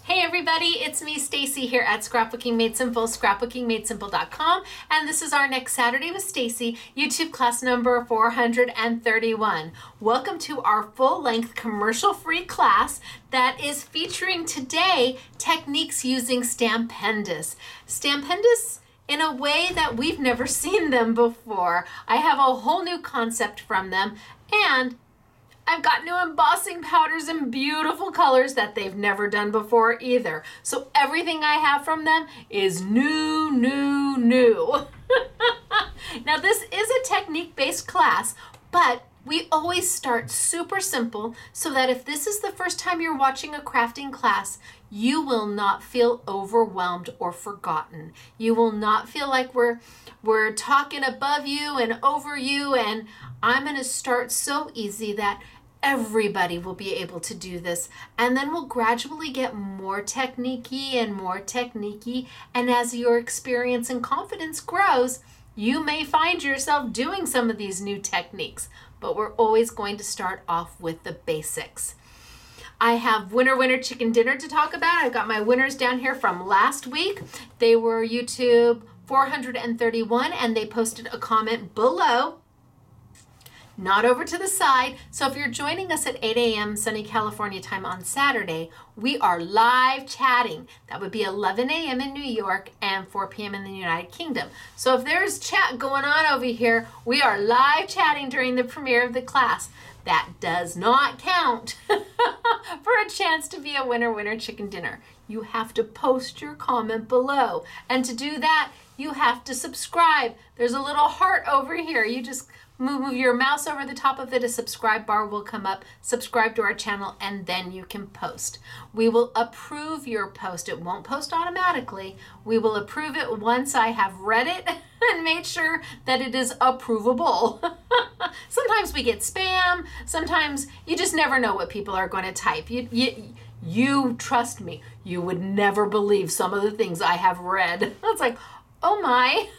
Hey everybody, it's me Stacey here at Scrapbooking Made Simple, scrapbookingmadesimple.com, and this is our next Saturday with Stacey, YouTube class number 431. Welcome to our full-length commercial-free class that is featuring today techniques using Stampendous. Stampendous in a way that we've never seen them before. I have a whole new concept from them, and I've got new embossing powders in beautiful colors that they've never done before either. So everything I have from them is new. Now this is a technique-based class, but we always start super simple so that if this is the first time you're watching a crafting class, you will not feel overwhelmed or forgotten. You will not feel like we're talking above you and over you, and I'm gonna start so easy that everybody will be able to do this, and then we'll gradually get more technique-y and more technique-y, and as your experience and confidence grows, you may find yourself doing some of these new techniques, but we're always going to start off with the basics. I have winner chicken dinner to talk about. I've got my winners down here from last week. They were YouTube 431, and they posted a comment below, not over to the side. So if you're joining us at 8 a.m. sunny California time on Saturday, we are live chatting. That would be 11 a.m. in New York and 4 p.m. in the United Kingdom. So if there's chat going on over here, we are live chatting during the premiere of the class. That does not count for a chance to be a winner chicken dinner. You have to post your comment below. And to do that, you have to subscribe. There's a little heart over here. You just move your mouse over the top of it, a subscribe bar will come up, subscribe to our channel, and then you can post. We will approve your post. It won't post automatically. We will approve it once I have read it and made sure that it is approvable. Sometimes we get spam. Sometimes you just never know what people are going to type. You trust me, you would never believe some of the things I have read. It's like, oh my.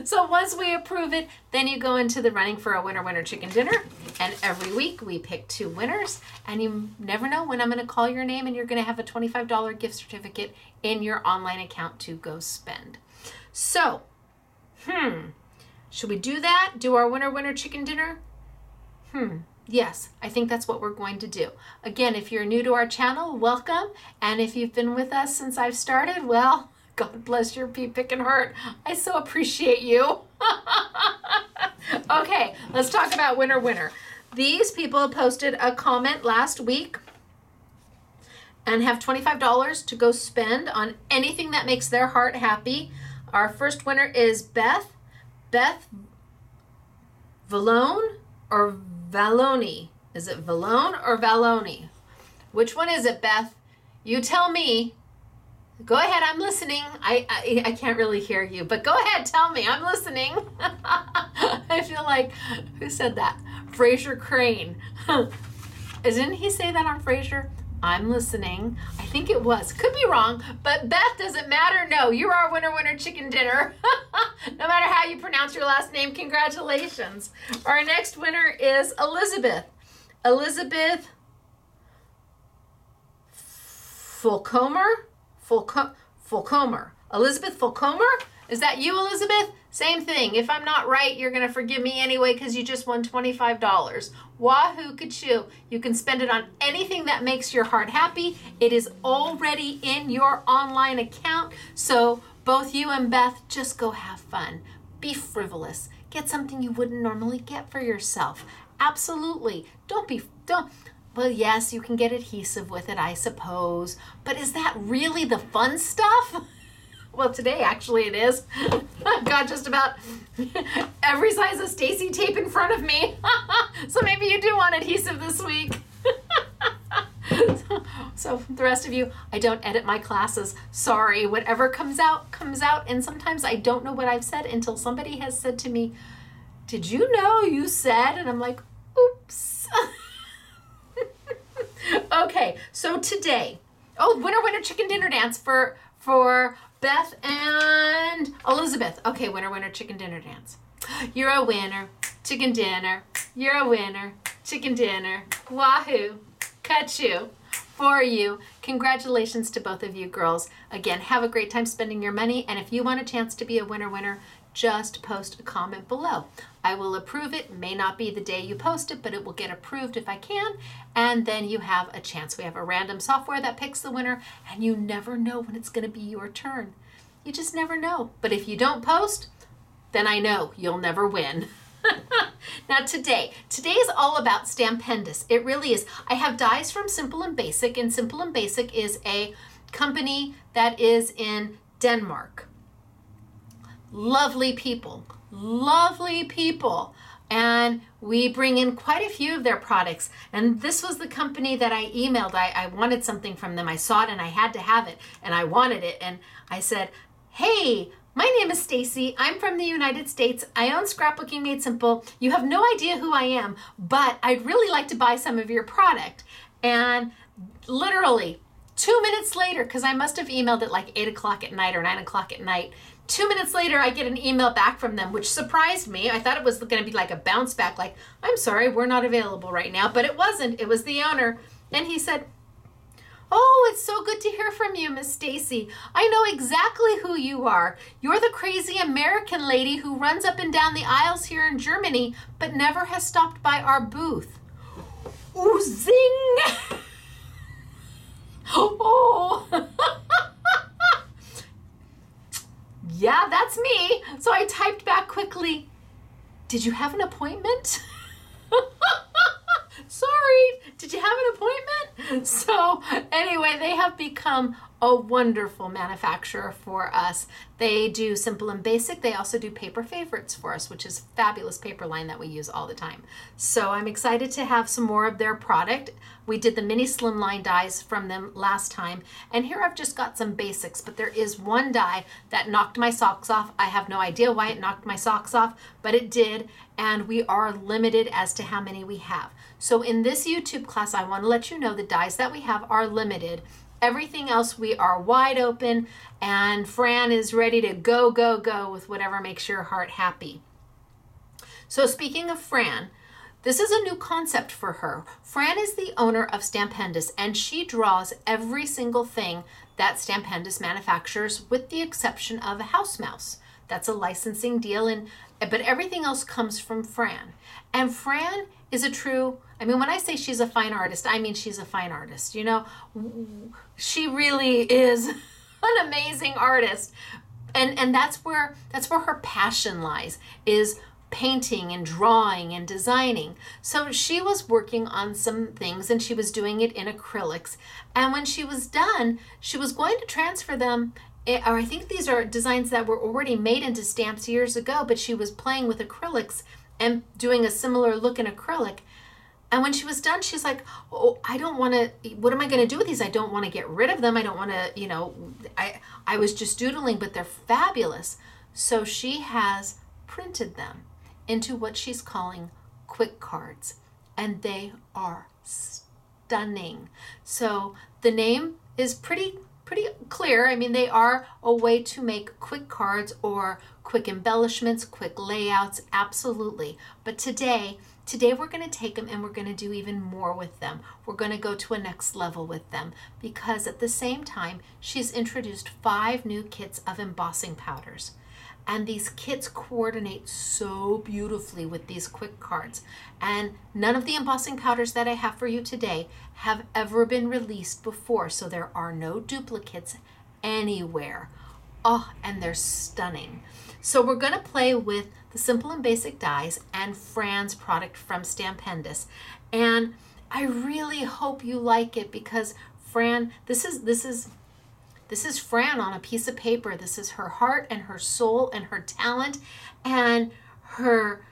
So once we approve it, then you go into the running for a winner chicken dinner. And every week we pick 2 winners, and you never know when I'm going to call your name and you're going to have a $25 gift certificate in your online account to go spend. So, should we do that? Do our winner chicken dinner? Yes, I think that's what we're going to do. Again, if you're new to our channel, welcome. And if you've been with us since I've started, well, God bless your pea-picking heart. I so appreciate you. Okay, let's talk about winner. These people posted a comment last week and have $25 to go spend on anything that makes their heart happy. Our first winner is Beth Valone or Valoni. Is it Valone or Valoni? Which one is it, Beth? You tell me. Go ahead, I'm listening. I can't really hear you, but go ahead, tell me, I'm listening. I feel like, who said that? Fraser Crane. Didn't he say that on Frasier? I'm listening. I think it was. Could be wrong, but Beth, does it matter? No, you're our winner chicken dinner. No matter how you pronounce your last name, congratulations. Our next winner is Elizabeth. Elizabeth Fulcomer? Fulcomer. Elizabeth Fulcomer? Is that you, Elizabeth? Same thing. If I'm not right, you're going to forgive me anyway because you just won $25. Wahoo kachoo. You can spend it on anything that makes your heart happy. It is already in your online account. So both you and Beth, just go have fun. Be frivolous. Get something you wouldn't normally get for yourself. Absolutely. Well, yes, you can get adhesive with it, I suppose. But is that really the fun stuff? Well, today, actually, it is. I've got just about every size of Stacey tape in front of me. So maybe you do want adhesive this week. So the rest of you, I don't edit my classes. Sorry, whatever comes out, comes out. And sometimes I don't know what I've said until somebody has said to me, did you know you said? And I'm like, oops. Okay, so today, winner chicken dinner dance for Beth and Elizabeth. Okay, winner chicken dinner dance. You're a winner, chicken dinner. You're a winner, chicken dinner. Wahoo, cut you. for you. Congratulations to both of you girls. Again, have a great time spending your money. And if you want a chance to be a winner, just post a comment below. I will approve it. May not be the day you post it, but it will get approved if I can. And then you have a chance. We have a random software that picks the winner, and you never know when it's going to be your turn. You just never know. But if you don't post, then I know you'll never win. Now today is all about Stampendous. It really is. I have dies from Simple and Basic, and Simple and Basic is a company that is in Denmark. Lovely people, and we bring in quite a few of their products. And this was the company that I emailed. I wanted something from them. I saw it and I had to have it, and I wanted it. And I said, hey, my name is Stacey. I'm from the United States. I own Scrapbooking Made Simple. You have no idea who I am, but I'd really like to buy some of your product. And literally 2 minutes later, because I must have emailed it like 8 o'clock at night or 9 o'clock at night, 2 minutes later, I get an email back from them, which surprised me. I thought it was going to be like a bounce back, like, I'm sorry, we're not available right now. But it wasn't. It was the owner. And he said, oh, it's so good to hear from you, Miss Stacey. I know exactly who you are. You're the crazy American lady who runs up and down the aisles here in Germany, but never has stopped by our booth. Ooh, zing! Oh. Yeah, that's me. So I typed back quickly, did you have an appointment? Sorry, did you have an appointment? So anyway, they have become a wonderful manufacturer for us. They do Simple and Basic. They also do Paper Favorites for us, which is a fabulous paper line that we use all the time. So I'm excited to have some more of their product. We did the mini slimline dies from them last time. And here I've just got some basics, but there is one die that knocked my socks off. I have no idea why it knocked my socks off, but it did. And we are limited as to how many we have. So in this YouTube class, I want to let you know the dies that we have are limited. Everything else, we are wide open, and Fran is ready to go, go, go with whatever makes your heart happy. So speaking of Fran, this is a new concept for her. Fran is the owner of Stampendous, and she draws every single thing that Stampendous manufactures with the exception of a house mouse. That's a licensing deal, but everything else comes from Fran. And Fran is a true, I mean, when I say she's a fine artist, I mean she's a fine artist. You know, she really is an amazing artist. And that's where her passion lies, is painting and drawing and designing. So she was working on some things, and she was doing it in acrylics. And when she was done, she was going to transfer them, or I think these are designs that were already made into stamps years ago, but she was playing with acrylics and doing a similar look in acrylic. And when she was done, she's like, oh, I don't want to, what am I going to do with these? I don't want to get rid of them. I don't want to, you know, I was just doodling, but they're fabulous. So she has printed them into what she's calling quick cards, and they are stunning. So the name is pretty clear. I mean, they are a way to make quick cards or quick embellishments, quick layouts, absolutely. But today we're going to take them and we're going to do even more with them. We're going to go to a next level with them, because at the same time, she's introduced 5 new kits of embossing powders. And these kits coordinate so beautifully with these quick cards. And none of the embossing powders that I have for you today have ever been released before, so there are no duplicates anywhere. Oh, and they're stunning. So we're going to play with the Simple and Basic dies and Fran's product from Stampendous. And I really hope you like it, because Fran, this is Fran on a piece of paper. This is her heart and her soul and her talent and her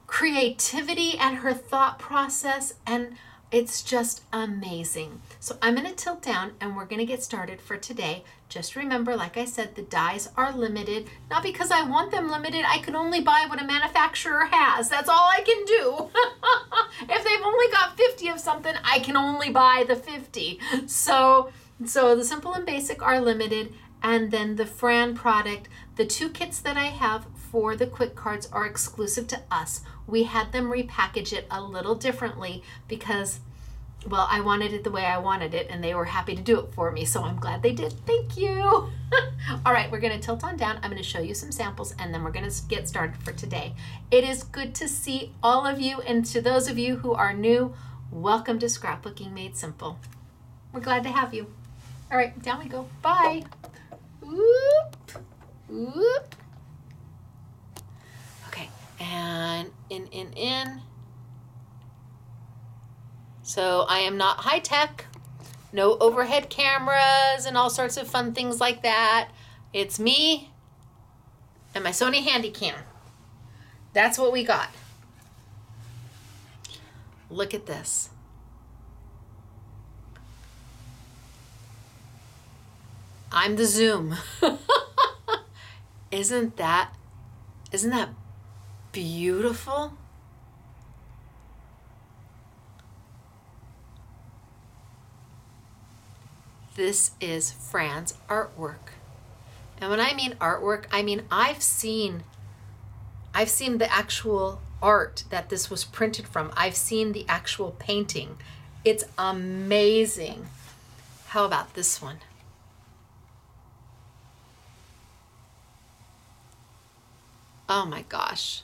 creativity and her thought process, and it's just amazing. So I'm going to tilt down and we're going to get started for today. Just remember, like I said, the dies are limited, not because I want them limited. I can only buy what a manufacturer has. That's all I can do. If they've only got 50 of something, I can only buy the 50. So the Simple and Basic are limited, and then the Fran product, the 2 kits that I have for the quick cards are exclusive to us. We had them repackage it a little differently because Well, I wanted it the way I wanted it, and they were happy to do it for me, so I'm glad they did. Thank you. All right, we're going to tilt on down. I'm going to show you some samples, and then we're going to get started for today. It is good to see all of you, and to those of you who are new, welcome to Scrapbooking Made Simple. We're glad to have you. All right, down we go. Bye. Whoop, whoop. Okay, and in. So I am not high tech, no overhead cameras and all sorts of fun things like that. It's me and my Sony Handycam. That's what we got. Look at this. I'm the zoom. Isn't that beautiful? This is Fran's artwork. And when I mean artwork, I mean I've seen the actual art that this was printed from. I've seen the actual painting. It's amazing. How about this one? Oh my gosh.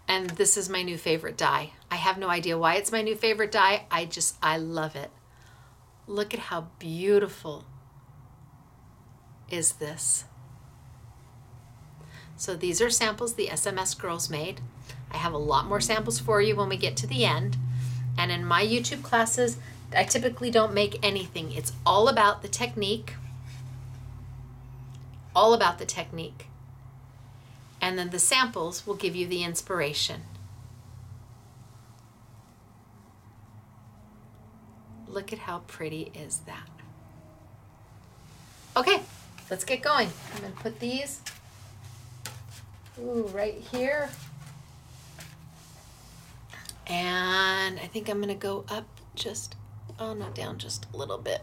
And this is my new favorite die. I have no idea why it's my new favorite die. I love it. Look at how beautiful is this. So these are samples the SMS girls made. I have a lot more samples for you when we get to the end. And in my YouTube classes, I typically don't make anything. It's all about the technique. All about the technique. And then the samples will give you the inspiration. Look at how pretty is that. Okay, let's get going. I'm gonna put these right here. And I think I'm gonna go up just, oh no, down just a little bit.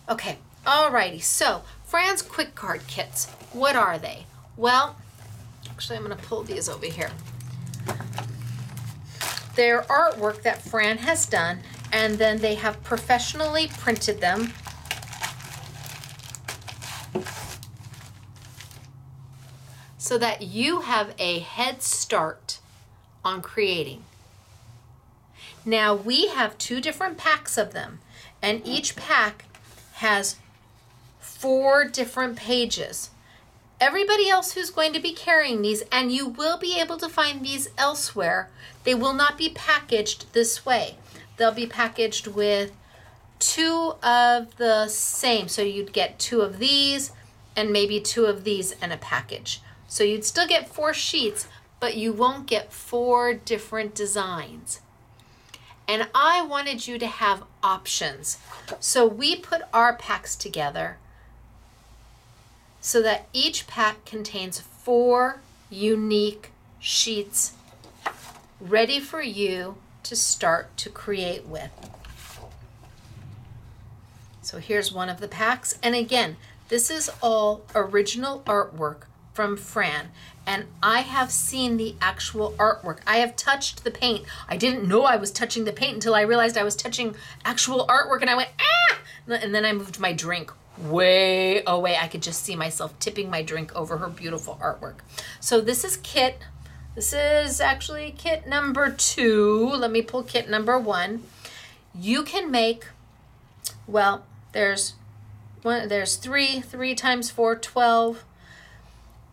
Okay, alrighty, so Fran's quick card kits, what are they? Well, actually I'm gonna pull these over here. They're artwork that Fran has done, and then they have professionally printed them. So that you have a head start on creating. Now we have 2 different packs of them, and each pack has 4 different pages. Everybody else who's going to be carrying these, and you will be able to find these elsewhere, they will not be packaged this way. They'll be packaged with 2 of the same. So you'd get 2 of these and maybe 2 of these in a package. So you'd still get 4 sheets, but you won't get 4 different designs. And I wanted you to have options. So we put our packs together so that each pack contains 4 unique sheets ready for you to start to create with. So here's one of the packs. And again, this is all original artwork from Fran. And I have seen the actual artwork. I have touched the paint. I didn't know I was touching the paint until I realized I was touching actual artwork, and I went, ah! And then I moved my drink way away. I could just see myself tipping my drink over her beautiful artwork. So this is This is actually kit number 2. Let me pull kit number 1. You can make, well, there's 3 times 4, 12.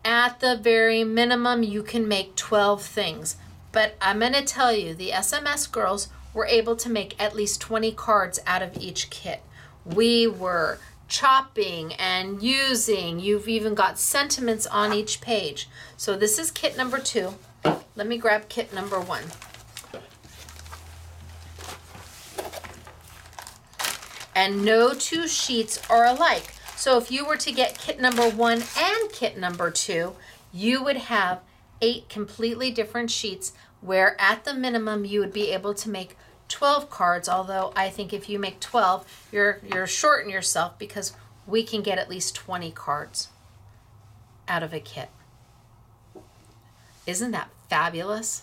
At the very minimum, you can make 12 things. But I'm going to tell you, the SMS girls were able to make at least 20 cards out of each kit. We were chopping and using. You've even got sentiments on each page. So this is kit number 2. Let me grab kit number 1. And no 2 sheets are alike. So if you were to get kit number 1 and kit number 2, you would have 8 completely different sheets, where at the minimum you would be able to make 12 cards, although I think if you make 12, you're shorting yourself, because we can get at least 20 cards out of a kit. Isn't that fabulous?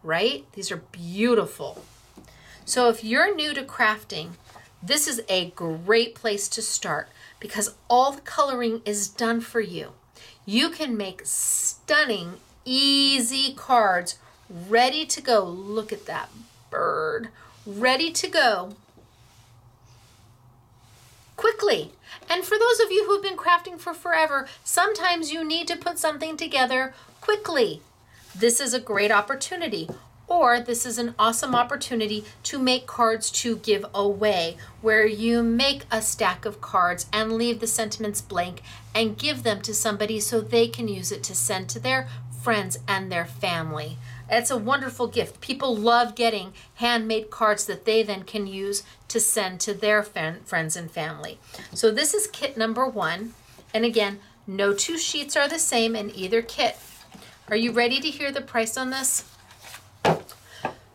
Right? These are beautiful. So if you're new to crafting, this is a great place to start because all the coloring is done for you. You can make stunning, easy cards ready to go. Look at that bird, ready to go quickly. And for those of you who've been crafting for forever, sometimes you need to put something together quickly. This is a great opportunity. Or this is an awesome opportunity to make cards to give away, where you make a stack of cards and leave the sentiments blank and give them to somebody so they can use it to send to their friends and their family. It's a wonderful gift. People love getting handmade cards that they then can use to send to their friends and family. So this is kit number 1. And again, no 2 sheets are the same in either kit. Are you ready to hear the price on this?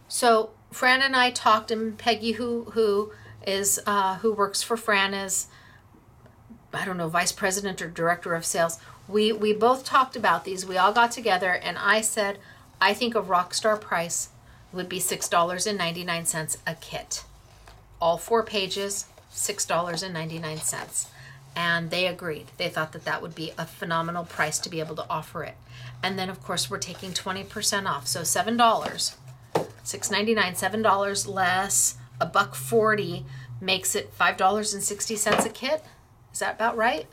So Fran and I talked, and Peggy, who works for Fran as, I don't know, vice president or director of sales. We both talked about these. We all got together, and I said, I think a rock star price would be $6.99 a kit. All 4 pages, $6.99. And they agreed. They thought that that would be a phenomenal price to be able to offer it. And then, of course, we're taking 20% off. So $7, $6.99, $7 less, $1.40 makes it $5.60 a kit. Is that about right?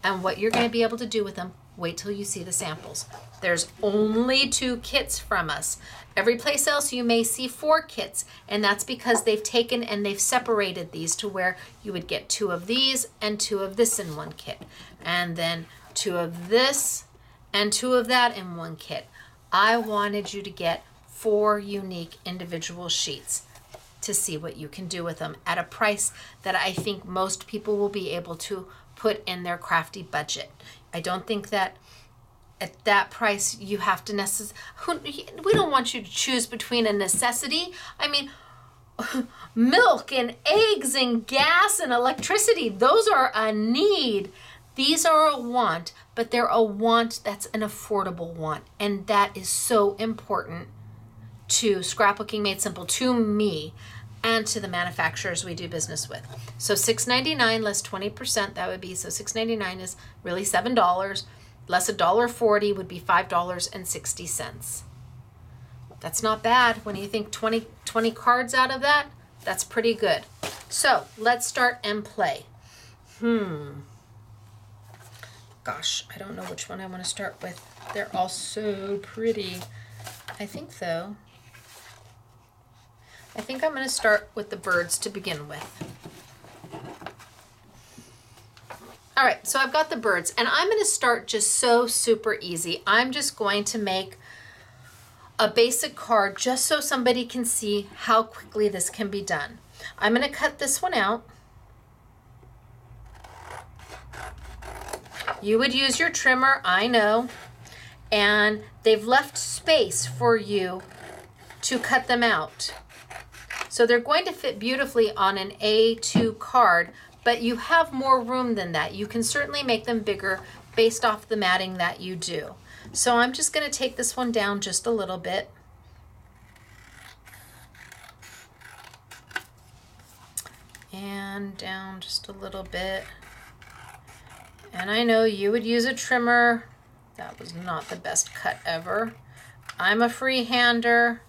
And what you're going to be able to do with them, wait till you see the samples. There's only 2 kits from us. Every place else you may see 4 kits, and that's because they've taken and they've separated these to where you would get 2 of these and 2 of this in one kit, and then 2 of this and 2 of that in one kit. I wanted you to get 4 unique individual sheets to see what you can do with them at a price that I think most people will be able to put in their crafty budget. I don't think that at that price you have to we don't want you to choose between a necessity. I mean, milk and eggs and gas and electricity, those are a need. These are a want, but they're a want that's an affordable want. And that is so important to Scrapbooking Made Simple, to me, and to the manufacturers we do business with. So $6.99 less 20%, that would be, so $6.99 is really $7, less $1.40 would be $5.60. That's not bad. When you think 20 cards out of that, that's pretty good. So let's start and play. Gosh, I don't know which one I want to start with. They're all so pretty. I think I'm going to start with the birds to begin with. All right, so I've got the birds, and I'm going to start just so super easy. I'm just going to make a basic card just so somebody can see how quickly this can be done. I'm going to cut this one out. You would use your trimmer, I know, and they've left space for you to cut them out. So they're going to fit beautifully on an A2 card, but you have more room than that. You can certainly make them bigger based off the matting that you do. So I'm just going to take this one down just a little bit. And down just a little bit. And I know you would use a trimmer. That was not the best cut ever. I'm a freehander.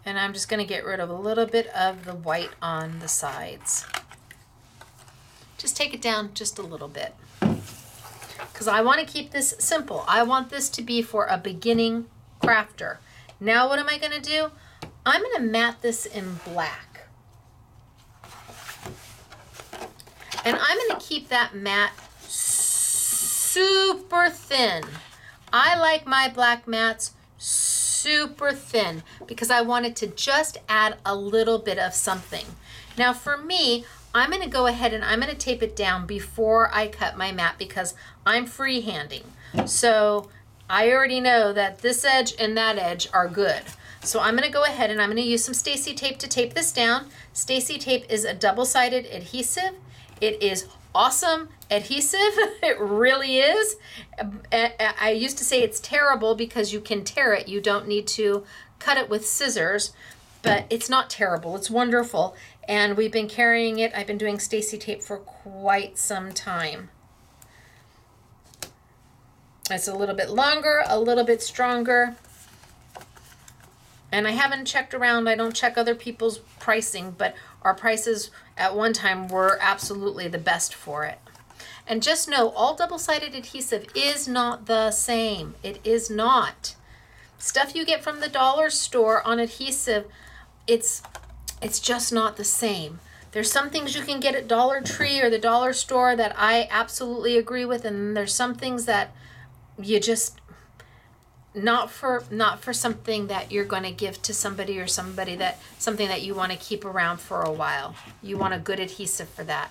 And I'm just going to get rid of a little bit of the white on the sides. Just take it down just a little bit. Because I want to keep this simple. I want this to be for a beginning crafter. Now what am I going to do? I'm going to mat this in black. And I'm going to keep that mat super thin. I like my black mats super thin because I wanted to just add a little bit of something. Now for me, I'm going to go ahead and I'm going to tape it down before I cut my mat because I'm freehanding. So I already know that this edge and that edge are good. So I'm going to go ahead and I'm going to use some Stacey tape to tape this down. Stacey tape is a double-sided adhesive. It is awesome adhesive. It really is. I used to say it's terrible because you can tear it. You don't need to cut it with scissors, but it's not terrible. It's wonderful. And we've been carrying it. I've been doing Stacey tape for quite some time. It's a little bit longer, a little bit stronger. And I haven't checked around. I don't check other people's pricing, but our prices at one time were absolutely the best for it. And just know, all double-sided adhesive is not the same. It is not. Stuff you get from the dollar store on adhesive, it's just not the same. There's some things you can get at Dollar Tree or the dollar store that I absolutely agree with, and there's some things that you just not for something that you're going to give to somebody or something that you want to keep around for a while. You want a good adhesive for that.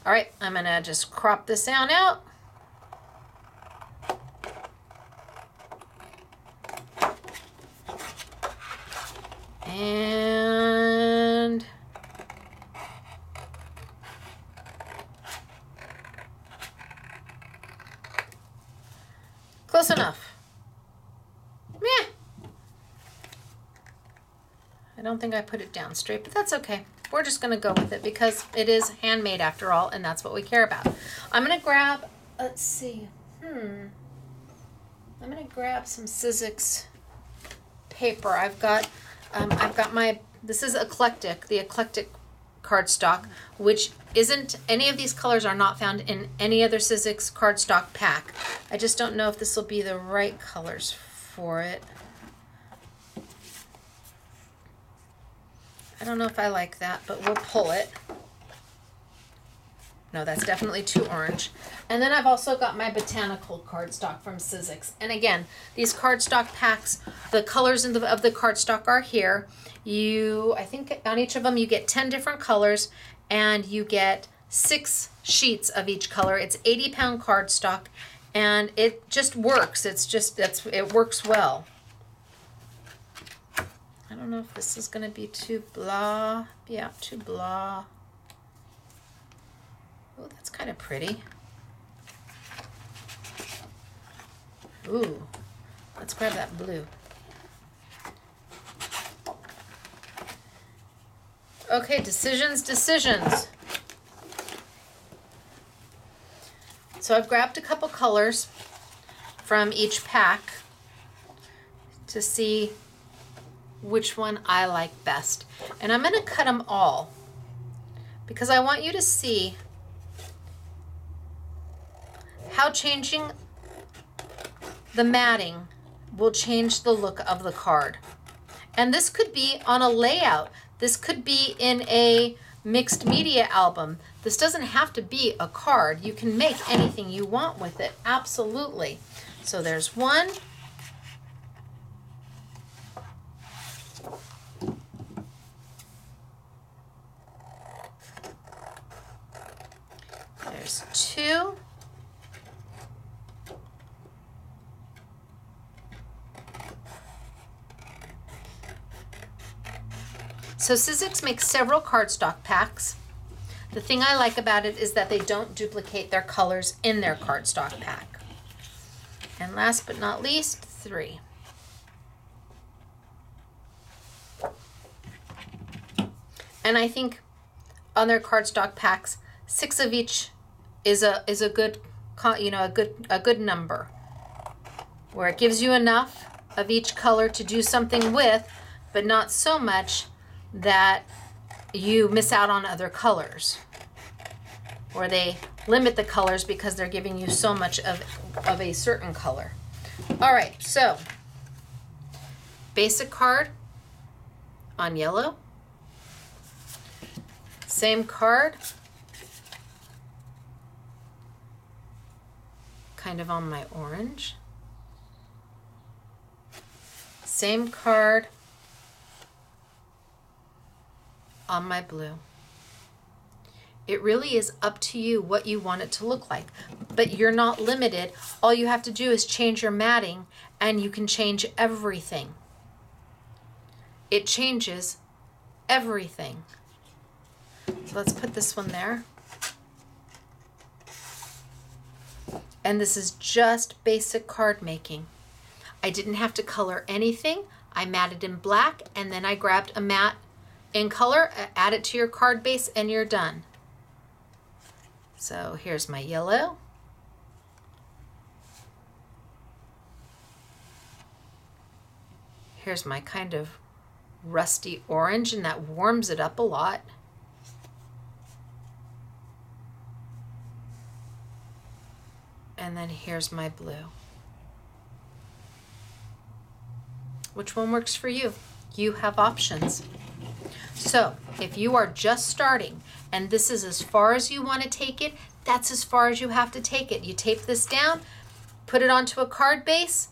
All right, I'm going to just crop this down out. And close enough. Meh. I don't think I put it down straight, but that's okay. We're just going to go with it because it is handmade after all, and that's what we care about. I'm going to grab, let's see, I'm going to grab some Sizzix paper. I've got my, this is eclectic, the eclectic cardstock, which isn't, any of these colors are not found in any other Sizzix cardstock pack. I just don't know if this will be the right colors for it. I don't know if I like that, but we'll pull it. No, that's definitely too orange. And then I've also got my Botanical Cardstock from Sizzix. And again, these cardstock packs, the colors of the cardstock are here. I think on each of them you get 10 different colors, and you get 6 sheets of each color. It's 80-pound cardstock, and it just works. It works well. I don't know if this is going to be too blah. Yeah, too blah. Oh, that's kind of pretty. Ooh, let's grab that blue. Okay, decisions. So I've grabbed a couple colors from each pack to see which one I like best. And I'm going to cut them all because I want you to see how changing the matting will change the look of the card. And this could be on a layout. This could be in a mixed media album. This doesn't have to be a card. You can make anything you want with it, absolutely. So there's one. There's 2. So Sizzix makes several cardstock packs. The thing I like about it is that they don't duplicate their colors in their cardstock pack. And last but not least, 3. And I think on their cardstock packs, 6 of each is a good, a good number, where it gives you enough of each color to do something with, but not so much that you miss out on other colors, or they limit the colors because they're giving you so much of a certain color. All right, so basic card on yellow, same card kind of on my orange, same card on my blue. It really is up to you what you want it to look like, but you're not limited. All you have to do is change your matting, and you can change everything. It changes everything. So let's put this one there. And this is just basic card making. I didn't have to color anything. I matted in black, and then I grabbed a mat in color, add it to your card base, and you're done. So here's my yellow. Here's my kind of rusty orange, and that warms it up a lot. And then here's my blue. Which one works for you? You have options. So if you are just starting and this is as far as you want to take it, that's as far as you have to take it. You tape this down, put it onto a card base,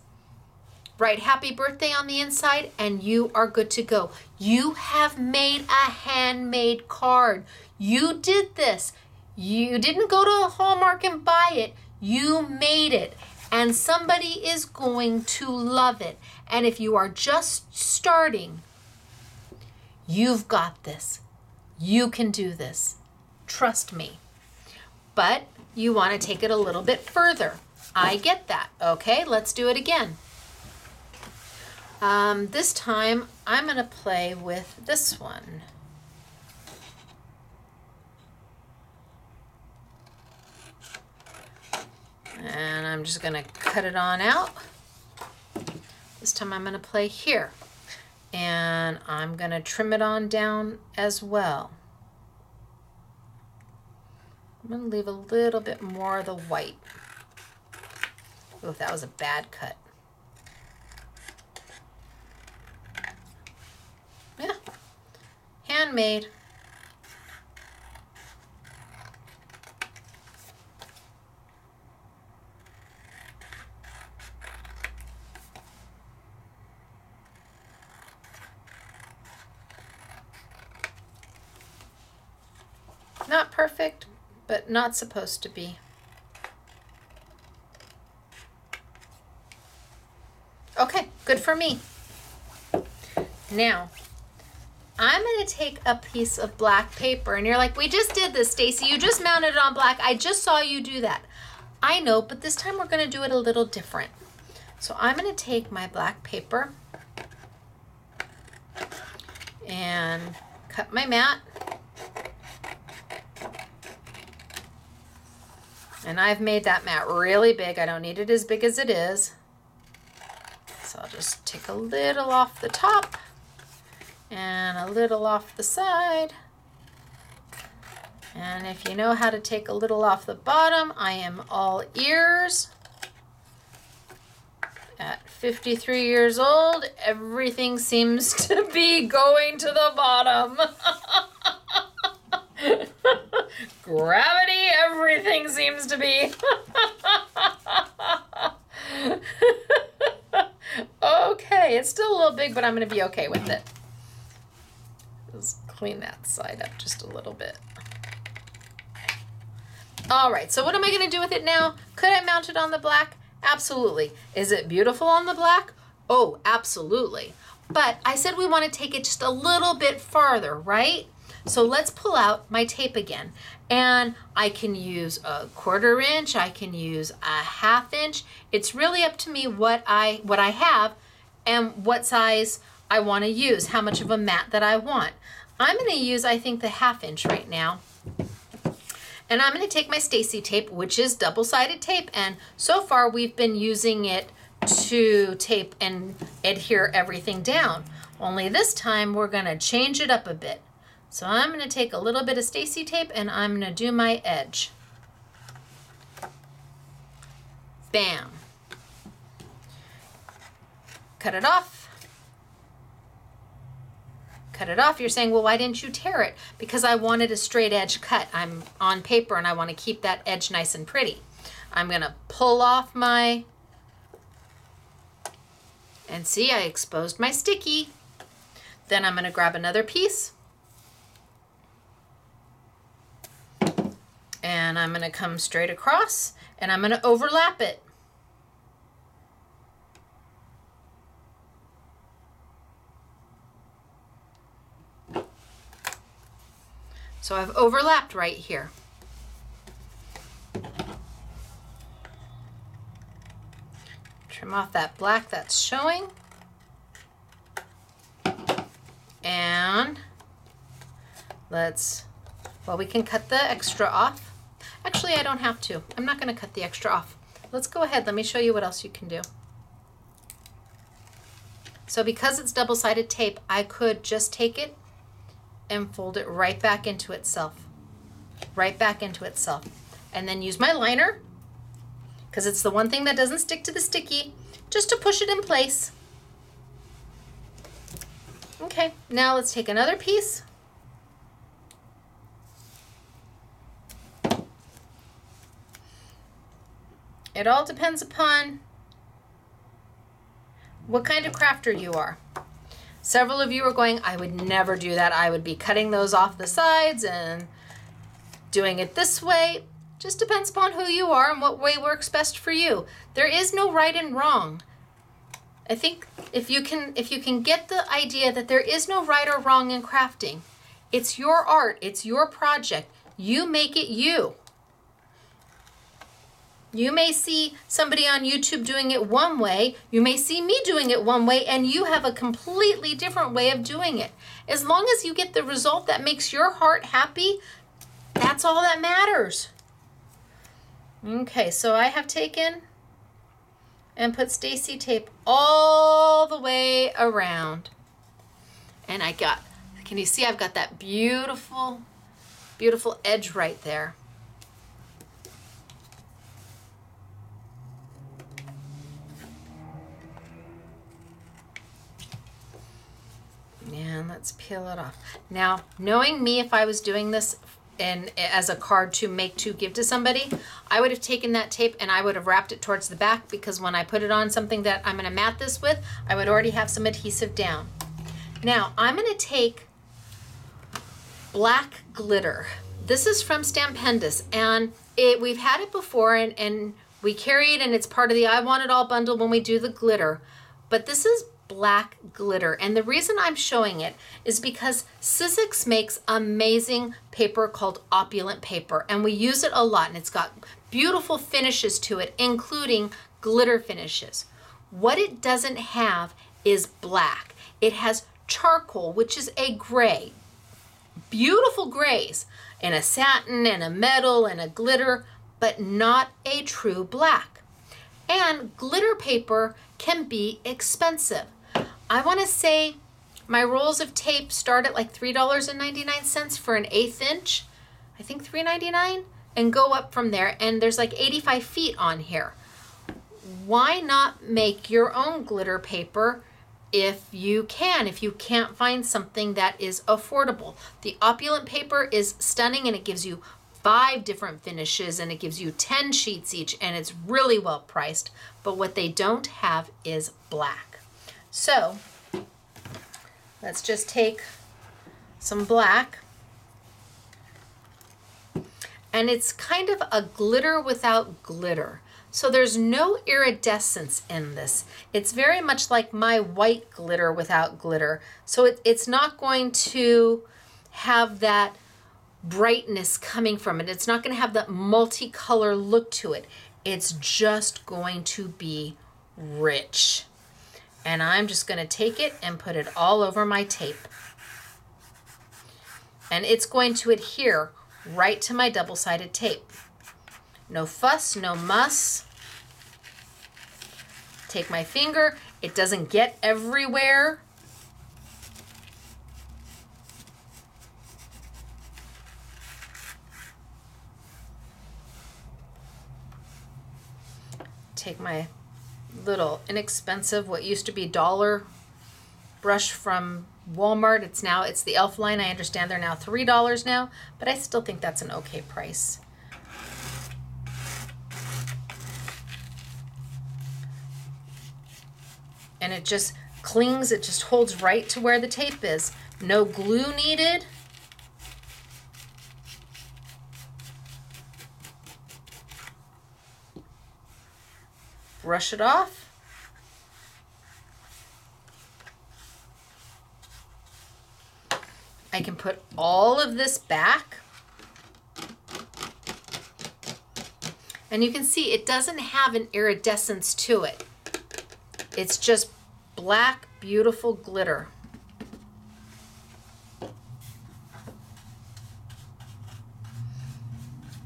write happy birthday on the inside, and you are good to go. You have made a handmade card. You did this. You didn't go to a Hallmark and buy it. You made it, and somebody is going to love it. And if you are just starting, you've got this. You can do this. Trust me. But you want to take it a little bit further. I get that. Okay, let's do it again. This time, I'm going to play with this one. And I'm just going to cut it on out. This time I'm going to play here. And I'm going to trim it on down as well. I'm going to leave a little bit more of the white. Oh, that was a bad cut. Yeah, handmade. Not perfect, but not supposed to be. Okay, good for me. Now, I'm going to take a piece of black paper, and you're like, we just did this, Stacey. You just mounted it on black. I just saw you do that. I know, but this time we're going to do it a little different. So I'm going to take my black paper and cut my mat. And I've made that mat really big. I don't need it as big as it is. So I'll just take a little off the top and a little off the side. And if you know how to take a little off the bottom, I am all ears. At 53 years old, everything seems to be going to the bottom. Gravity, everything seems to be. Okay, it's still a little big, but I'm going to be okay with it. Let's clean that side up just a little bit. All right, so what am I going to do with it now? Could I mount it on the black? Absolutely. Is it beautiful on the black? Oh, absolutely. But I said we want to take it just a little bit farther, right? So let's pull out my tape again. And I can use a 1/4 inch, I can use a 1/2 inch. It's really up to me what I have and what size I want to use, how much of a mat that I want. I'm going to use, I think, the 1/2 inch right now. And I'm going to take my Stacey tape, which is double-sided tape, and so far we've been using it to tape and adhere everything down. Only this time we're going to change it up a bit. So I'm going to take a little bit of Stacey tape and I'm going to do my edge. Bam. Cut it off. Cut it off. You're saying, well, why didn't you tear it? Because I wanted a straight edge cut. I'm on paper and I want to keep that edge nice and pretty. I'm going to pull off my, and see, I exposed my sticky. Then I'm going to grab another piece. And I'm going to come straight across and I'm going to overlap it. So I've overlapped right here. Trim off that black that's showing. And well, we can cut the extra off. Actually, I don't have to. I'm not going to cut the extra off. Let's go ahead. Let me show you what else you can do. So because it's double-sided tape, I could just take it and fold it right back into itself. Right back into itself. And then use my liner, because it's the one thing that doesn't stick to the sticky, just to push it in place. Okay, now let's take another piece. It all depends upon what kind of crafter you are. Several of you are going, I would never do that. I would be cutting those off the sides and doing it this way. Just depends upon who you are and what way works best for you. There is no right and wrong. I think if you can get the idea that there is no right or wrong in crafting, it's your art, it's your project. You make it you. You may see somebody on YouTube doing it one way, you may see me doing it one way, and you have a completely different way of doing it. As long as you get the result that makes your heart happy, that's all that matters. Okay, so I have taken and put Stacey tape all the way around. And can you see I've got that beautiful, beautiful edge right there. And let's peel it off. Now, knowing me, if I was doing this as a card to make to give to somebody, I would have taken that tape and I would have wrapped it towards the back, because when I put it on something that I'm going to mat this with, I would already have some adhesive down. Now, I'm going to take black glitter. This is from Stampendous, and we've had it before, and we carry it, and it's part of the I Want It All bundle when we do the glitter. But this is black glitter, and the reason I'm showing it is because Sizzix makes amazing paper called opulent paper, and we use it a lot, and it's got beautiful finishes to it, including glitter finishes. What it doesn't have is black. It has charcoal, which is a gray. Beautiful grays, and a satin and a metal and a glitter, but not a true black. And glitter paper can be expensive. I want to say my rolls of tape start at like $3.99 for an 1/8 inch. I think $3.99, and go up from there. And there's like 85 feet on here. Why not make your own glitter paper if you can, if you can't find something that is affordable? The opulent paper is stunning, and it gives you 5 different finishes, and it gives you 10 sheets each, and it's really well priced. But what they don't have is black. So let's just take some black, and it's kind of a glitter without glitter. So there's no iridescence in this. It's very much like my white glitter without glitter. So it's not going to have that brightness coming from it. It's not going to have that multicolor look to it. It's just going to be rich. And I'm just going to take it and put it all over my tape. And it's going to adhere right to my double-sided tape. No fuss, no muss. Take my finger. It doesn't get everywhere. Take my little inexpensive, what used to be $1 brush from Walmart. It's the e.l.f. line. I understand they're now $3 now, but I still think that's an okay price. And it just clings, it just holds right to where the tape is. No glue needed. Brush it off. I can put all of this back. And you can see it doesn't have an iridescence to it. It's just black, beautiful glitter.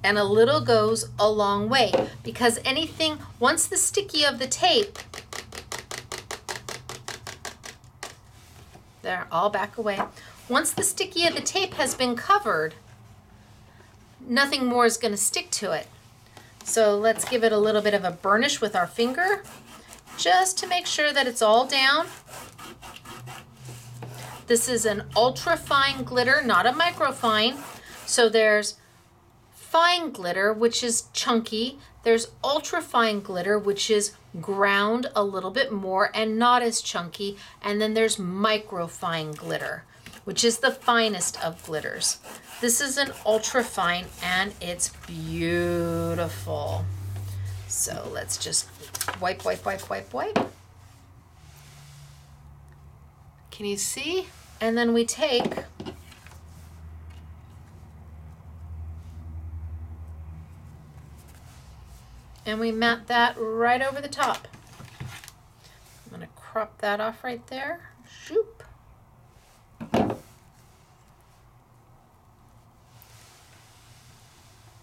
And a little goes a long way, because anything, once the sticky of the tape, there, I'll back away. Once the sticky of the tape has been covered, nothing more is going to stick to it. So let's give it a little bit of a burnish with our finger, just to make sure that it's all down. This is an ultra fine glitter, not a microfine. So there's fine glitter, which is chunky. There's ultra fine glitter, which is ground a little bit more and not as chunky. And then there's microfine glitter, which is the finest of glitters. This is an ultra fine and it's beautiful. So let's just wipe, wipe, wipe, wipe, wipe. Can you see? And then we take and we mat that right over the top. I'm gonna crop that off right there. Shoop.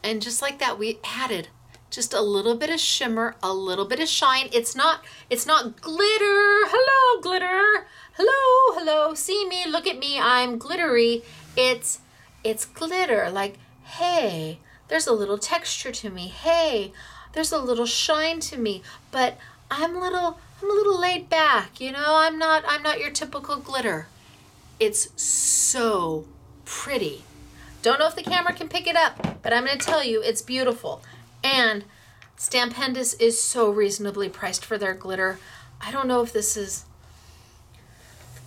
And just like that, we added just a little bit of shimmer, a little bit of shine. It's not glitter. Hello, glitter. Hello, hello. See me, look at me, I'm glittery. It's glitter, like, hey, there's a little texture to me. Hey, there's a little shine to me, but I'm a little laid back, you know, I'm not your typical glitter. It's so pretty. Don't know if the camera can pick it up, but I'm going to tell you it's beautiful. And Stampendous is so reasonably priced for their glitter. I don't know if this is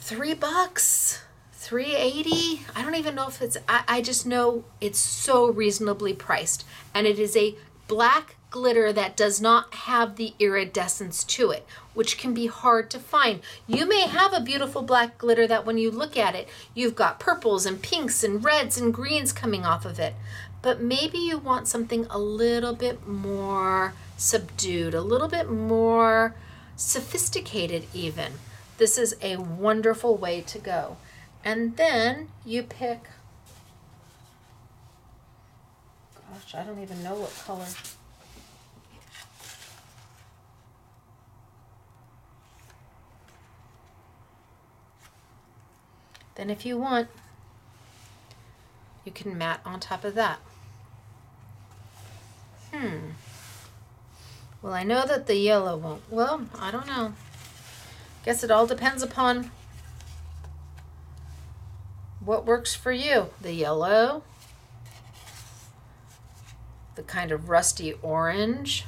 $3, $3.80. I don't even know if it's, I just know it's so reasonably priced. And it is a black glitter that does not have the iridescence to it, which can be hard to find. You may have a beautiful black glitter that when you look at it, you've got purples and pinks and reds and greens coming off of it. But maybe you want something a little bit more subdued, a little bit more sophisticated even. This is a wonderful way to go. And then you pick, gosh, I don't even know what color. Then if you want, you can mat on top of that. Well, I know that the yellow won't. Well, I don't know. Guess it all depends upon what works for you. The yellow, the kind of rusty orange,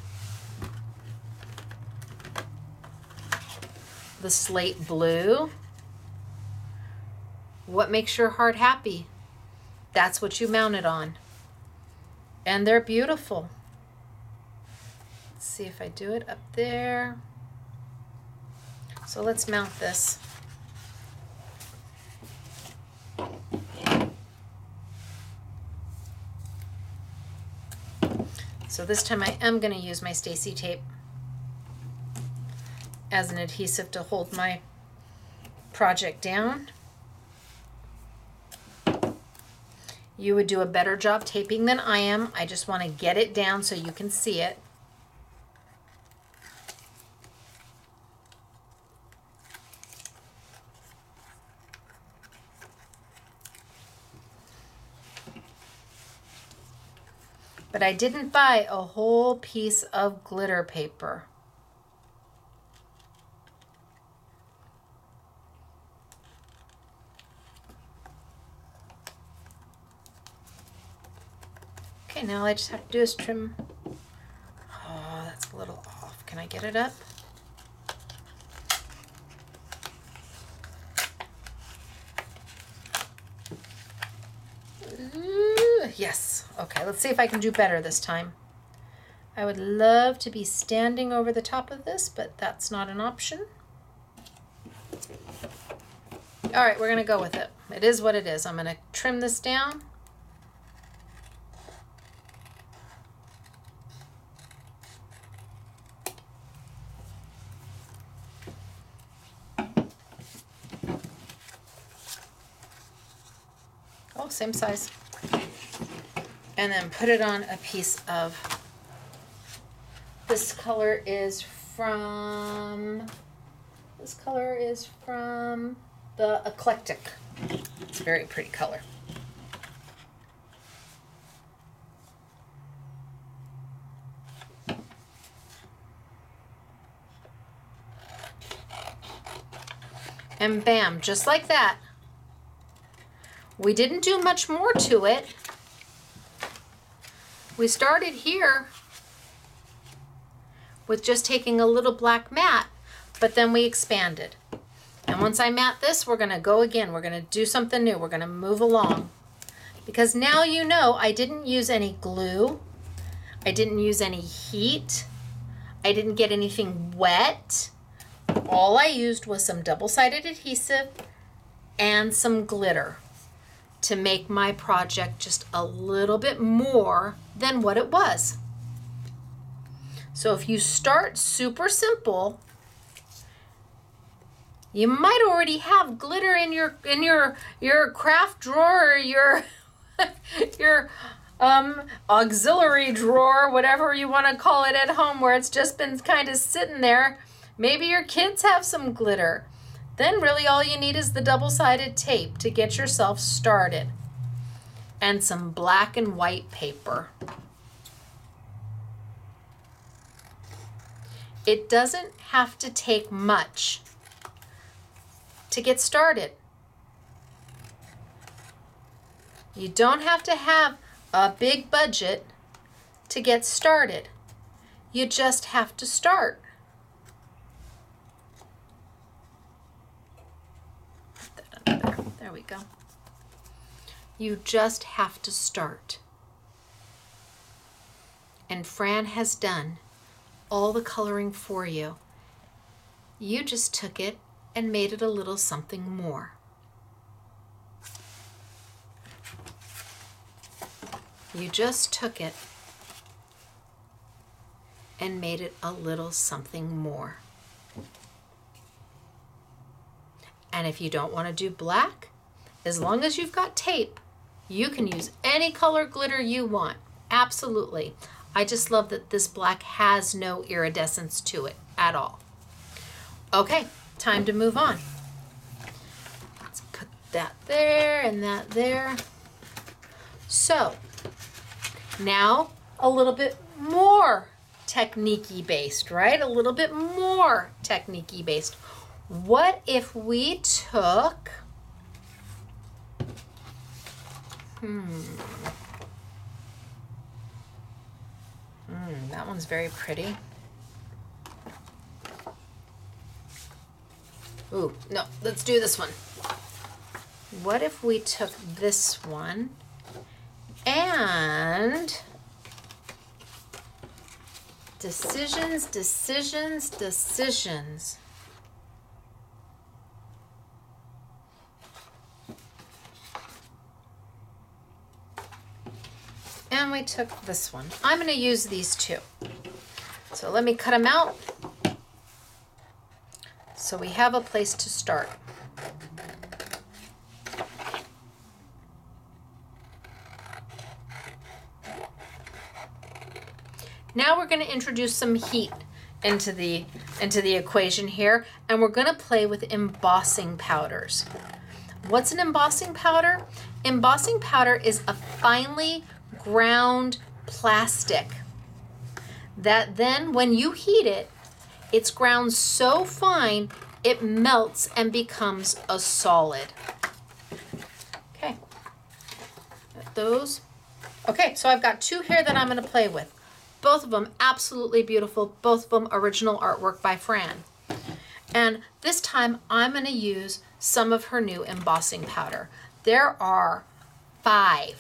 the slate blue. What makes your heart happy? That's what you mount it on. And they're beautiful. Let's see if I do it up there. So let's mount this. So this time I am going to use my Stacey tape as an adhesive to hold my project down. You would do a better job taping than I am. I just want to get it down so you can see it. But I didn't buy a whole piece of glitter paper. Okay, now all I just have to do is trim. Oh, that's a little off. Can I get it up? Ooh, yes. Okay, let's see if I can do better this time. I would love to be standing over the top of this, but that's not an option. All right, we're gonna go with it. It is what it is. I'm gonna trim this down. same size. And then put it on a piece of, this color is from the Eclectic. It's a very pretty color. And bam, just like that. We didn't do much more to it. We started here with just taking a little black mat, but then we expanded. And once I mat this, we're gonna go again. We're gonna do something new. We're gonna move along. Because now you know I didn't use any glue. I didn't use any heat. I didn't get anything wet. All I used was some double-sided adhesive and some glitter to make my project just a little bit more than what it was. So if you start super simple, you might already have glitter in your craft drawer, or your your auxiliary drawer, whatever you want to call it at home, where it's just been kind of sitting there. Maybe your kids have some glitter. Then really all you need is the double-sided tape to get yourself started. And some black and white paper. It doesn't have to take much to get started. You don't have to have a big budget to get started. You just have to start. There we go. You just have to start. And Fran has done all the coloring for you. You just took it and made it a little something more. You just took it and made it a little something more. And if you don't want to do black, as long as you've got tape, you can use any color glitter you want. Absolutely. I just love that this black has no iridescence to it at all. Okay, time to move on. Let's put that there and that there. So, now a little bit more technique-y based, right? A little bit more technique-y based. What if we took, that one's very pretty. Ooh, no, let's do this one. What if we took this one and decisions, decisions, decisions. And we took this one. I'm going to use these two. So let me cut them out so we have a place to start. Now we're going to introduce some heat into the equation here, and we're going to play with embossing powders. What's an embossing powder? Embossing powder is a finely ground plastic that then when you heat it, it's ground so fine it melts and becomes a solid. Okay, those. Okay, so I've got two here that I'm going to play with. Both of them absolutely beautiful, both of them original artwork by Fran. And this time I'm going to use some of her new embossing powder. There are five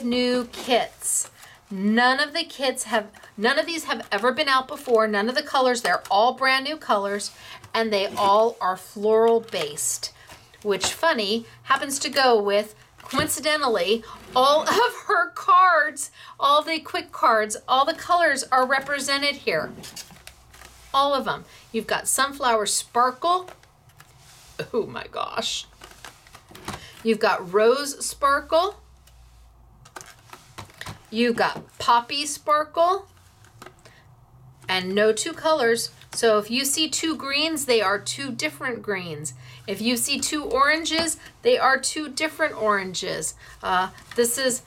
new kits. None of these have ever been out before. None of the colors, they're all brand new colors, and they all are floral based, which funny happens to go with, coincidentally, all of her cards, all the quick cards, all the colors are represented here. All of them. You've got Sunflower Sparkle. Oh my gosh. You've got Rose Sparkle. You've got Poppy Sparkle. And no two colors. So if you see two greens, they are two different greens. If you see two oranges, they are two different oranges. This is,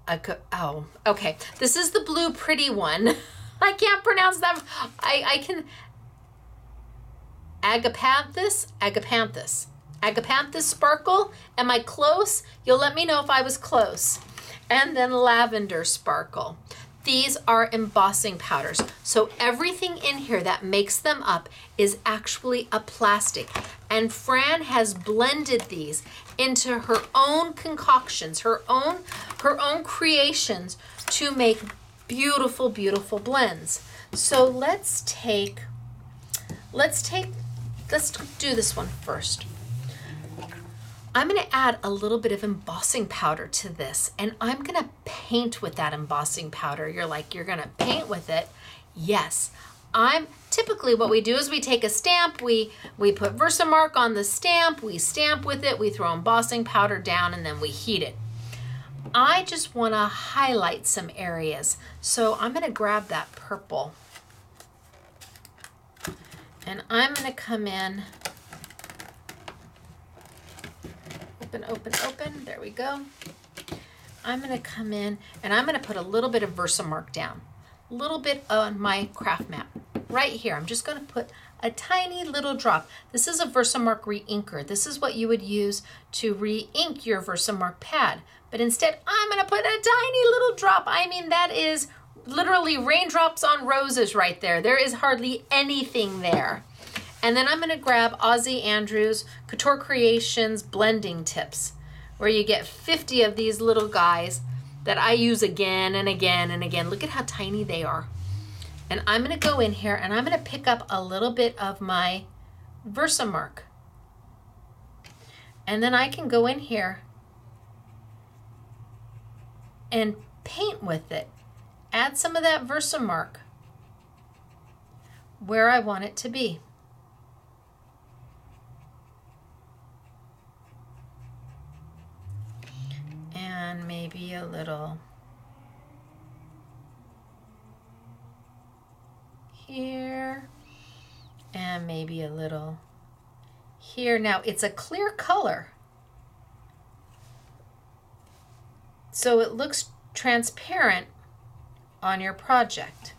okay. This is the blue pretty one. I can't pronounce that. I can, Agapanthus Sparkle. Am I close? You'll let me know if I was close. And then Lavender Sparkle. These are embossing powders. So everything in here that makes them up is actually a plastic. And Fran has blended these into her own concoctions, her own creations to make beautiful, beautiful blends. So let's do this one first. I'm going to add a little bit of embossing powder to this, and I'm going to paint with that embossing powder. You're like, you're going to paint with it? Yes. Typically what we do is we take a stamp, we put Versamark on the stamp, we stamp with it, we throw embossing powder down, and then we heat it. I just want to highlight some areas. So I'm going to grab that purple, and I'm going to come in. Open, there we go. I'm gonna come in and I'm gonna put a little bit of Versamark down, a little bit on my craft mat, right here. I'm just gonna put a tiny little drop. This is a Versamark re-inker. This is what you would use to re-ink your Versamark pad. But instead, I'm gonna put a tiny little drop. I mean, that is literally raindrops on roses right there. There is hardly anything there. And then I'm going to grab Ozzie Andrews Couture Creations blending tips, where you get 50 of these little guys that I use again and again and again. Look at how tiny they are. And I'm going to go in here and I'm going to pick up a little bit of my Versamark. And then I can go in here and paint with it. Add some of that Versamark where I want it to be. And maybe a little here, and maybe a little here. Now it's a clear color, so it looks transparent on your project.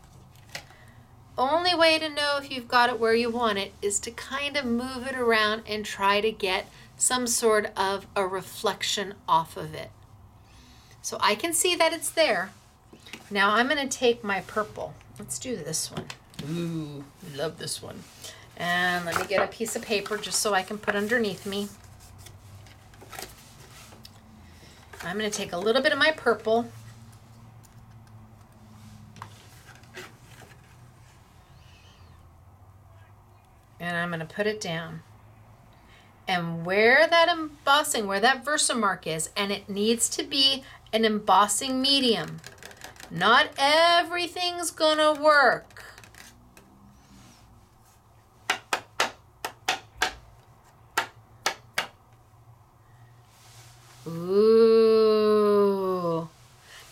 Only way to know if you've got it where you want it is to kind of move it around and try to get some sort of a reflection off of it. So I can see that it's there. Now I'm going to take my purple. Let's do this one. Ooh, love this one. And let me get a piece of paper just so I can put underneath me. I'm going to take a little bit of my purple. And I'm going to put it down. And where that embossing, where that Versamark is, and it needs to be an embossing medium. Not everything's gonna work. Ooh.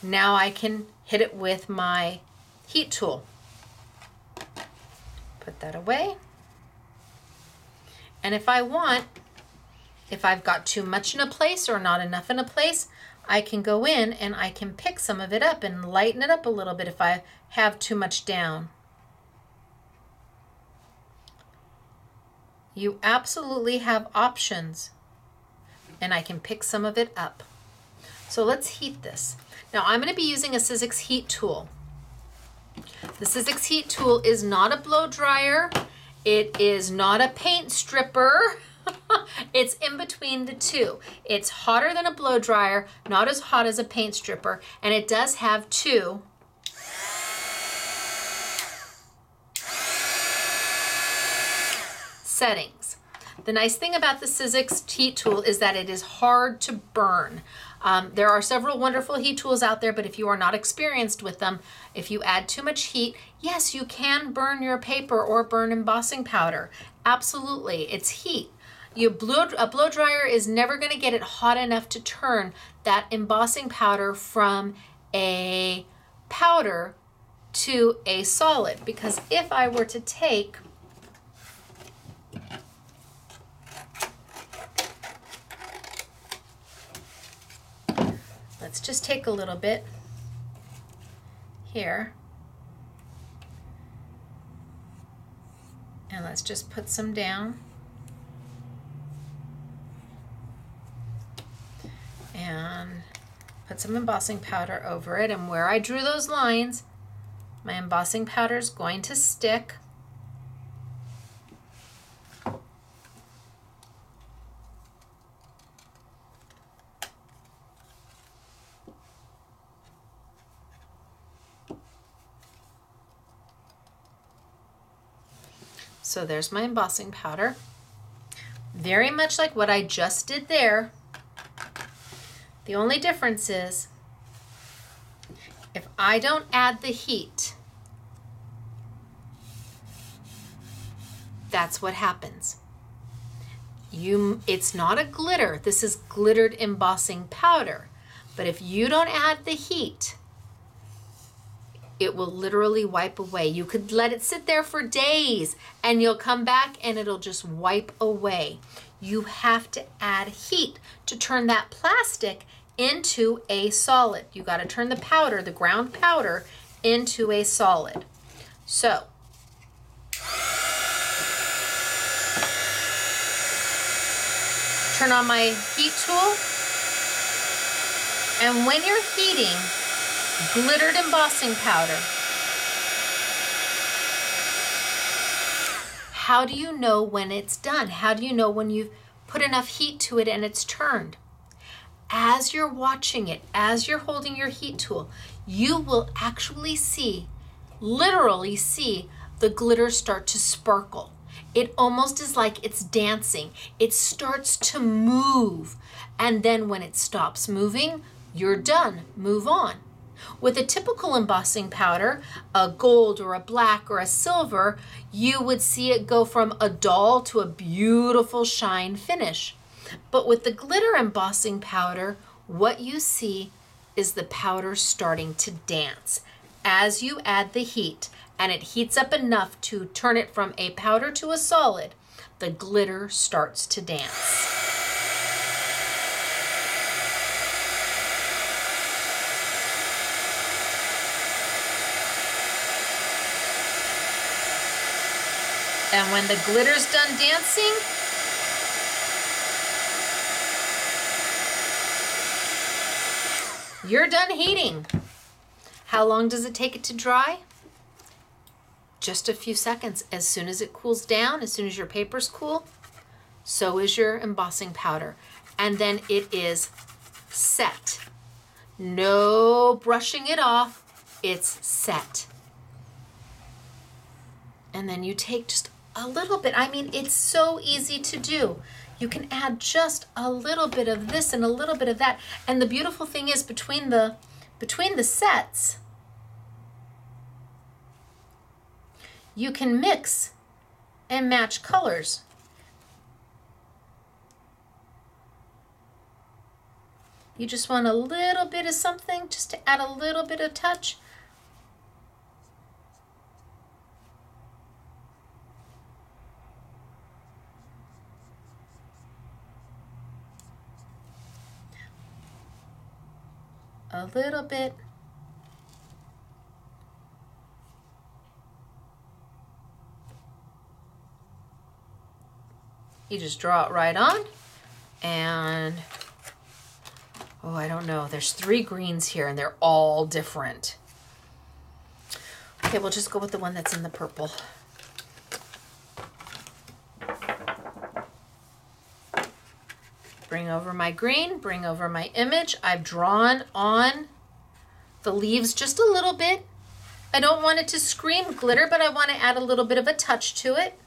Now I can hit it with my heat tool. Put that away. And if I want, if I've got too much in a place or not enough in a place, I can go in and I can pick some of it up and lighten it up a little bit if I have too much down. You absolutely have options, and I can pick some of it up. So let's heat this. Now I'm going to be using a Sizzix heat tool. The Sizzix heat tool is not a blow dryer. It is not a paint stripper. It's in between the two. It's hotter than a blow dryer, not as hot as a paint stripper, and it does have two settings. The nice thing about the Sizzix heat tool is that it is hard to burn. There are several wonderful heat tools out there, but if you are not experienced with them, if you add too much heat, yes, you can burn your paper or burn embossing powder. Absolutely, it's heat. A blow dryer is never going to get it hot enough to turn that embossing powder from a powder to a solid. Because if I were to take let's just take a little bit here. And let's just put some down. And put some embossing powder over it. And where I drew those lines, my embossing powder is going to stick. So there's my embossing powder. Very much like what I just did there. The only difference is if I don't add the heat, that's what happens. It's not a glitter. This is glittered embossing powder. But if you don't add the heat, it will literally wipe away. You could let it sit there for days and you'll come back and it'll just wipe away. You have to add heat to turn that plastic into a solid. You got to turn the powder, the ground powder, into a solid. So, turn on my heat tool. And when you're heating glittered embossing powder, how do you know when it's done? How do you know when you've put enough heat to it and it's turned? As you're watching it, as you're holding your heat tool, you will actually see, literally see, the glitter start to sparkle. It almost is like it's dancing. It starts to move. And then when it stops moving, you're done. Move on. With a typical embossing powder, a gold or a black or a silver, you would see it go from a dull to a beautiful shine finish. But with the glitter embossing powder, what you see is the powder starting to dance. As you add the heat and it heats up enough to turn it from a powder to a solid, the glitter starts to dance. And when the glitter's done dancing, you're done heating. How long does it take it to dry? Just a few seconds. As soon as it cools down, as soon as your paper's cool, so is your embossing powder. And then it is set. No brushing it off, it's set. And then you take just a little bit. I mean, it's so easy to do. You can add just a little bit of this and a little bit of that. And the beautiful thing is between the sets, you can mix and match colors. You just want a little bit of something just to add a little bit of touch. A little bit. You just draw it right on. And, oh, I don't know. There's 3 greens here and they're all different. Okay, we'll just go with the one that's in the purple. Bring over my green, bring over my image. I've drawn on the leaves just a little bit. I don't want it to scream glitter, but I want to add a little bit of a touch to it.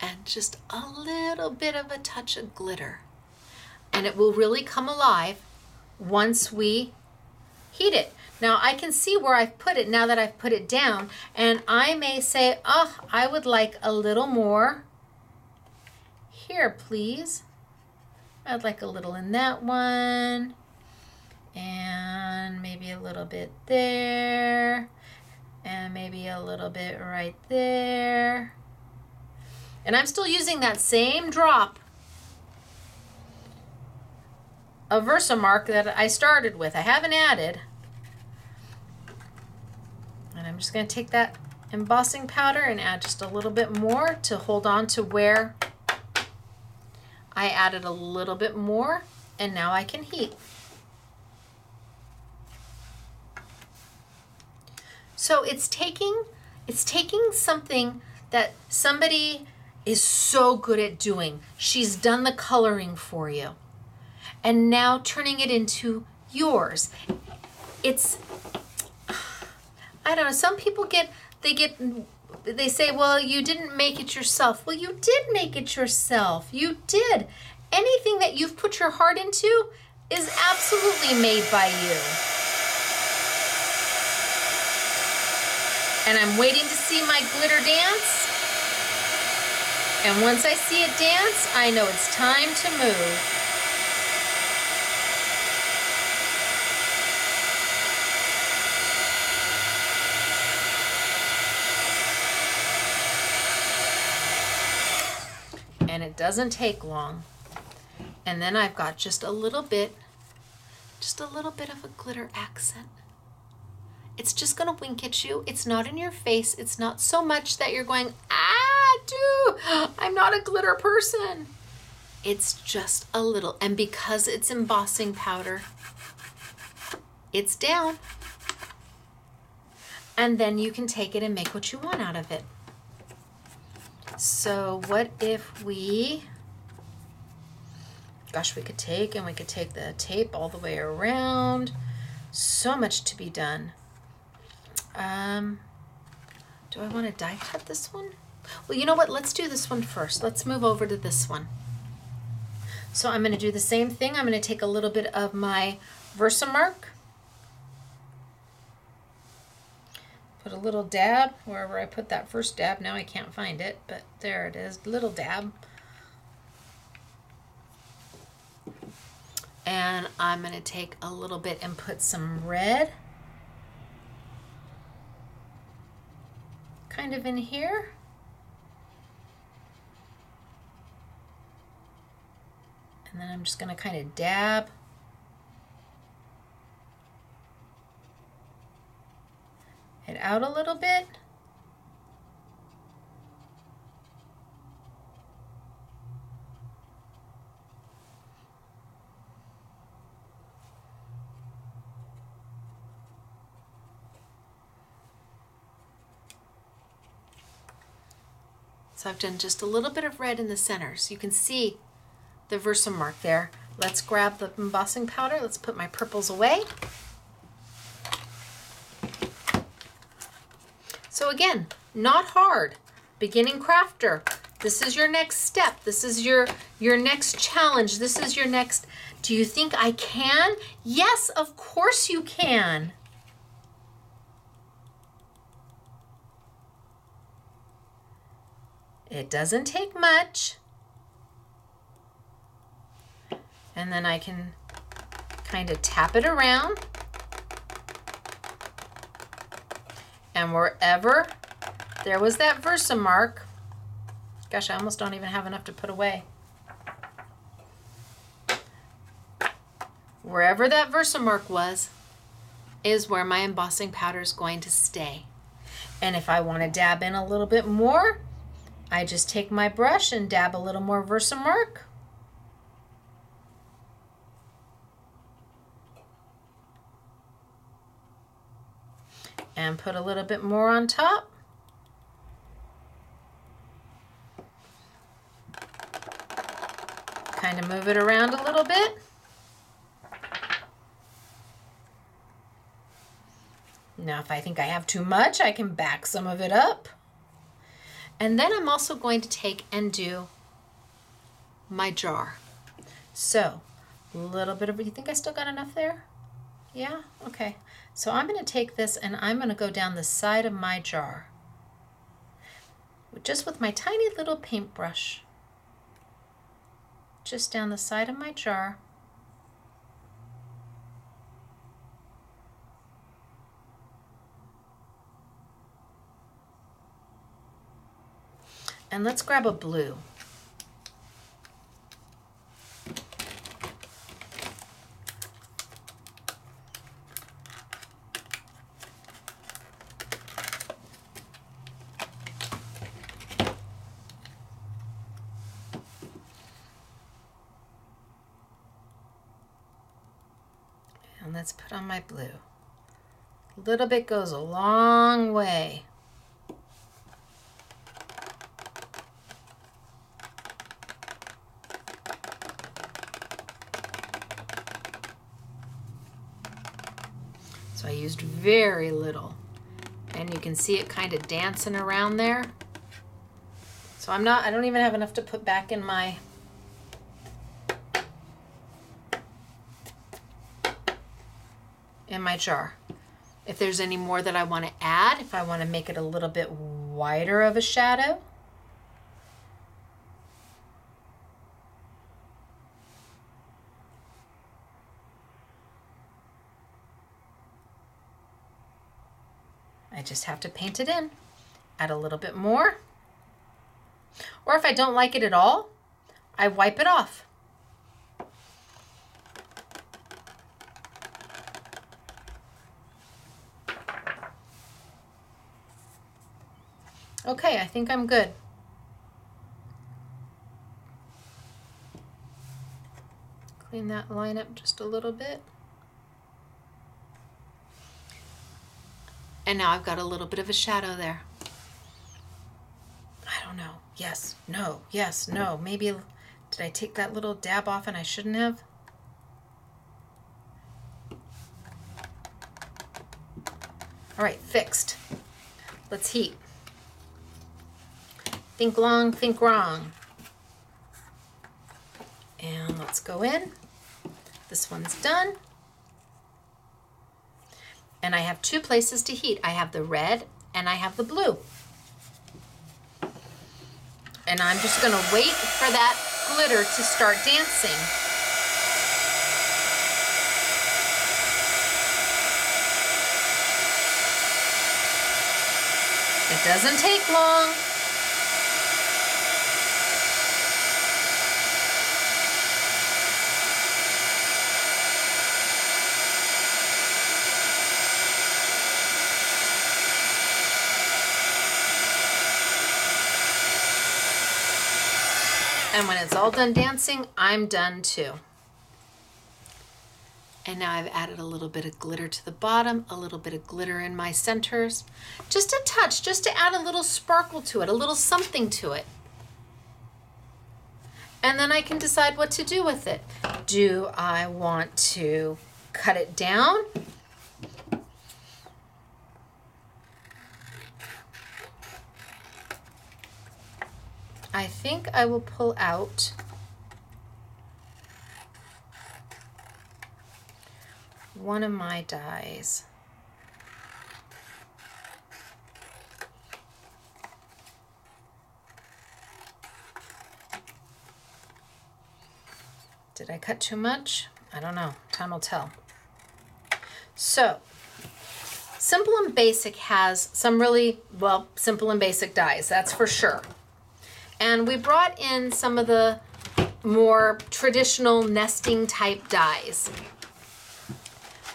And and just a little bit of a touch of glitter. And it will really come alive once we heat it. Now I can see where I've put it now that I've put it down, and I may say, oh, I would like a little more here, please. I'd like a little in that one, and maybe a little bit there, and maybe a little bit right there. And I'm still using that same drop of Versamark that I started with. I haven't added. And I'm just going to take that embossing powder and add just a little bit more to hold on to where I added a little bit more, and now I can heat. So it's taking something that somebody is so good at doing. She's done the coloring for you, and now turning it into yours. It's, I don't know, some people they say, well, you didn't make it yourself. Well, you did make it yourself. You did. Anything that you've put your heart into is absolutely made by you. And I'm waiting to see my glitter dance. And once I see it dance, I know it's time to move. And it doesn't take long. And then I've got just a little bit of a glitter accent. It's just gonna wink at you. It's not in your face. It's not so much that you're going, I'm not a glitter person. It's just a little, and because it's embossing powder, it's down. And then you can take it and make what you want out of it. So what if we could take the tape all the way around. So much to be done. Do I want to die cut this one? Well, you know what? Let's do this one first. Let's move over to this one. So I'm going to do the same thing. I'm going to take a little bit of my Versamark. Put a little dab wherever I put that first dab. Now I can't find it, but there it is, little dab. And I'm going to take a little bit and put some red kind of in here. And then I'm just going to kind of dab it out a little bit. So I've done just a little bit of red in the center, so you can see the Versamark there. Let's grab the embossing powder. Let's put my purples away. So again, not hard. Beginning crafter, this is your next step. This is your next challenge. This is your next, do you think I can? Yes, of course you can. It doesn't take much. And then I can kind of tap it around. And wherever there was that Versamark, gosh, I almost don't even have enough to put away. Wherever that Versamark was, is where my embossing powder is going to stay. And if I want to dab in a little bit more, I just take my brush and dab a little more Versamark. And put a little bit more on top. Kind of move it around a little bit. Now if I think I have too much, I can back some of it up. And then I'm also going to take and do my jar. So a little bit of, you think I still got enough there? Yeah, okay. So I'm going to take this and I'm going to go down the side of my jar. Just with my tiny little paintbrush. Just down the side of my jar. And let's grab a blue. And let's put on my blue. A little bit goes a long way. So I used very little, and you can see it kind of dancing around there. So I don't even have enough to put back in my jar. If there's any more that I want to add, if I want to make it a little bit wider of a shadow, I just have to paint it in, add a little bit more. Or if I don't like it at all, I wipe it off. Okay, I think I'm good. Clean that line up just a little bit. And now I've got a little bit of a shadow there. I don't know. Yes, no, yes, no. Maybe, did I take that little dab off and I shouldn't have? All right, fixed. Let's heat. Think long, think wrong. And let's go in. This one's done. And I have two places to heat. I have the red and I have the blue. And I'm just going to wait for that glitter to start dancing. It doesn't take long. And when it's all done dancing, I'm done too. And now I've added a little bit of glitter to the bottom, a little bit of glitter in my centers. Just a touch, just to add a little sparkle to it, a little something to it. And then I can decide what to do with it. Do I want to cut it down? I think I will pull out one of my dies. Did I cut too much? I don't know. Time will tell. So, Simple and Basic has some really, well, simple and basic dies, that's for sure. And we brought in some of the more traditional nesting type dies.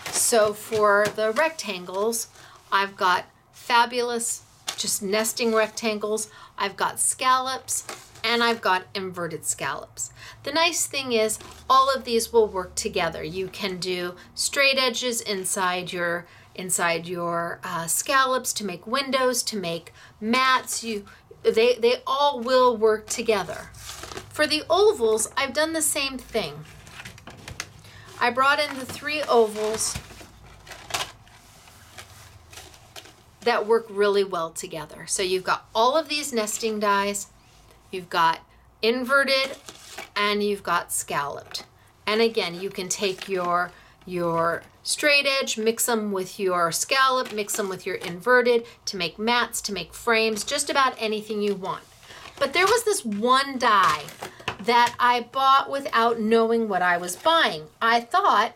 So for the rectangles, I've got fabulous just nesting rectangles. I've got scallops and I've got inverted scallops. The nice thing is all of these will work together. You can do straight edges inside your scallops to make windows, to make mats. They all will work together. For the ovals, I've done the same thing. I brought in the 3 ovals that work really well together. So you've got all of these nesting dies, you've got inverted, and you've got scalloped. And again, you can take your straight edge, mix them with your scallop, mix them with your inverted to make mats, to make frames, just about anything you want. But there was this one die that I bought without knowing what I was buying. I thought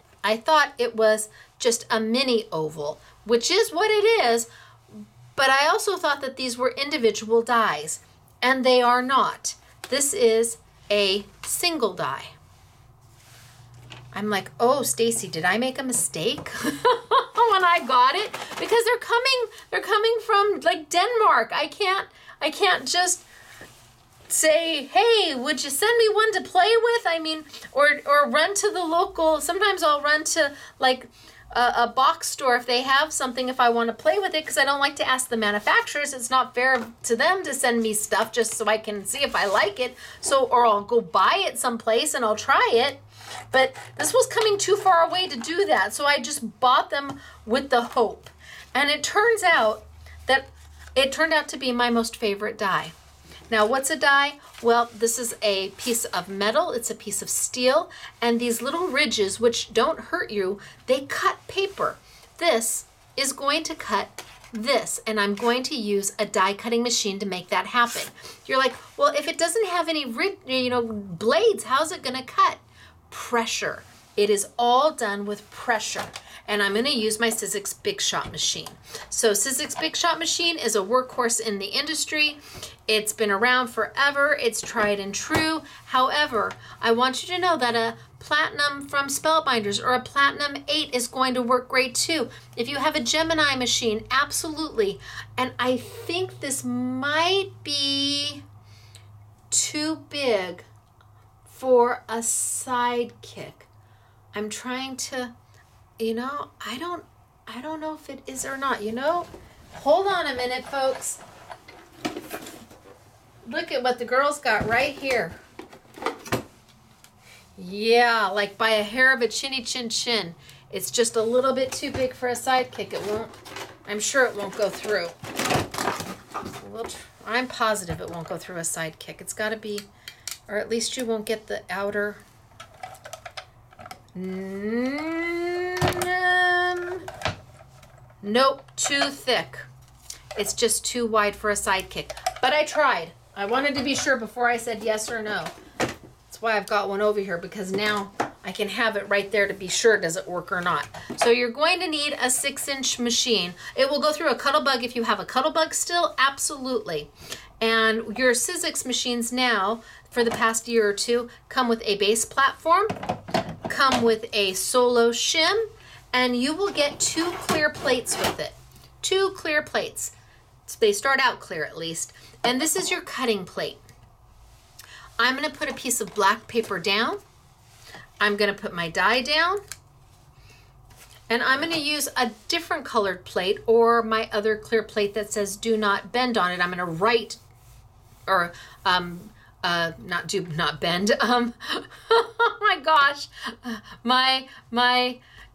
it was just a mini oval, which is what it is, but I also thought that these were individual dies, and they are not. This is a single die. I'm like, oh, Stacey, did I make a mistake when I got it? Because they're coming from like Denmark. I can't just say, hey, would you send me one to play with? I mean, or run to the local, sometimes I'll run to like a box store if they have something, if I want to play with it, because I don't like to ask the manufacturers. It's not fair to them to send me stuff just so I can see if I like it. So, or I'll go buy it someplace and I'll try it. But this was coming too far away to do that. So I just bought them with the hope. And it turned out to be my most favorite die. Now, what's a die? Well, this is a piece of metal, it's a piece of steel, and these little ridges, which don't hurt you, they cut paper. This is going to cut this, and I'm going to use a die cutting machine to make that happen. You're like, well, if it doesn't have any blades, how's it gonna cut? Pressure. It is all done with pressure. And I'm going to use my Sizzix Big Shot machine. So Sizzix Big Shot machine is a workhorse in the industry. It's been around forever. It's tried and true. However, I want you to know that a Platinum from Spellbinders or a Platinum 8 is going to work great too. If you have a Gemini machine, absolutely. And I think this might be too big for a sidekick. I'm trying to, I don't know if it is or not, Hold on a minute, folks. Look at what the girls got right here. Yeah, like by a hair of a chinny chin chin. It's just a little bit too big for a sidekick. I'm sure it won't go through. I'm positive it won't go through a sidekick. It's got to be, or at least you won't get the outer. Nope, too thick. It's just too wide for a sidekick. But I tried. I wanted to be sure before I said yes or no. That's why I've got one over here, because now I can have it right there to be sure does it work or not. So you're going to need a 6-inch machine. It will go through a Cuttlebug if you have a Cuttlebug still, absolutely. And your Sizzix machines now, for the past year or two, come with a base platform, come with a solo shim, and you will get 2 clear plates with it. 2 clear plates. They start out clear at least. And this is your cutting plate. I'm going to put a piece of black paper down. I'm going to put my die down. And I'm going to use a different colored plate or my other clear plate that says do not bend on it. I'm going to write, or not bend. Oh my gosh, my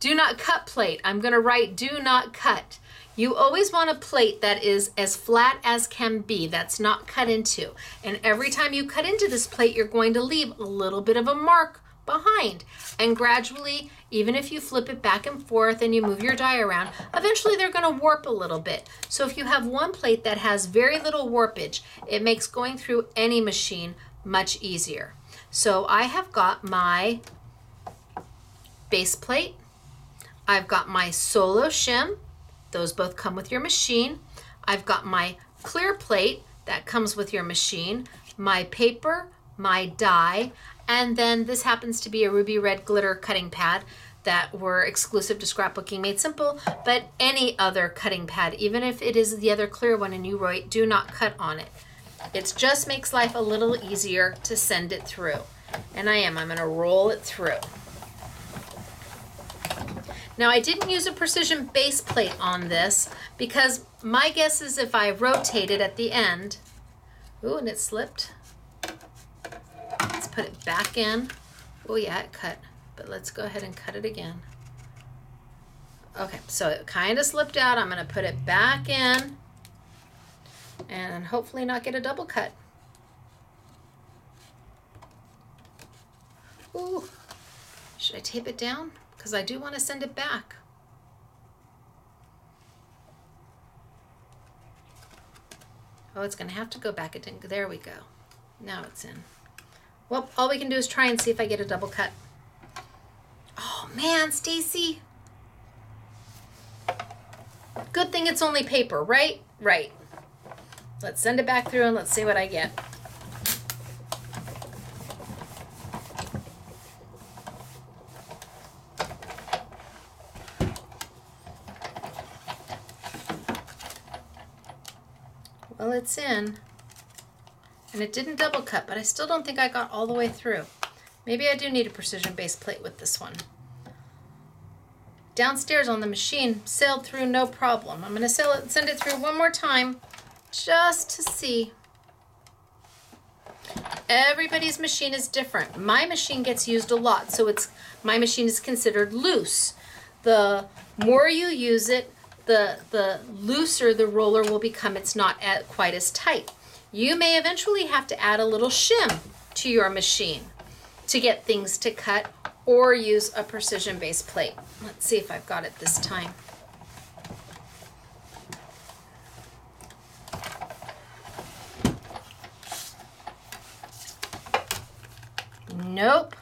do not cut plate. I'm going to write do not cut. You always want a plate that is as flat as can be, that's not cut into. And every time you cut into this plate, you're going to leave a little bit of a mark behind. And gradually, even if you flip it back and forth and you move your die around, eventually they're going to warp a little bit. So if you have one plate that has very little warpage, it makes going through any machine much easier. So I have got my base plate. I've got my solo shim. Those both come with your machine. I've got my clear plate that comes with your machine, my paper, my die, and then this happens to be a ruby red glitter cutting pad that were exclusive to Scrapbooking Made Simple, but any other cutting pad, even if it is the other clear one and you write do not cut on it. It just makes life a little easier to send it through. And I'm going to roll it through. Now I didn't use a precision base plate on this because my guess is if I rotate it at the end, ooh, and it slipped. Let's put it back in. Oh yeah, it cut, but let's go ahead and cut it again. Okay, so it kind of slipped out. I'm going to put it back in and hopefully not get a double cut. Ooh, should I tape it down? Because I do want to send it back. Oh, it's going to have to go back. It didn't. There we go. Now it's in. Well, all we can do is try and see if I get a double cut. Oh, man, Stacey. Good thing it's only paper, right? Right. Let's send it back through and let's see what I get. Well, it's in, and it didn't double cut, but I still don't think I got all the way through. Maybe I do need a precision base plate with this one. Downstairs on the machine, sailed through no problem. I'm going to send it through one more time just to see. Everybody's machine is different. My machine gets used a lot, so my machine is considered loose. The more you use it, the looser the roller will become. It's not quite as tight. You may eventually have to add a little shim to your machine to get things to cut, or use a precision base plate. Let's see if I've got it this time. Nope.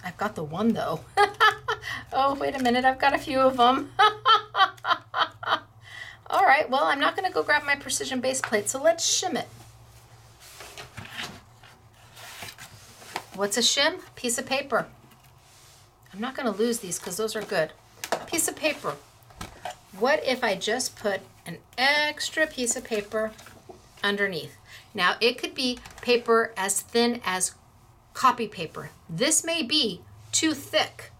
I've got the one though. Oh, wait a minute. I've got a few of them. All right, well, I'm not going to go grab my precision base plate, so let's shim it. What's a shim? Piece of paper. I'm not going to lose these because those are good. Piece of paper. What if I just put an extra piece of paper underneath? Now, it could be paper as thin as copy paper. This may be too thick.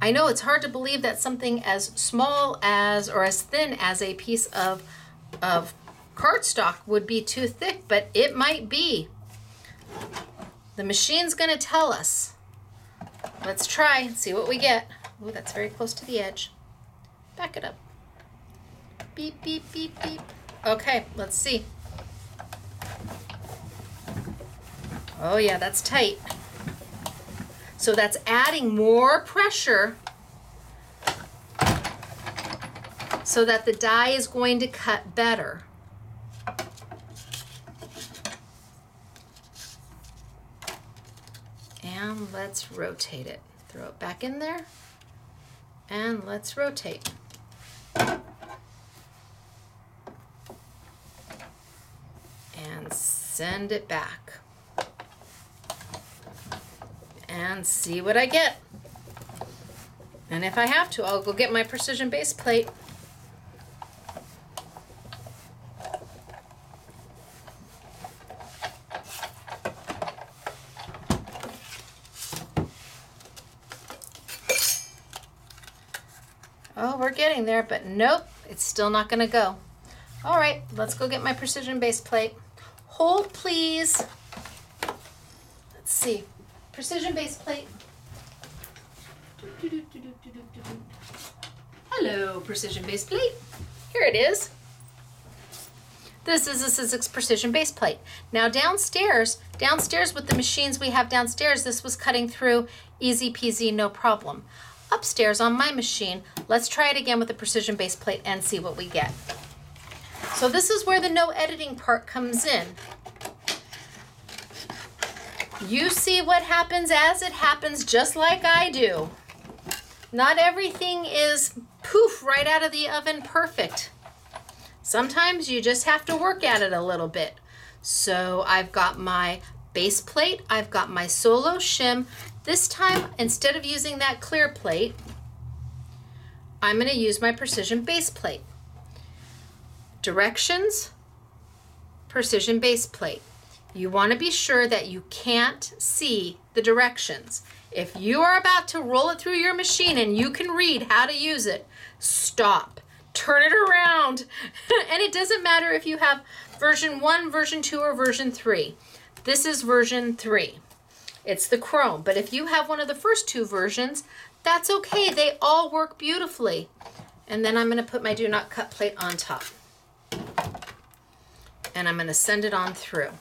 I know it's hard to believe that something as small as or as thin as a piece of cardstock would be too thick, but it might be. The machine's going to tell us. Let's try and see what we get. Oh, that's very close to the edge. Back it up. Beep, beep, beep, beep. Okay, let's see. Oh yeah, that's tight. So that's adding more pressure so that the die is going to cut better. And let's rotate it. Throw it back in there and let's rotate. And send it back. And see what I get. And if I have to, I'll go get my precision base plate. Oh, we're getting there, but nope, it's still not gonna go. All right, let's go get my precision base plate. Hold, please. Let's see. Precision base plate. Hello, precision base plate. Here it is. This is a Sizzix precision base plate. Now downstairs with the machines we have downstairs, this was cutting through easy peasy, no problem. Upstairs on my machine, let's try it again with the precision base plate and see what we get. So this is where the no editing part comes in. You see what happens as it happens, just like I do. Not everything is poof right out of the oven perfect. Sometimes you just have to work at it a little bit. So I've got my base plate, I've got my solo shim. This time, instead of using that clear plate, I'm going to use my precision base plate. Directions, precision base plate. You want to be sure that you can't see the directions. If you are about to roll it through your machine and you can read how to use it, stop, turn it around. And it doesn't matter if you have version 1, version 2, or version 3. This is version 3. It's the Chrome. But if you have one of the first 2 versions, That's okay. They all work beautifully. And then I'm going to put my do not cut plate on top. And I'm going to send it on through.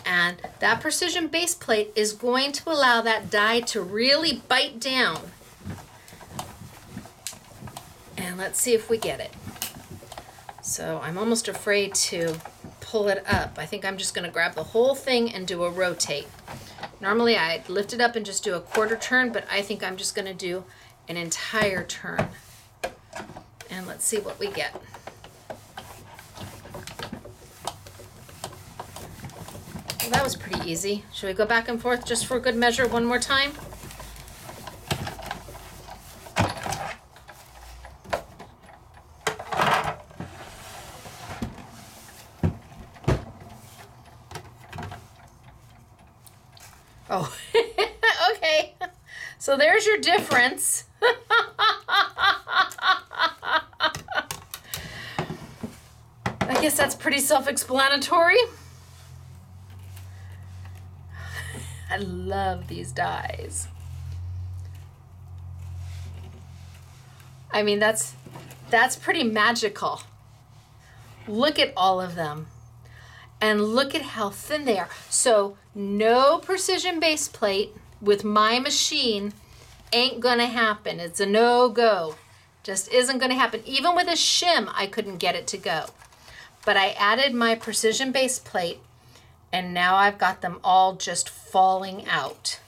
And that precision base plate is going to allow that die to really bite down. And let's see if we get it. So I'm almost afraid to pull it up. I think I'm just going to grab the whole thing and do a rotate. Normally I'd lift it up and just do a quarter turn, but I think I'm just going to do an entire turn. And let's see what we get. Well, that was pretty easy. Should we go back and forth just for good measure one more time? Oh, okay. So there's your difference. I guess that's pretty self-explanatory. I love these dies. I mean, that's pretty magical. Look at all of them. And look at how thin they are. So no precision base plate with my machine ain't gonna happen. It's a no-go. Just isn't gonna happen. Even with a shim, I couldn't get it to go. But I added my precision base plate, and now I've got them all just falling out.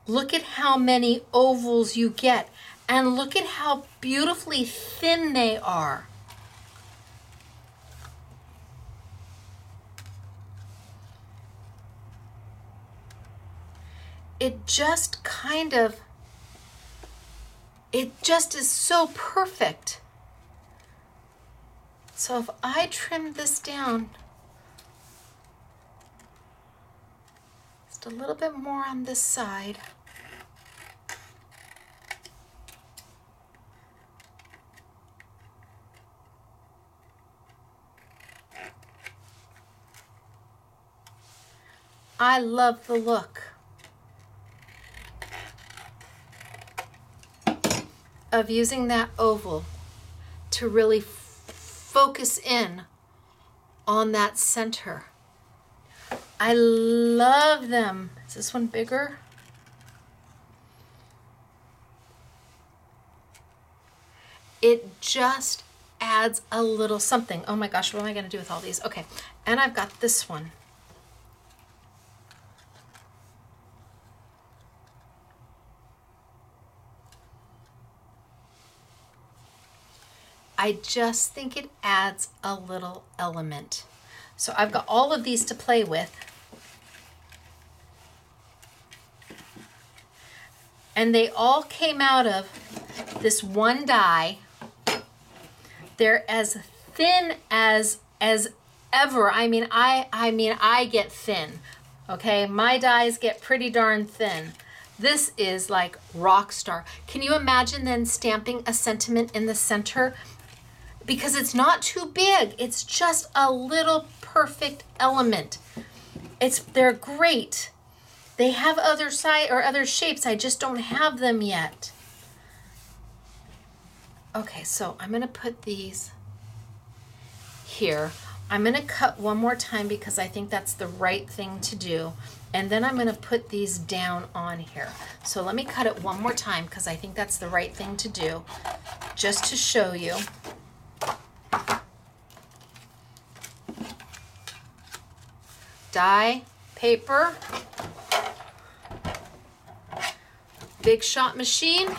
Look at how many ovals you get, and look at how beautifully thin they are. It just is so perfect. So if I trim this down just a little bit more on this side, I love the look of using that oval to really focus in on that center. I love them. Is this one bigger? It just adds a little something. Oh my gosh, what am I going to do with all these? Okay, and I've got this one. I just think it adds a little element. So I've got all of these to play with. And they all came out of this one die. They're as thin as ever. I mean, I get thin. Okay, my dies get pretty darn thin. This is like rock star. Can you imagine then stamping a sentiment in the center? Because it's not too big. It's just a little perfect element. They're great. They have other shapes. I just don't have them yet. Okay, so I'm gonna put these here. I'm gonna cut one more time because I think that's the right thing to do. And then I'm gonna put these down on here. So let me cut it one more time because I think that's the right thing to do, just to show you. Die, paper, Big Shot machine,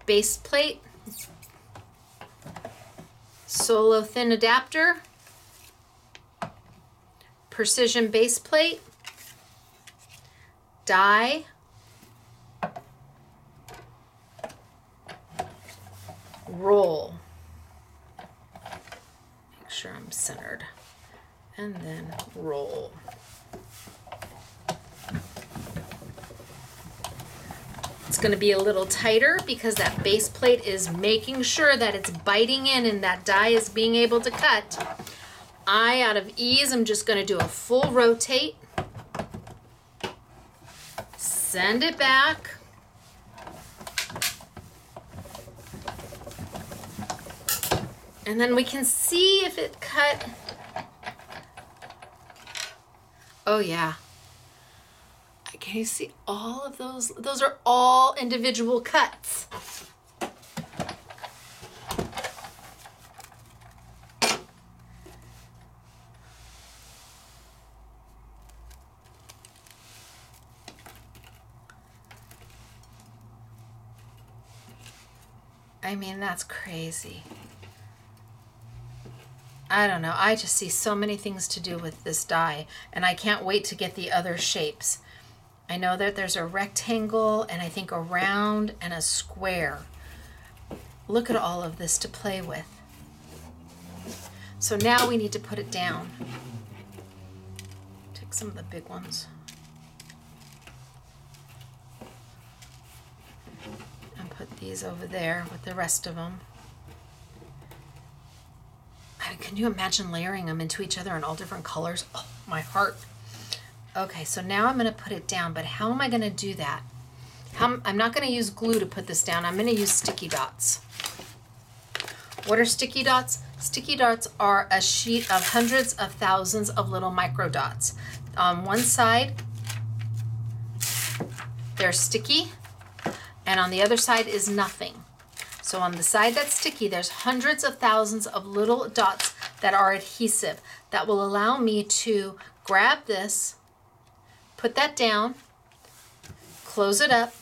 base plate, solo thin adapter, precision base plate, die, roll. Make sure I'm centered. And then roll. It's going to be a little tighter because that base plate is making sure that it's biting in and that die is being able to cut. I, out of ease, am just going to do a full rotate. Send it back. And then we can see if it cut. Oh yeah. Can you see all of those? Those are all individual cuts. I mean, that's crazy. I don't know. I just see so many things to do with this die, and I can't wait to get the other shapes. I know that there's a rectangle, and I think a round and a square. Look at all of this to play with. So now we need to put it down. Take some of the big ones. And put these over there with the rest of them. Can you imagine layering them into each other in all different colors? Oh, my heart. Okay, so now I'm going to put it down, but how am I going to do that? I'm not going to use glue to put this down. I'm going to use sticky dots. What are sticky dots? Sticky dots are a sheet of hundreds of thousands of little micro dots. On one side, they're sticky, and on the other side is nothing. So on the side that's sticky, there's hundreds of thousands of little dots that are adhesive that will allow me to grab this, put that down, close it up,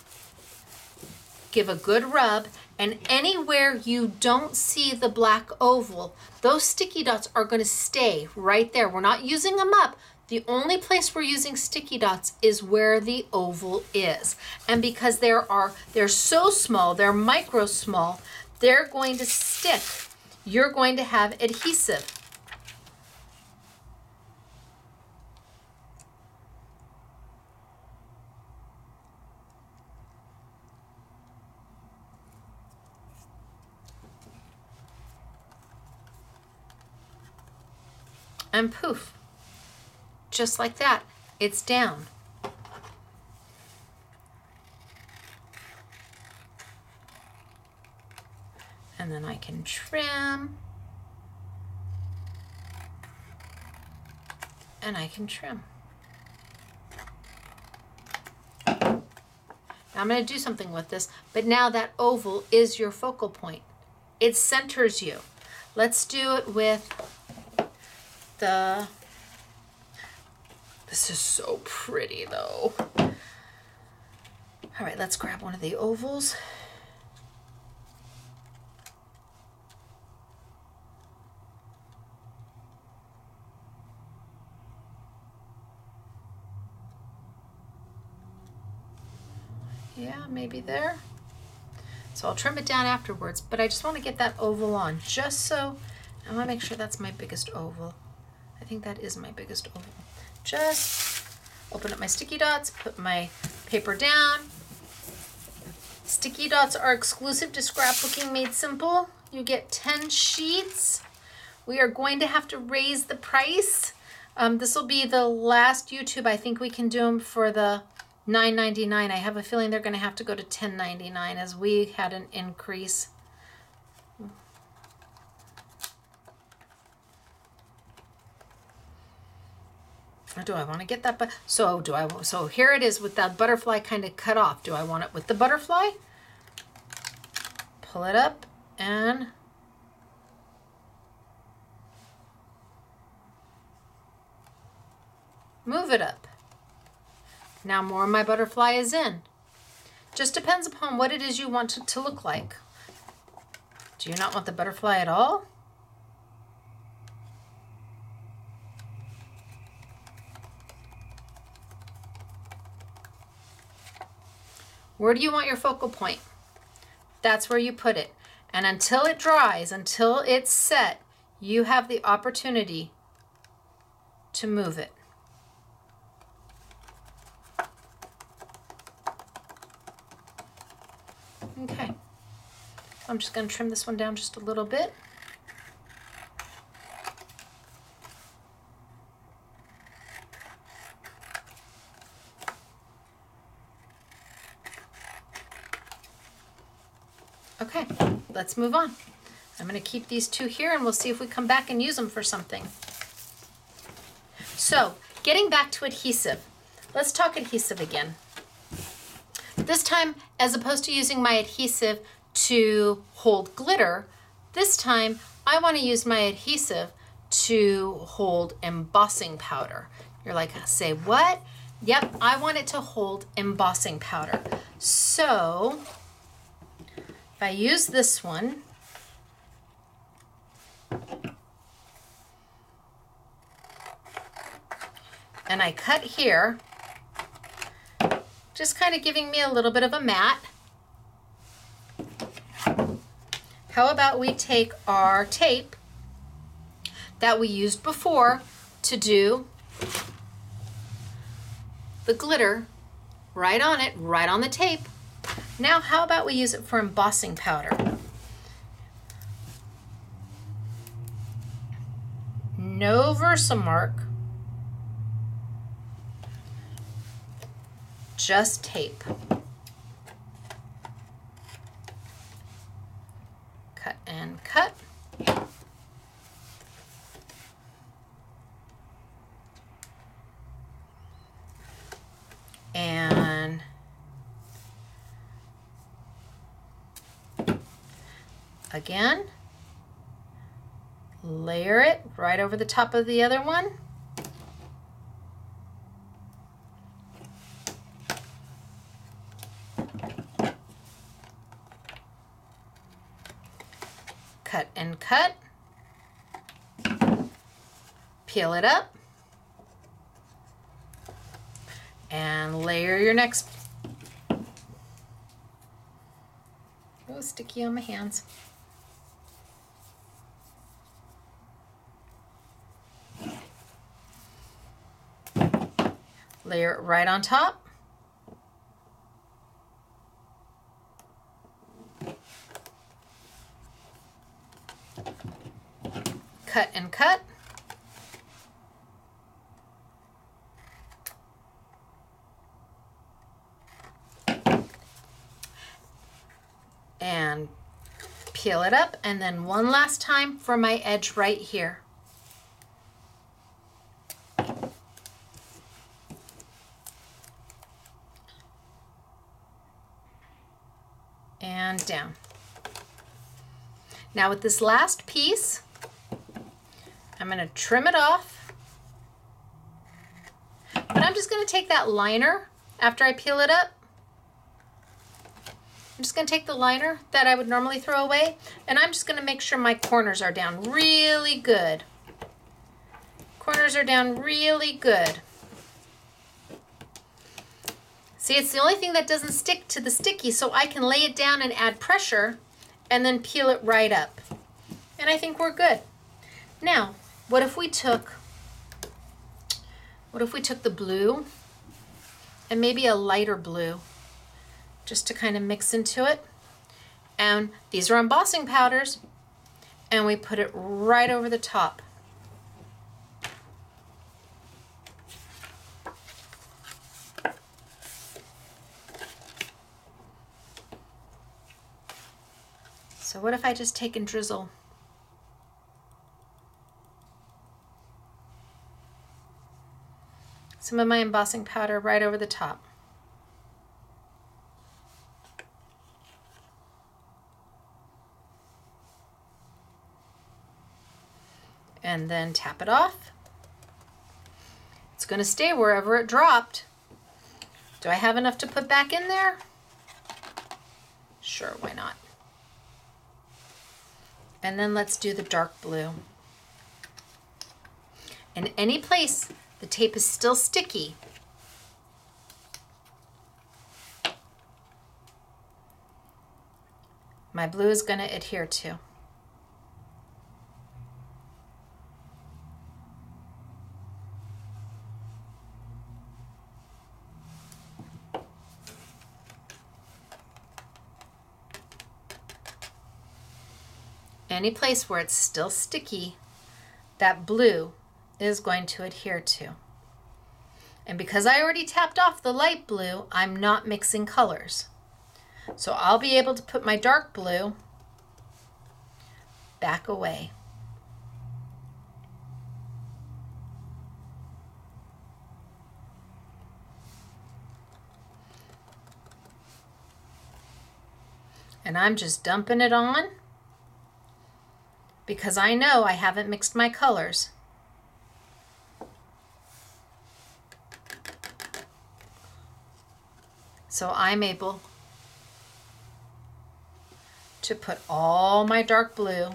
give a good rub, and anywhere you don't see the black oval, those sticky dots are going to stay right there. We're not using them up. The only place we're using sticky dots is where the oval is. And because they're so small, they're micro small, they're going to stick. You're going to have adhesive. And poof. Just like that, it's down. And then I can trim. And I can trim. Now I'm going to do something with this, but now that oval is your focal point. It centers you. Let's do it with the... This is so pretty though. All right, let's grab one of the ovals. Yeah, maybe there. So I'll trim it down afterwards, but I just want to get that oval on just so, I want to make sure that's my biggest oval. I think that is my biggest oval. Just open up my sticky dots, put my paper down. Sticky dots are exclusive to Scrapbooking Made Simple. You get 10 sheets. We are going to have to raise the price. This will be the last YouTube. I think we can do them for the $9.99. I have a feeling they're going to have to go to $10.99 as we had an increase. Or do I want to get that? But so here it is with that butterfly kind of cut off. Do I want it with the butterfly? Pull it up and move it up. Now more of my butterfly is in. Just depends upon what it is you want it to look like. Do you not want the butterfly at all? Where do you want your focal point? That's where you put it. And until it dries, until it's set, you have the opportunity to move it. Okay. I'm just going to trim this one down just a little bit. Okay, let's move on. I'm going to keep these two here and we'll see if we come back and use them for something. So, getting back to adhesive, let's talk adhesive again. This time, as opposed to using my adhesive to hold glitter, this time I want to use my adhesive to hold embossing powder. You're like, say what? Yep, I want it to hold embossing powder. So, if I use this one, and I cut here, just kind of giving me a little bit of a mat. How about we take our tape that we used before to do the glitter right on it, right on the tape. Now how about we use it for embossing powder? No Versamark, just tape. Cut and cut. And again, layer it right over the top of the other one. Cut and cut. Peel it up. And layer your next. Oh, sticky on my hands. Layer it right on top. Cut and cut. And peel it up, and then one last time for my edge right here. And down. Now with this last piece, I'm going to trim it off, but I'm just going to take that liner after I peel it up. I'm just going to take the liner that I would normally throw away, and I'm just going to make sure my corners are down really good. Corners are down really good. See, it's the only thing that doesn't stick to the sticky, so I can lay it down and add pressure and then peel it right up. And I think we're good. Now, what if we took the blue and maybe a lighter blue just to kind of mix into it? And these are embossing powders, and we put it right over the top. So what if I just take and drizzle? Some of my embossing powder right over the top. And then tap it off. It's going to stay wherever it dropped. Do I have enough to put back in there? Sure, why not? And then let's do the dark blue. In any place the tape is still sticky, my blue is going to adhere to. Any place where it's still sticky, that blue is going to adhere to. And because I already tapped off the light blue, I'm not mixing colors. So I'll be able to put my dark blue back away. And I'm just dumping it on because I know I haven't mixed my colors. So I'm able to put all my dark blue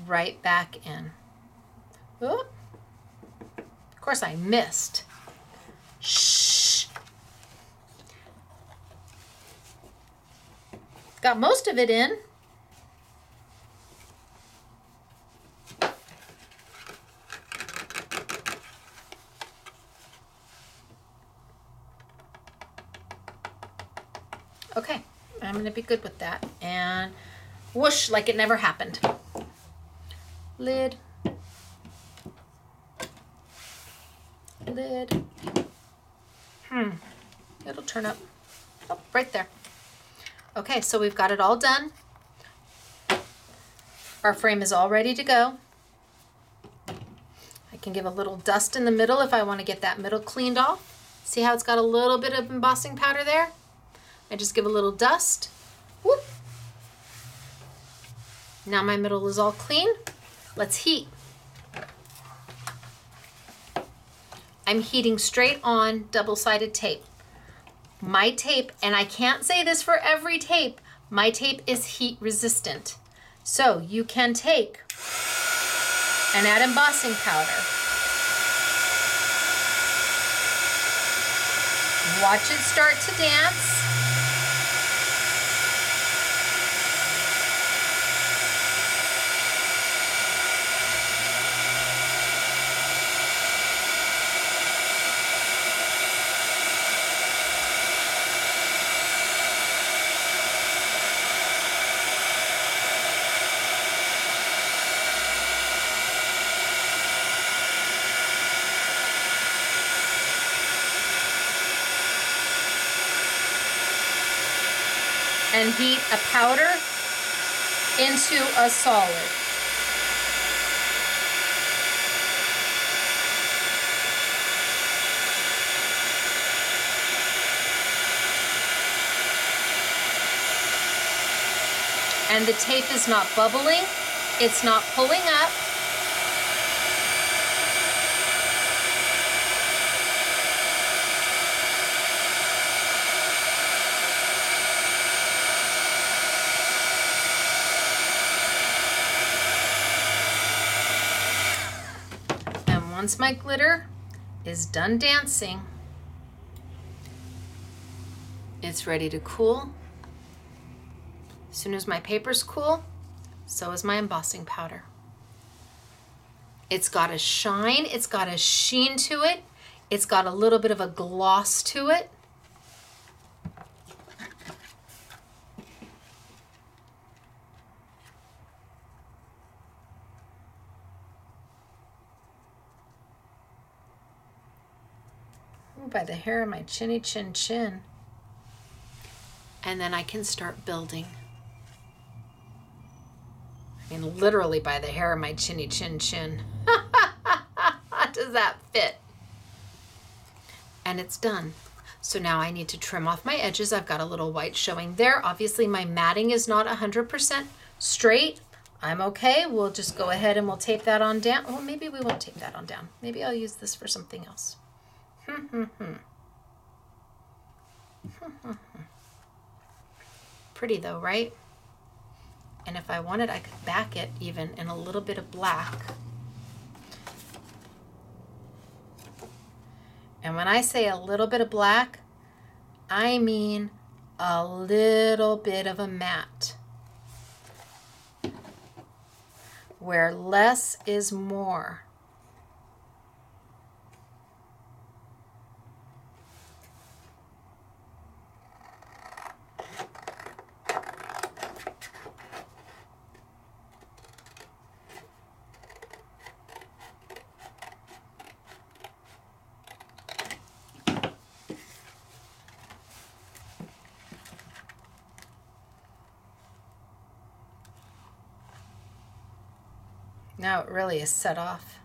right back in. Oop. Of course I missed. Shh. Got most of it in. Okay, I'm gonna be good with that. And whoosh, like it never happened. Lid. Lid. It'll turn up. Oh, right there. Okay, so we've got it all done. Our frame is all ready to go. I can give a little dust in the middle if I want to get that middle cleaned off. See how it's got a little bit of embossing powder there? I just give a little dust. Whoop. Now my middle is all clean. Let's heat. I'm heating straight on double-sided tape. My tape, and I can't say this for every tape, my tape is heat resistant. So you can take and add embossing powder. Watch it start to dance. And heat a powder into a solid. And the tape is not bubbling, it's not pulling up. Once my glitter is done dancing, it's ready to cool. As soon as my paper's cool, so is my embossing powder. It's got a shine, it's got a sheen to it, it's got a little bit of a gloss to it. By the hair of my chinny chin chin. And then I can start building. I mean, literally by the hair of my chinny chin chin. Does that fit? And it's done. So now I need to trim off my edges. I've got a little white showing there. Obviously my matting is not 100% straight. I'm okay. We'll just go ahead and we'll tape that on down. Well, maybe we won't tape that on down. Maybe I'll use this for something else. Pretty though, right? And if I wanted, I could back it even in a little bit of black. And when I say a little bit of black, I mean a little bit of a matte, where less is more. Now it really is set off.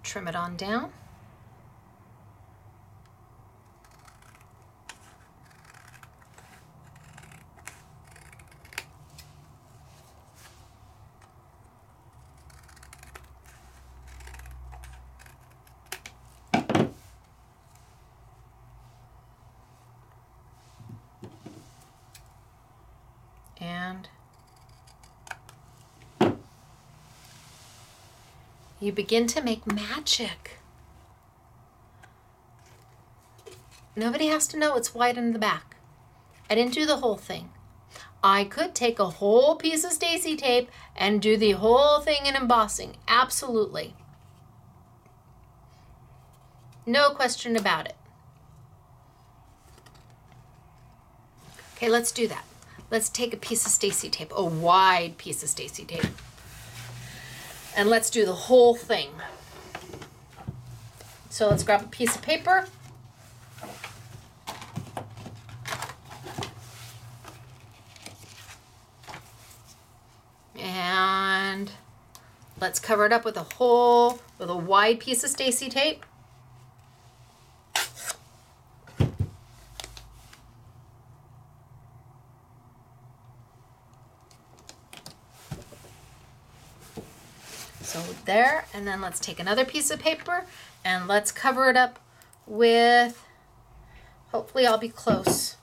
Trim it on down. And you begin to make magic. Nobody has to know it's white in the back. I didn't do the whole thing. I could take a whole piece of Stacey tape and do the whole thing in embossing. Absolutely. No question about it. Okay, let's do that. Let's take a piece of Stacey tape, a wide piece of Stacey tape. And let's do the whole thing. So let's grab a piece of paper. And let's cover it up with a wide piece of Stacey tape. So there, and then let's take another piece of paper and let's cover it up with, hopefully I'll be close.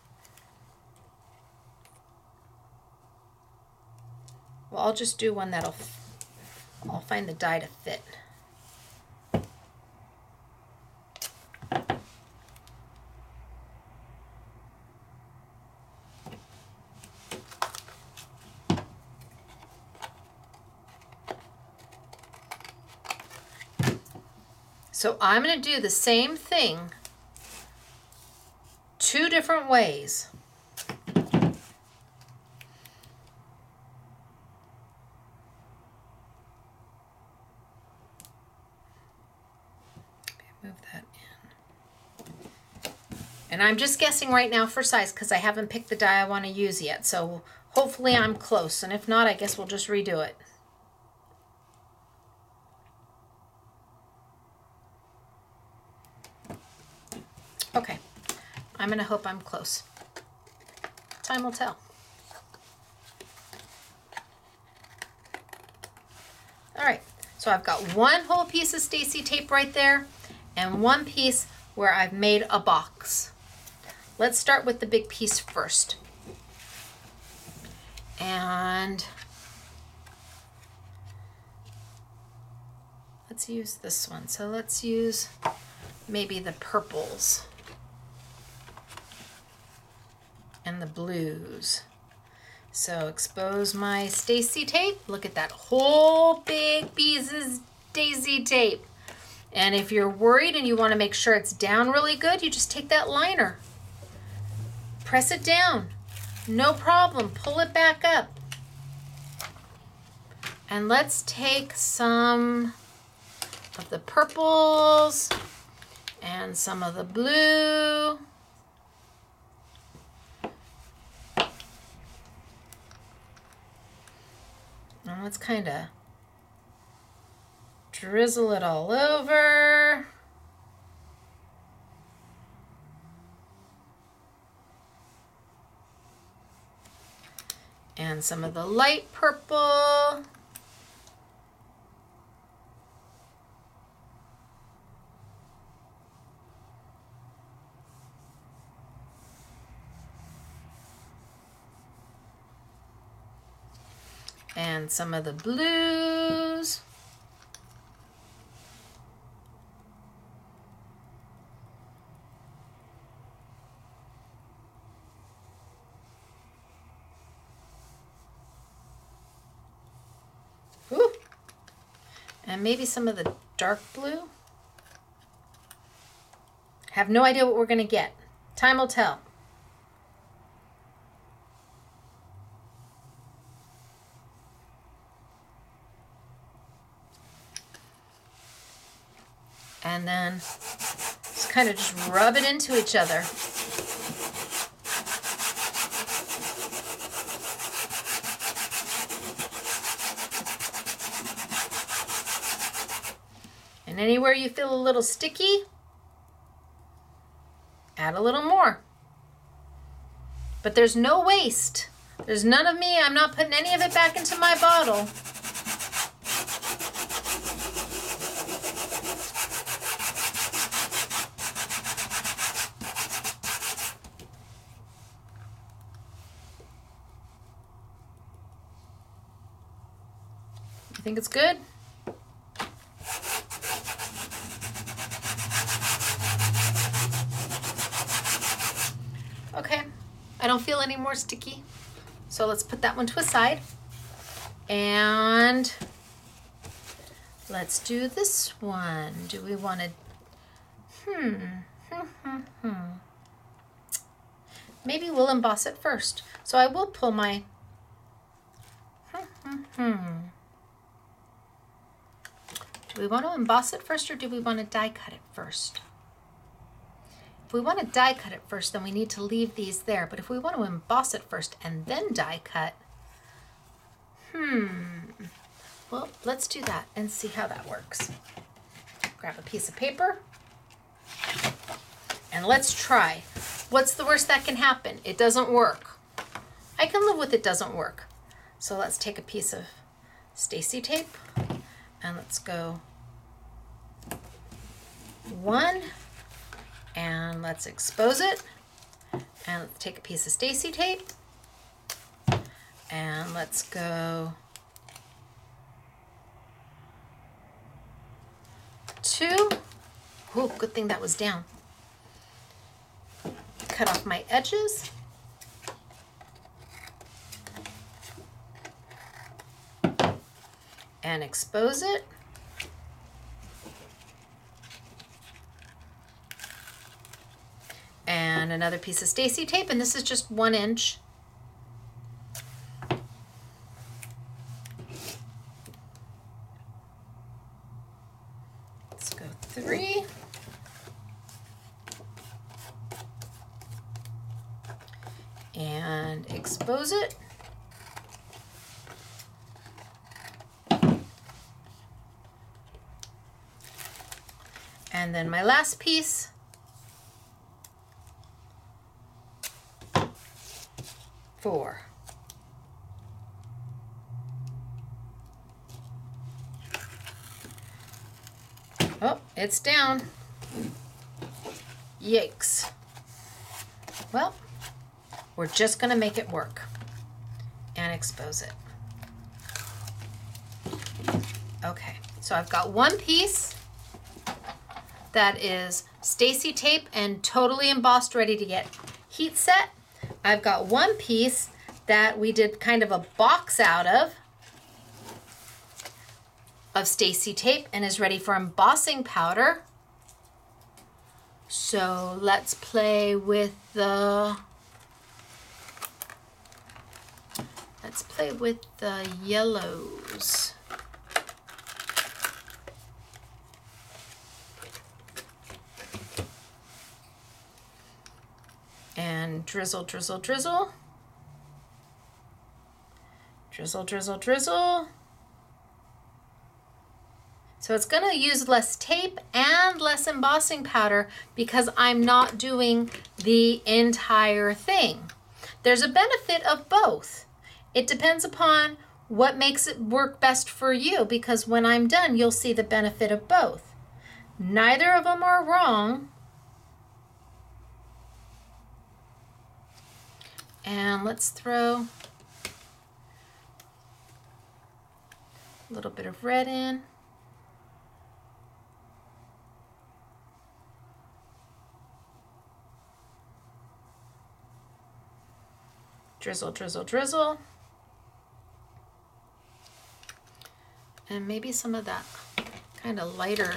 Well, I'll just do one I'll find the die to fit. So I'm going to do the same thing 2 different ways. Move that in. And I'm just guessing right now for size because I haven't picked the die I want to use yet. So hopefully I'm close. And if not, I guess we'll just redo it. Okay, I'm going to hope I'm close. Time will tell. All right, so I've got one whole piece of Stacey tape right there and one piece where I've made a box. Let's start with the big piece first. And let's use this one. So let's use maybe the purples and the blues. So expose my Stacey tape. Look at that whole big piece of Stacey tape. And if you're worried and you want to make sure it's down really good, you just take that liner, press it down, no problem, pull it back up. And let's take some of the purples and some of the blue. And let's kind of drizzle it all over. And some of the light purple. And some of the blues. Ooh. And maybe some of the dark blue. Have no idea what we're going to get. Time will tell. And then just kind of just rub it into each other. And anywhere you feel a little sticky, add a little more. But there's no waste. There's none of me. I'm not putting any of it back into my bottle. You think it's good? Okay, I don't feel any more sticky. So let's put that one to a side. And let's do this one. Do we want to, maybe we'll emboss it first. So I will pull my, Do we want to emboss it first or do we want to die cut it first? If we want to die cut it first, then we need to leave these there. But if we want to emboss it first and then die cut, well, let's do that and see how that works. Grab a piece of paper and let's try. What's the worst that can happen? It doesn't work. I can live with it doesn't work. So let's take a piece of Stacey tape and let's go 1 and let's expose it. And let's take a piece of Stacey tape and let's go 2. Oh, good thing that was down. Cut off my edges. And expose it. And another piece of Stacey tape, and this is just 1 inch. Let's go 3. And expose it. And then my last piece. 4. Oh, it's down. Yikes. Well, we're just going to make it work and expose it. Okay, so I've got 1 piece that is Stacey tape and totally embossed, ready to get heat set. I've got 1 piece that we did kind of a box out of Stacey tape and is ready for embossing powder. So let's play with the yellows. And drizzle, drizzle, drizzle. Drizzle, drizzle, drizzle. So it's going to use less tape and less embossing powder because I'm not doing the entire thing. There's a benefit of both. It depends upon what makes it work best for you, because when I'm done, you'll see the benefit of both. Neither of them are wrong. And let's throw a little bit of red in. Drizzle, drizzle, drizzle. And maybe some of that kind of lighter .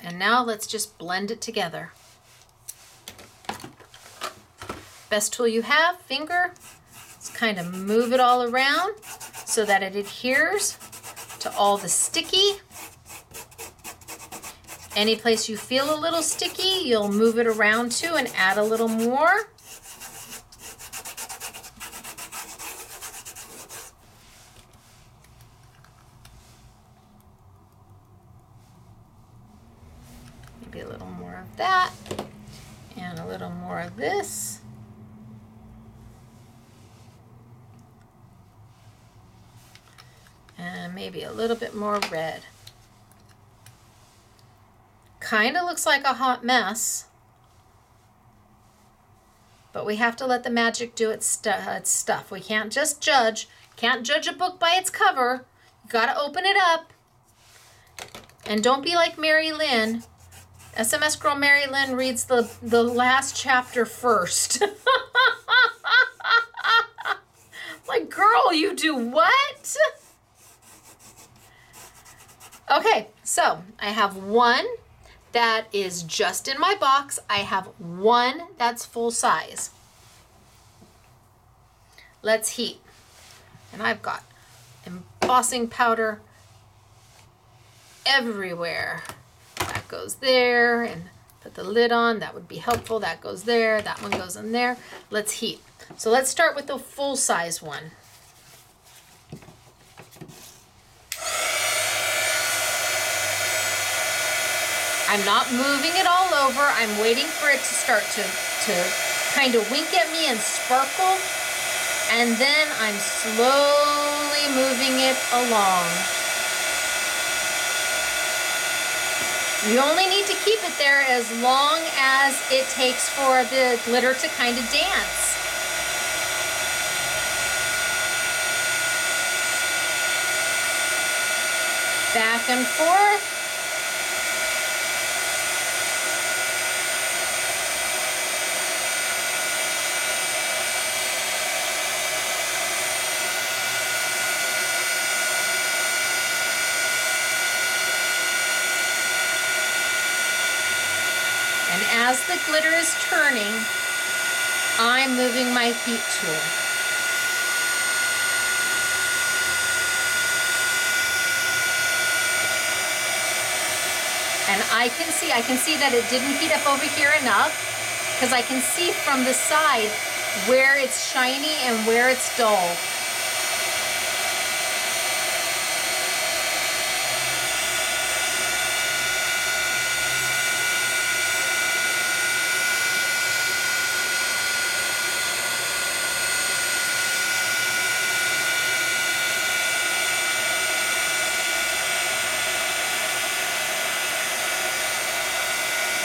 And now let's just blend it together. Best tool you have, finger. Let's kind of move it all around so that it adheres to all the sticky. Any place you feel a little sticky, you'll move it around to and add a little more. that. And a little more of this. And maybe a little bit more red. Kind of looks like a hot mess, but we have to let the magic do its stuff. We can't just judge. Can't judge a book by its cover. You got to open it up. And don't be like Mary Lynn. SMS girl Mary Lynn reads the last chapter first. Like, girl, you do what? Okay, so I have one that is just in my box. I have one that's full size. Let's heat. And I've got embossing powder everywhere. That goes there, and put the lid on. That would be helpful. That goes there. That one goes in there. Let's heat. So let's start with the full size one. I'm not moving it all over. I'm waiting for it to start to kind of wink at me and sparkle. And then I'm slowly moving it along. You only need to keep it there as long as it takes for the glitter to kind of dance. Back and forth. As the glitter is turning, I'm moving my heat tool. And I can see that it didn't heat up over here enough, because I can see from the side where it's shiny and where it's dull.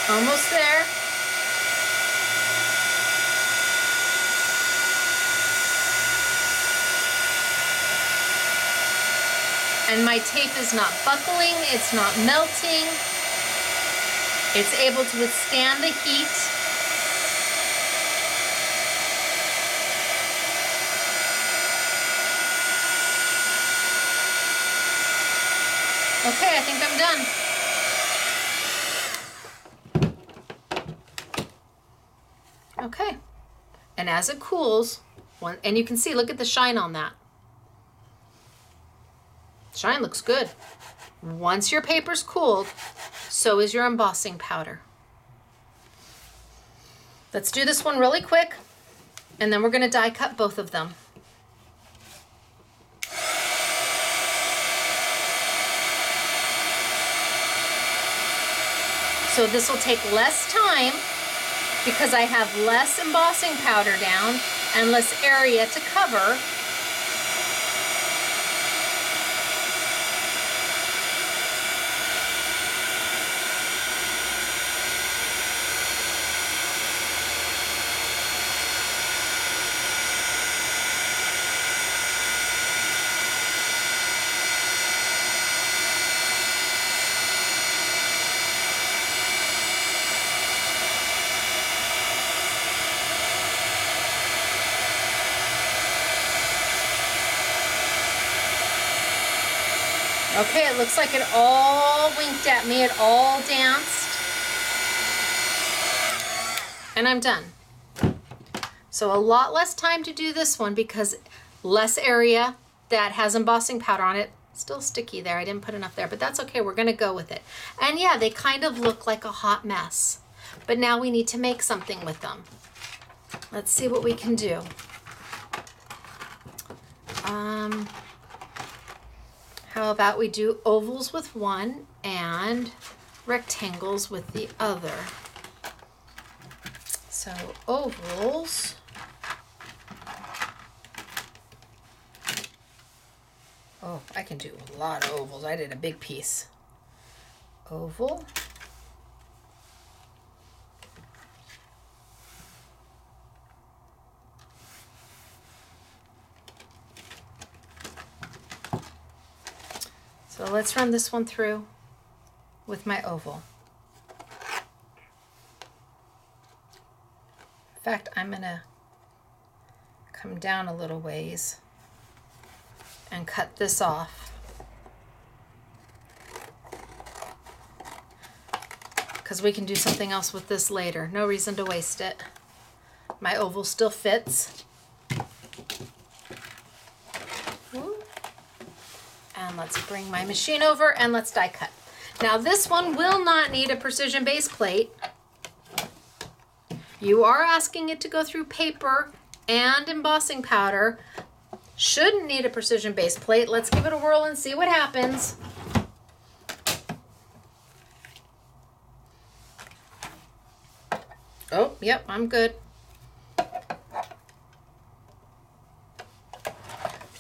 Almost there. And my tape is not buckling, it's not melting. It's able to withstand the heat. Okay, I think I'm done. Okay, and as it cools, and you can see, look at the shine on that. Shine looks good. Once your paper's cooled, so is your embossing powder. Let's do this one really quick, and then we're going to die cut both of them. So this will take less time, because I have less embossing powder down and less area to cover. Okay, it looks like it all winked at me, it all danced. And I'm done. So a lot less time to do this one because less area that has embossing powder on it. Still sticky there, I didn't put enough there, but that's okay, we're gonna go with it. And yeah, they kind of look like a hot mess, but now we need to make something with them. Let's see what we can do. How about we do ovals with one and rectangles with the other? So ovals. Oh, I can do a lot of ovals. I did a big piece. Oval. So let's run this one through with my oval. In fact, I'm gonna come down a little ways and cut this off. Because we can do something else with this later. No reason to waste it. My oval still fits. And let's bring my machine over and let's die cut. Now this one will not need a precision base plate. You are asking it to go through paper and embossing powder. Shouldn't need a precision base plate. Let's give it a whirl and see what happens. Oh, yep, I'm good.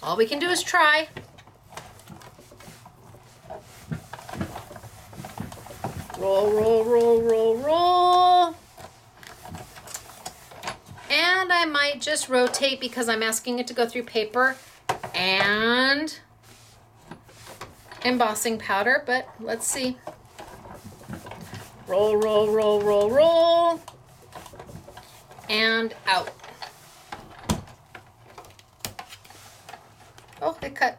All we can do is try. Roll, roll, roll, roll, roll. And I might just rotate because I'm asking it to go through paper and embossing powder, but let's see. Roll, roll, roll, roll, roll. And out. Oh, it cut.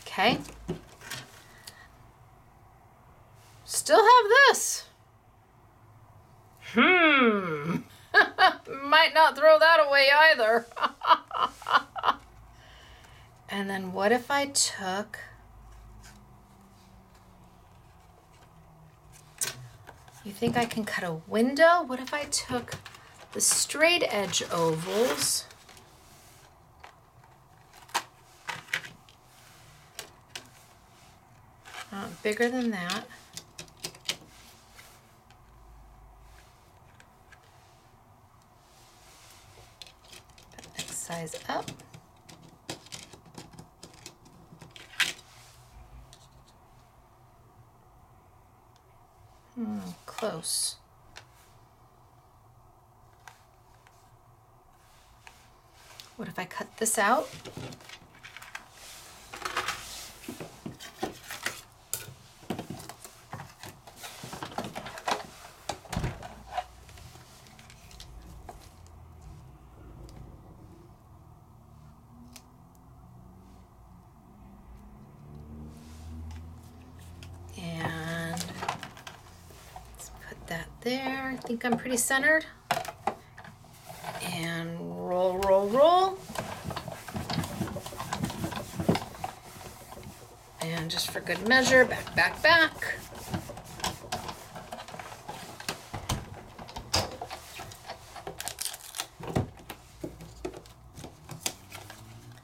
Okay. Still have this. Might not throw that away either. And then what if I took you think I can cut a window? What if I took the straight edge ovals bigger than that. Next size up. Close. What if I cut this out? There, I think I'm pretty centered. And roll, roll, roll. And just for good measure, back, back, back.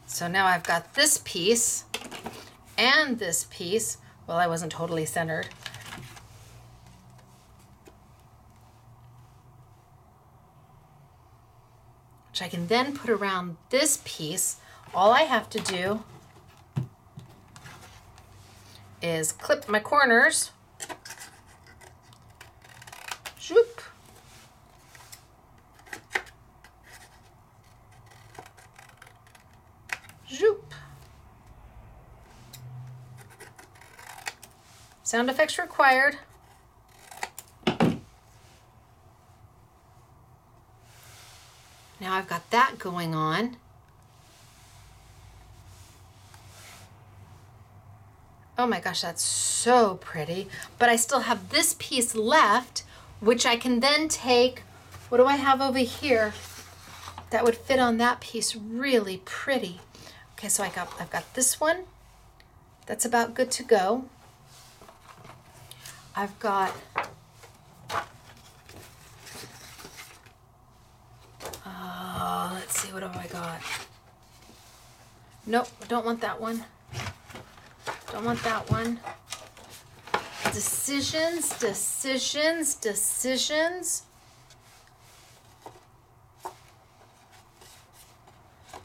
So now I've got this piece and this piece. Well, I wasn't totally centered. Which I can then put around this piece. All I have to do is clip my corners. Zoop. Zoop. Sound effects required. Now I've got that going on. Oh my gosh, that's so pretty. But I still have this piece left, which I can then take. What do I have over here that would fit on that piece really pretty? Okay, so I've got this one. That's about good to go. I've got let's see, what have I got? Nope, don't want that one. Don't want that one. Decisions, decisions, decisions.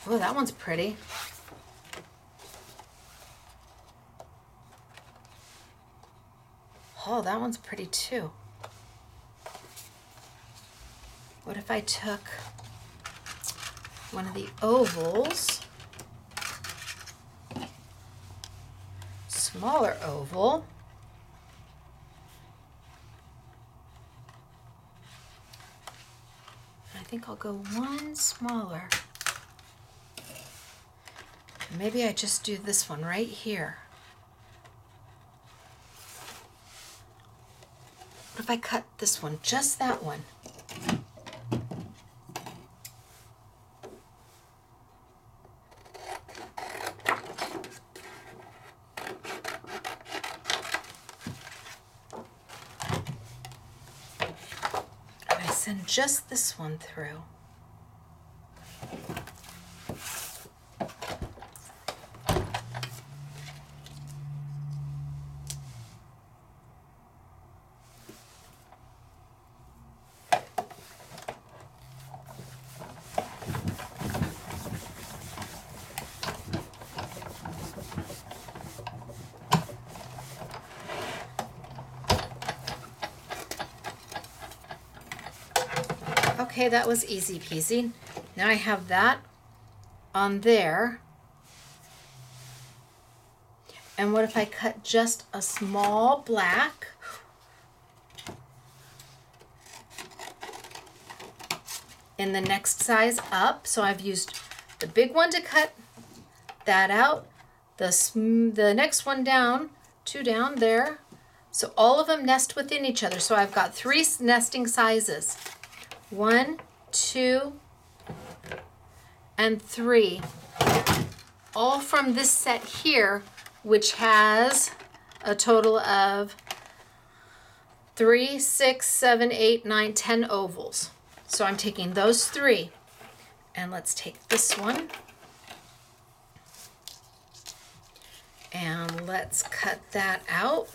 Oh, that one's pretty. Oh, that one's pretty too. What if I took one of the ovals, smaller oval, I think I'll go one smaller. Maybe I just do this one right here. What if I cut this one, just that one? And I send just this one through. Okay, that was easy peasy. Now I have that on there. And what if I cut just a small black? In the next size up. So I've used the big one to cut that out, the next one down, two down there. So all of them nest within each other. So I've got 3 nesting sizes. 1, 2, and 3, all from this set here, which has a total of 3, 6, 7, 8, 9, 10 ovals. So I'm taking those 3, and let's take this one, and let's cut that out.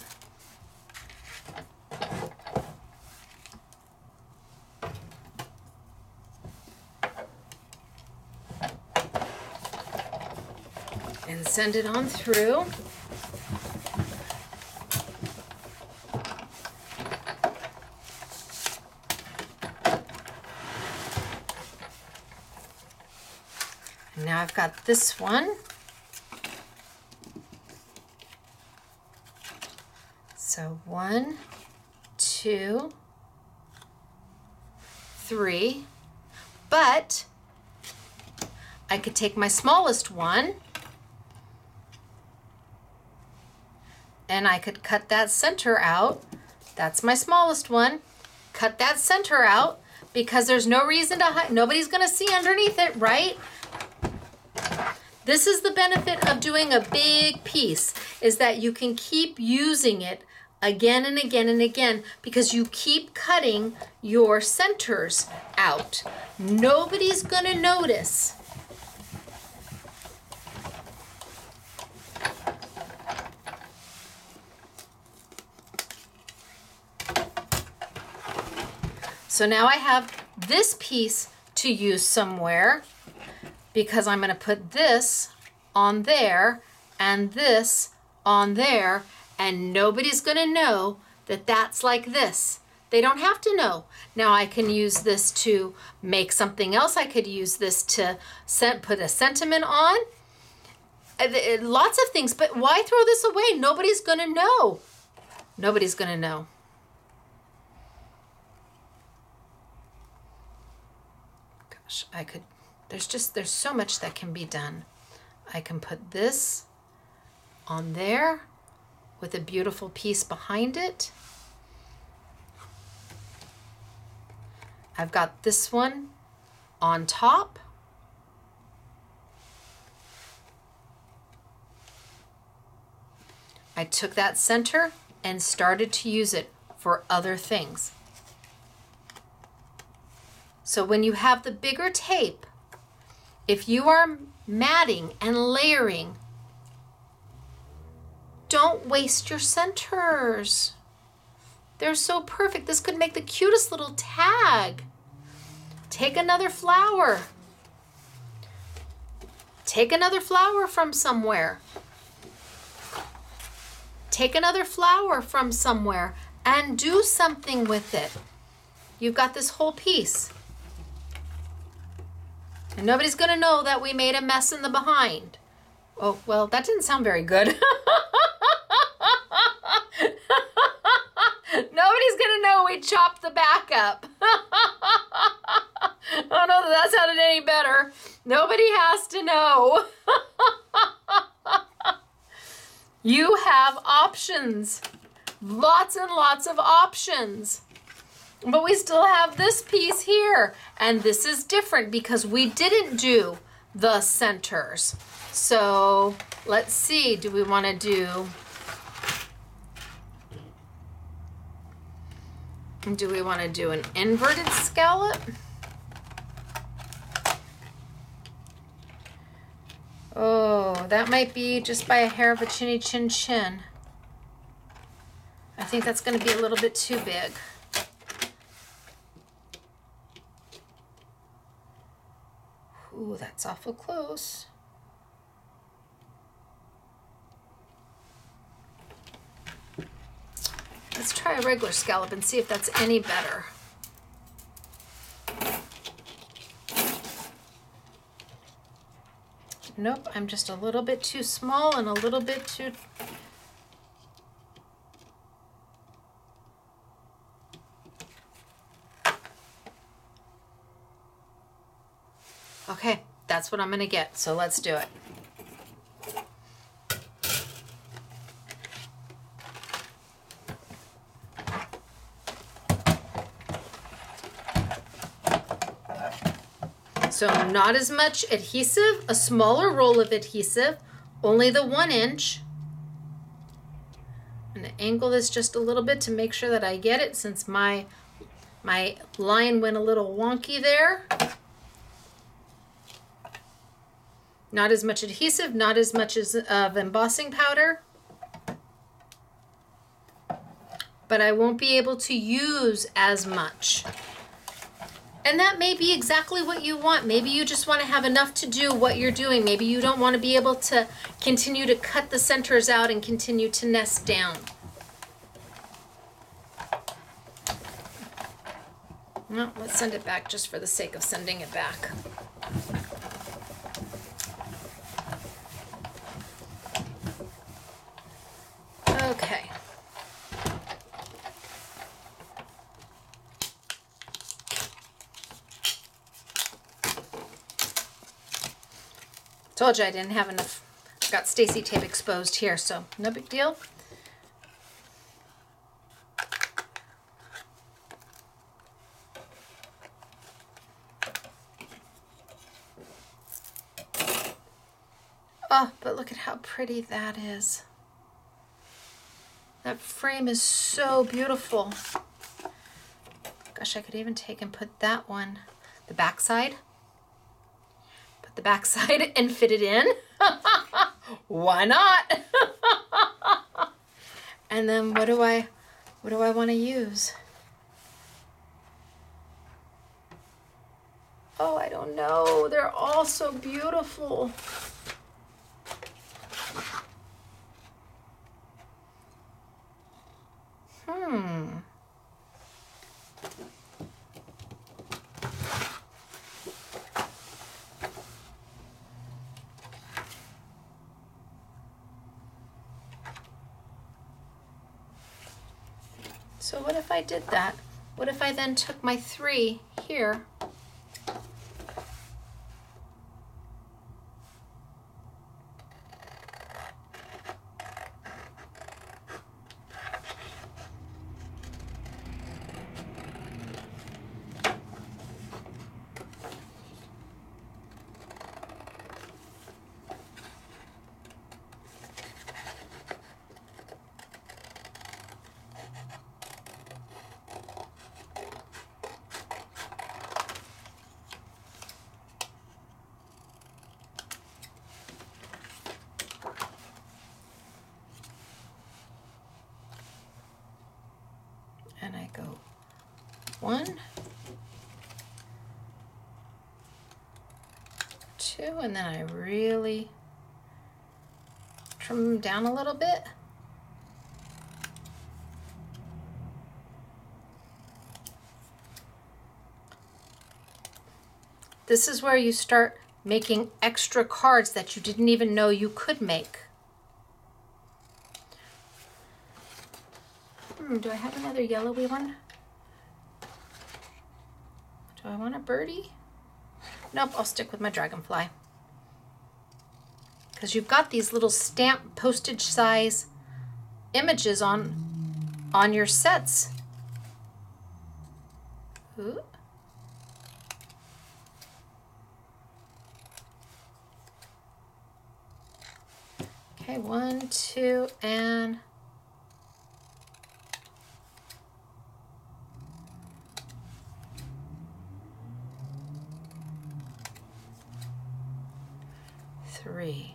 And send it on through. And now I've got this one. So 1, 2, 3. But I could take my smallest one and I could cut that center out. That's my smallest one. Cut that center out because there's no reason to hide. Nobody's gonna see underneath it, right? This is the benefit of doing a big piece, is that you can keep using it again and again and again because you keep cutting your centers out. Nobody's gonna notice. So now I have this piece to use somewhere because I'm going to put this on there and this on there, and nobody's going to know that that's like this. They don't have to know. Now I can use this to make something else. I could use this to put a sentiment on. Lots of things, but why throw this away? Nobody's going to know. Nobody's going to know. I could, there's so much that can be done. I can put this on there with a beautiful piece behind it. I've got this one on top. I took that center and started to use it for other things. So when you have the bigger tape, If you are matting and layering, don't waste your centers. They're so perfect. This could make the cutest little tag. Take another flower. Take another flower from somewhere. Take another flower from somewhere and do something with it. You've got this whole piece. And nobody's gonna know that we made a mess in the behind. Oh, well, that didn't sound very good. Nobody's gonna know we chopped the back up. Oh no, that sounded any better. Nobody has to know. You have options. Lots and lots of options. But we still have this piece here. And this is different because we didn't do the centers. So let's see, do we want to do an inverted scallop? Oh, that might be just by a hair of a chinny chin chin. I think that's going to be a little bit too big. Ooh, that's awful close. Let's try a regular scallop and see if that's any better. Nope, I'm just a little bit too small and a little bit too... Okay, that's what I'm gonna get, so let's do it. So not as much adhesive, a smaller roll of adhesive, only the 1 inch. I'm gonna angle this just a little bit to make sure that I get it since my line went a little wonky there. Not as much adhesive, not as much as of embossing powder. But I won't be able to use as much. And that may be exactly what you want. Maybe you just want to have enough to do what you're doing. Maybe you don't want to be able to continue to cut the centers out and continue to nest down. No, let's send it back just for the sake of sending it back. Okay. Told you I didn't have enough. Got Stacey tape exposed here, so no big deal. Oh, but look at how pretty that is. That frame is so beautiful. Gosh, I could even take and put that one, the back side. Put the back side and fit it in. Why not? And then what do I want to use? Oh, I don't know. They're all so beautiful. So what if I did that? What if I then took my 3 here 1, 2, and then I really trim them down a little bit. This is where you start making extra cards that you didn't even know you could make. Do I have another yellowy one? Do I want a birdie? Nope, I'll stick with my dragonfly. Because you've got these little stamp postage size images on your sets. Ooh. Okay, 1, 2, and 3.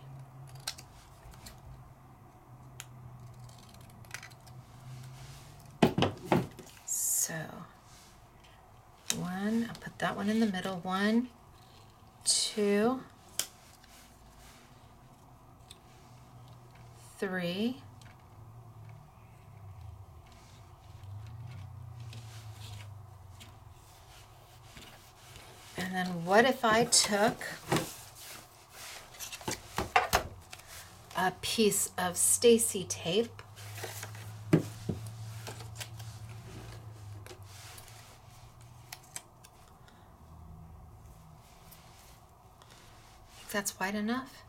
So 1, I'll put that one in the middle. 1, 2, 3. And then what if I took a piece of Stacey tape that's wide enough?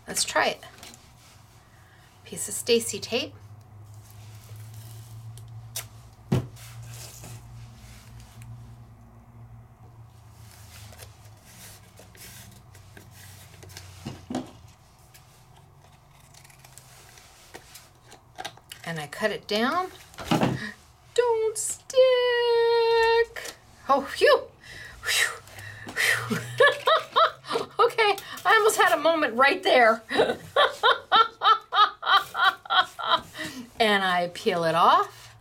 Let's try it. Piece of Stacey tape. And I cut it down. Don't stick. Oh, phew. Phew. Phew. Okay, I almost had a moment right there. And I peel it off.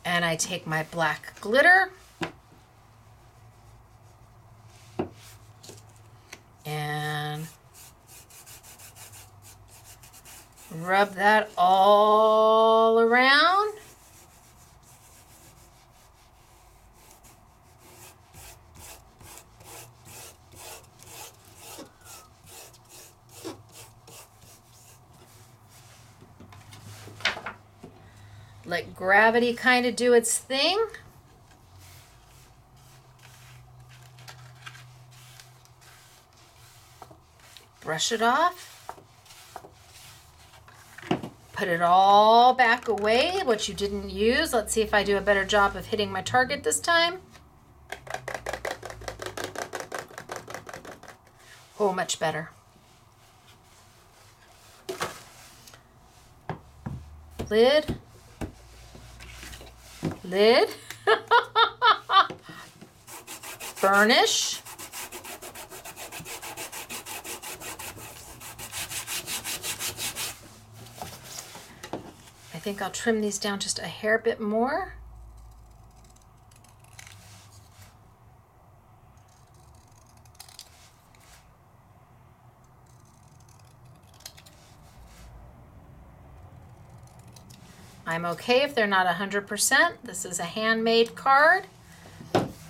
And I take my black glitter. And rub that all around. Let gravity kind of do its thing. Brush it off. Put it all back away, what you didn't use. Let's see if I do a better job of hitting my target this time. Oh, much better. Lid. Lid. Burnish. I think I'll trim these down just a hair bit more. I'm okay if they're not 100%. This is a handmade card.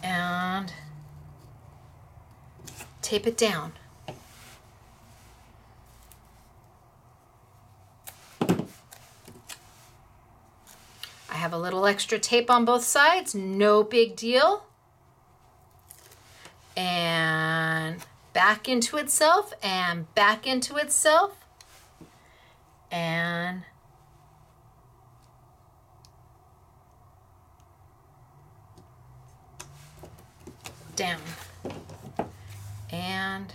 And tape it down. I have a little extra tape on both sides, no big deal. And back into itself and back into itself. And down. And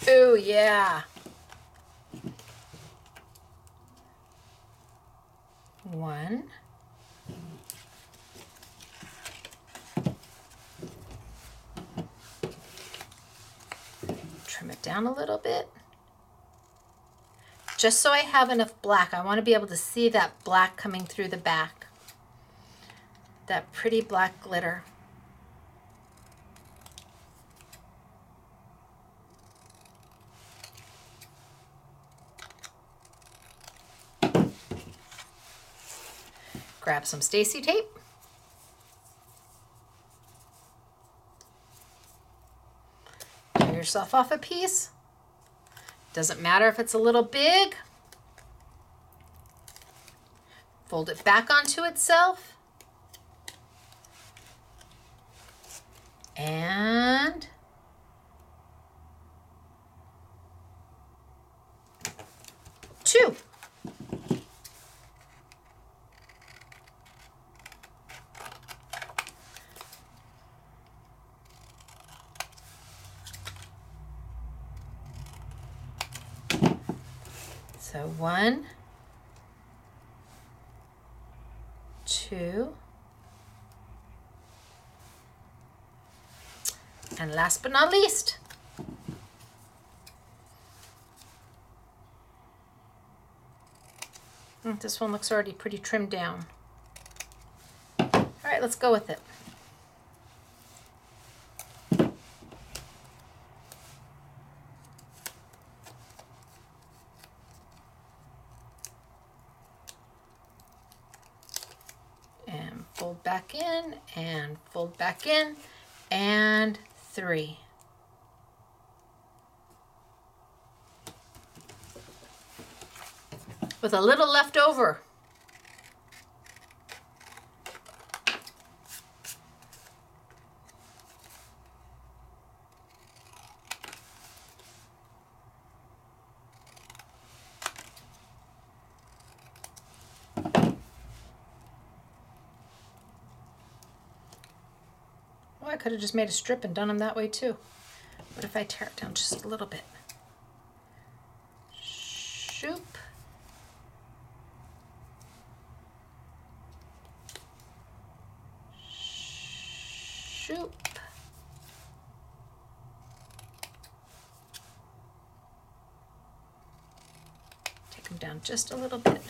oh yeah. One. Trim it down a little bit. Just so I have enough black. I want to be able to see that black coming through the back. That pretty black glitter. Grab some Stacey tape. Tear yourself off a piece. Doesn't matter if it's a little big. Fold it back onto itself. And two. So 1, 2, and last but not least, this one looks already pretty trimmed down. All right, let's go with it. Fold back in and fold back in, and 3. With a little left over. I could have just made a strip and done them that way too. What if I tear it down just a little bit? Shoop. Shoop. Take them down just a little bit.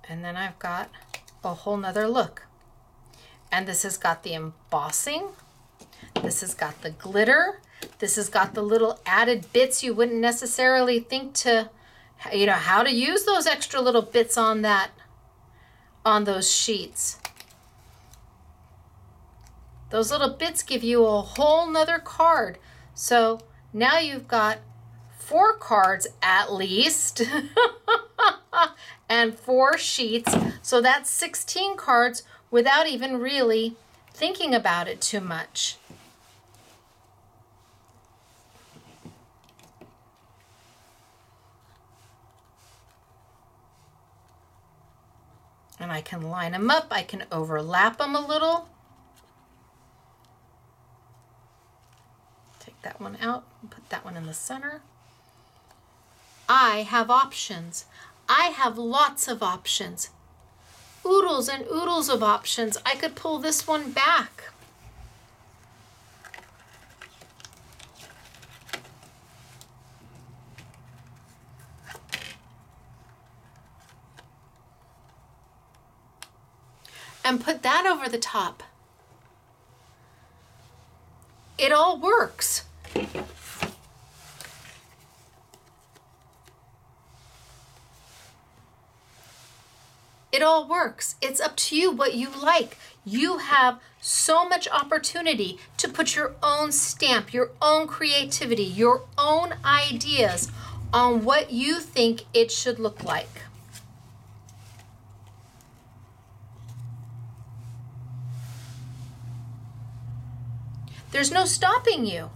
And then I've got a whole nother look. And this has got the embossing. This has got the glitter. This has got the little added bits you wouldn't necessarily think to, you know, how to use those extra little bits on that, on those sheets. Those little bits give you a whole nother card. So now you've got 4 cards at least. And 4 sheets, so that's 16 cards without even really thinking about it too much. And I can line them up, I can overlap them a little. Take that one out and put that one in the center. I have options. I have lots of options. Oodles and oodles of options. I could pull this one back. And put that over the top. It all works. It all works. It's up to you what you like. You have so much opportunity to put your own stamp, your own creativity, your own ideas on what you think it should look like. There's no stopping you.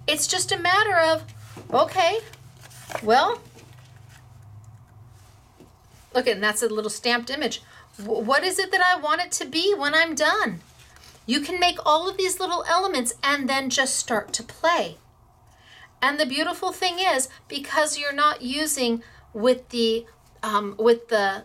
It's just a matter of, okay, well, look, and that's a little stamped image. What is it that I want it to be when I'm done? You can make all of these little elements and then just start to play. And the beautiful thing is, because you're not using with the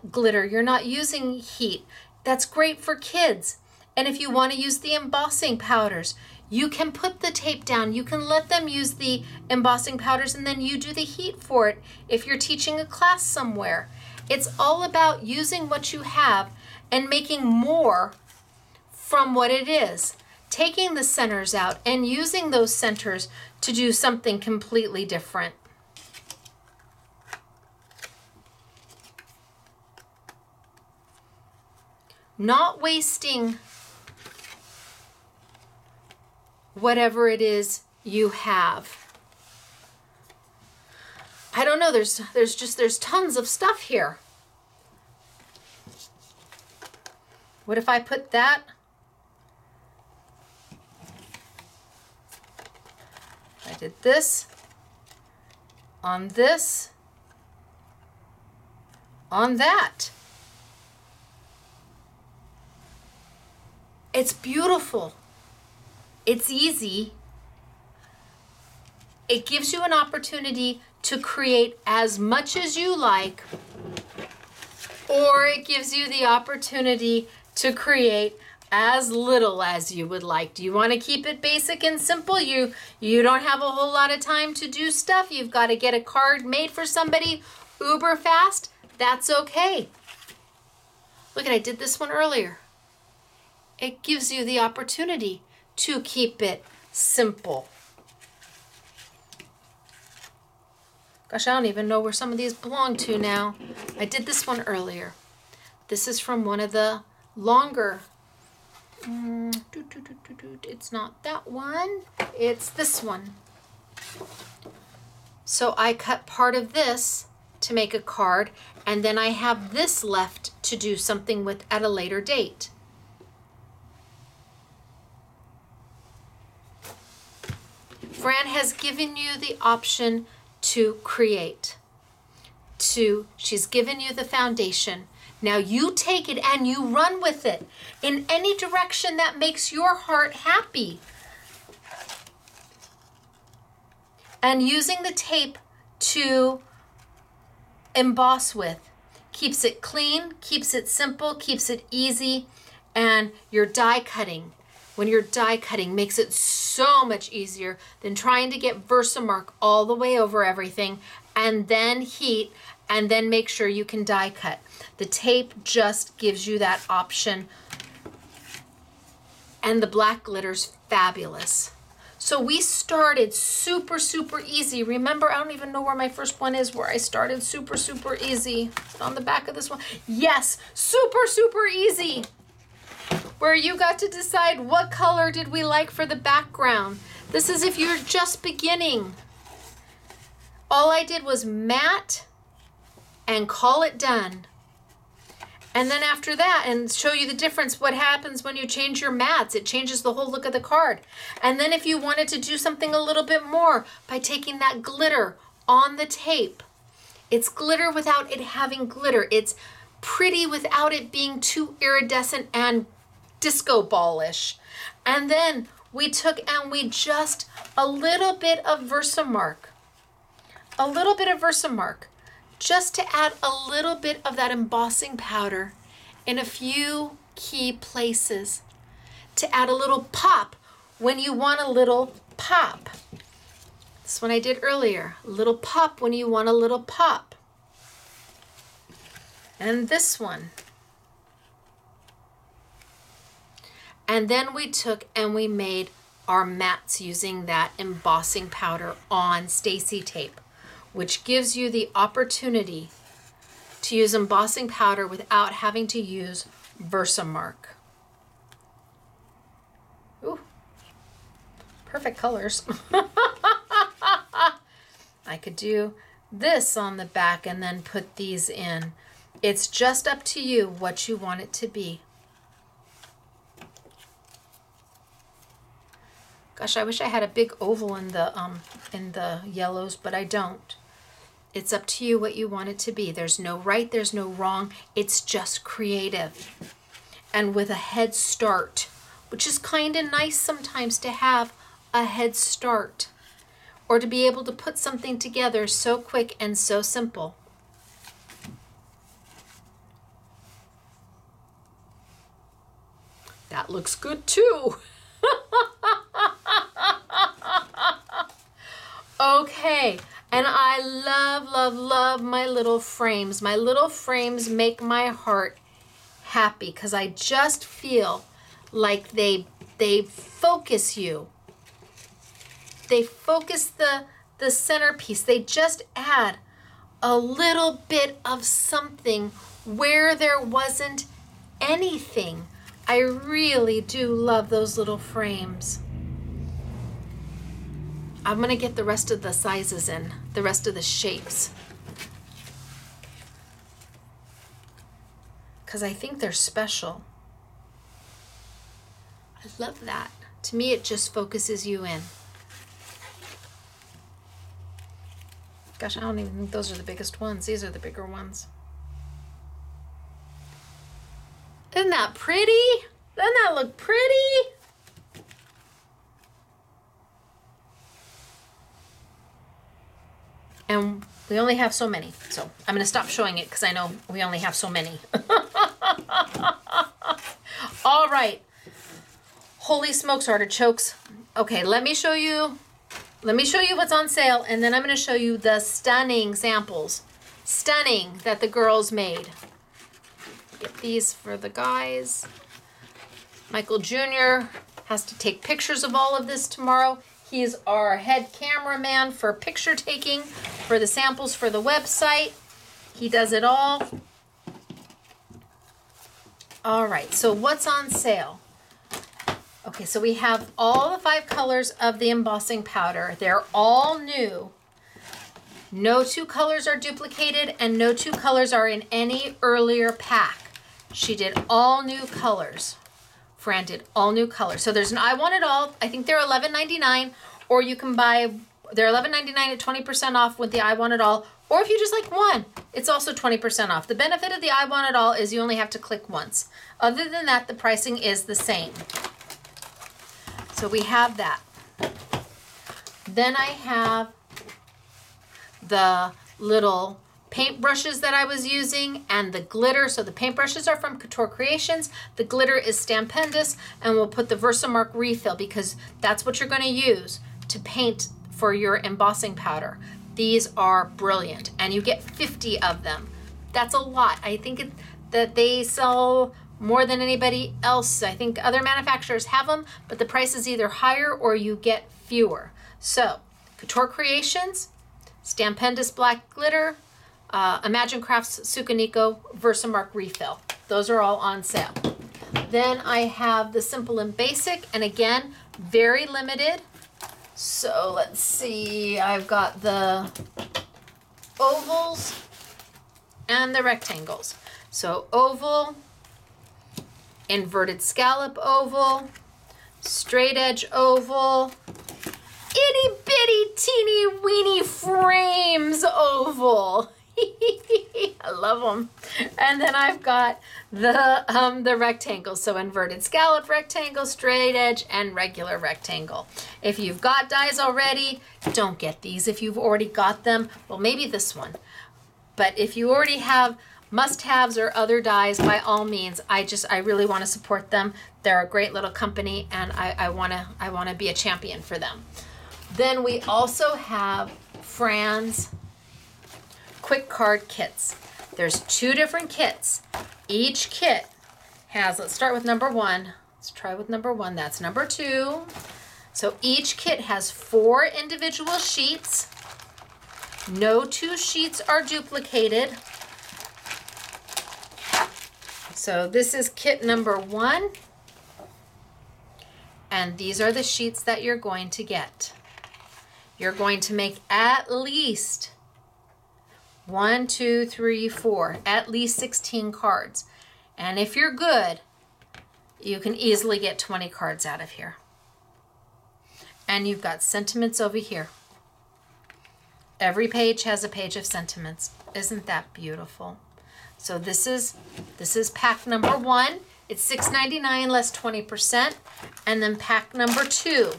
glitter, you're not using heat, that's great for kids. And if you want to use the embossing powders, you can put the tape down. You can let them use the embossing powders and then you do the heat for it if you're teaching a class somewhere. It's all about using what you have and making more from what it is. Taking the centers out and using those centers to do something completely different. Not wasting whatever it is you have. I don't know, there's tons of stuff here. What if I put that? I did this, on this, on that. It's beautiful. It's easy. It gives you an opportunity to create as much as you like, or it gives you the opportunity to create as little as you would like. Do you want to keep it basic and simple? You don't have a whole lot of time to do stuff. You've got to get a card made for somebody uber fast. That's okay. Look, I did this one earlier. It gives you the opportunity to keep it simple. Gosh, I don't even know where some of these belong to now. I did this one earlier. This is from one of the longer. It's not that one. It's this one. So I cut part of this to make a card, and then I have this left to do something with at a later date. Fran has given you the option to create. She's given you the foundation. Now you take it and you run with it in any direction that makes your heart happy. And using the tape to emboss with keeps it clean, keeps it simple, keeps it easy, and your die cutting. When you're die cutting, makes it so much easier than trying to get Versamark all the way over everything and then heat and then make sure you can die cut. The tape just gives you that option, and the black glitter's fabulous. So we started super, super easy. Remember, I don't even know where my first one is where I started super, super easy. On the back of this one. Yes, super, super easy. Where you got to decide what color did we like for the background. This is if you're just beginning. All I did was mat and call it done. And then after that, and show you the difference, what happens when you change your mats. It changes the whole look of the card. And then if you wanted to do something a little bit more by taking that glitter on the tape. It's glitter without it having glitter. It's pretty without it being too iridescent and disco ballish. And then we took and we just a little bit of Versamark. A little bit of Versamark. Just to add a little bit of that embossing powder in a few key places. To add a little pop when you want a little pop. This one I did earlier. A little pop when you want a little pop. And this one. And then we took and we made our mats using that embossing powder on Stacey tape, which gives you the opportunity to use embossing powder without having to use Versamark. Ooh, perfect colors. I could do this on the back and then put these in. It's just up to you what you want it to be. Gosh, I wish I had a big oval in the yellows, but I don't. It's up to you what you want it to be. There's no right, there's no wrong. It's just creative. And with a head start, which is kind of nice sometimes to have a head start, or to be able to put something together so quick and so simple. That looks good too. Okay, and I love, love, love my little frames. My little frames make my heart happy because I just feel like they focus you. They focus the centerpiece. They just add a little bit of something where there wasn't anything. I really do love those little frames. I'm gonna get the rest of the sizes in, the rest of the shapes. Because I think they're special. I love that. To me, it just focuses you in. Gosh, I don't even think those are the biggest ones. These are the bigger ones. Isn't that pretty? Doesn't that look pretty? And we only have so many. So I'm going to stop showing it because I know we only have so many. All right. Holy smokes, artichokes. Okay, let me show you what's on sale, and then I'm going to show you the stunning samples. Stunning that the girls made. Get these for the guys. Michael Jr. has to take pictures of all of this tomorrow. He's our head cameraman for picture taking, for the samples for the website. He does it all. All right, so what's on sale? Okay, so we have all the 5 colors of the embossing powder. They're all new. No 2 colors are duplicated and no 2 colors are in any earlier pack. She did all new colors. Fran did all new colors. So there's an I Want It All. I think they're $11.99, or you can buy, they're $11.99 at 20% off with the I Want It All, or if you just like one, it's also 20% off. The benefit of the I Want It All is you only have to click once. Other than that, the pricing is the same. So we have that. Then I have the little paintbrushes that I was using and the glitter. So the paintbrushes are from Couture Creations. The glitter is Stampendous, and we'll put the Versamark refill because that's what you're going to use to paint for your embossing powder. These are brilliant, and you get 50 of them. That's a lot. I think that they sell more than anybody else. I think other manufacturers have them, but the price is either higher or you get fewer. So Couture Creations, Stampendous Black Glitter, Imagine Crafts Sukaniko Versamark Refill. Those are all on sale. Then I have the Simple and Basic, and again, very limited. So let's see, I've got the ovals and the rectangles. So oval, inverted scallop oval, straight edge oval, itty bitty teeny weeny frames oval. I love them. And then I've got the rectangles. So inverted scallop rectangle, straight edge, and regular rectangle. If you've got dies already, don't get these. If you've already got them, well, maybe this one. But if you already have must-haves or other dies, by all means, I really want to support them. They're a great little company, and I want to be a champion for them. Then we also have Fran's quick card kits. There's 2 different kits. Each kit has, let's start with number 1. Let's try with number 1. That's number 2. So each kit has 4 individual sheets. No 2 sheets are duplicated. So this is kit number 1. And these are the sheets that you're going to get. You're going to make at least 1, 2, 3, 4, at least 16 cards. And if you're good, you can easily get 20 cards out of here. And you've got sentiments over here. Every page has a page of sentiments. Isn't that beautiful? So this is pack number 1. It's $6.99 less 20%. And then pack number 2.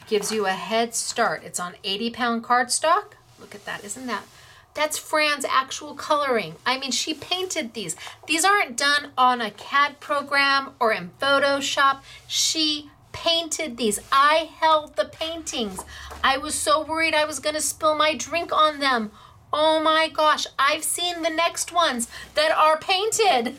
Gives you a head start. It's on 80-pound cardstock. Look at that. Isn't that? That's Fran's actual coloring. I mean, she painted these. These aren't done on a CAD program or in Photoshop. She painted these. I held the paintings. I was so worried I was going to spill my drink on them. Oh my gosh, I've seen the next ones that are painted.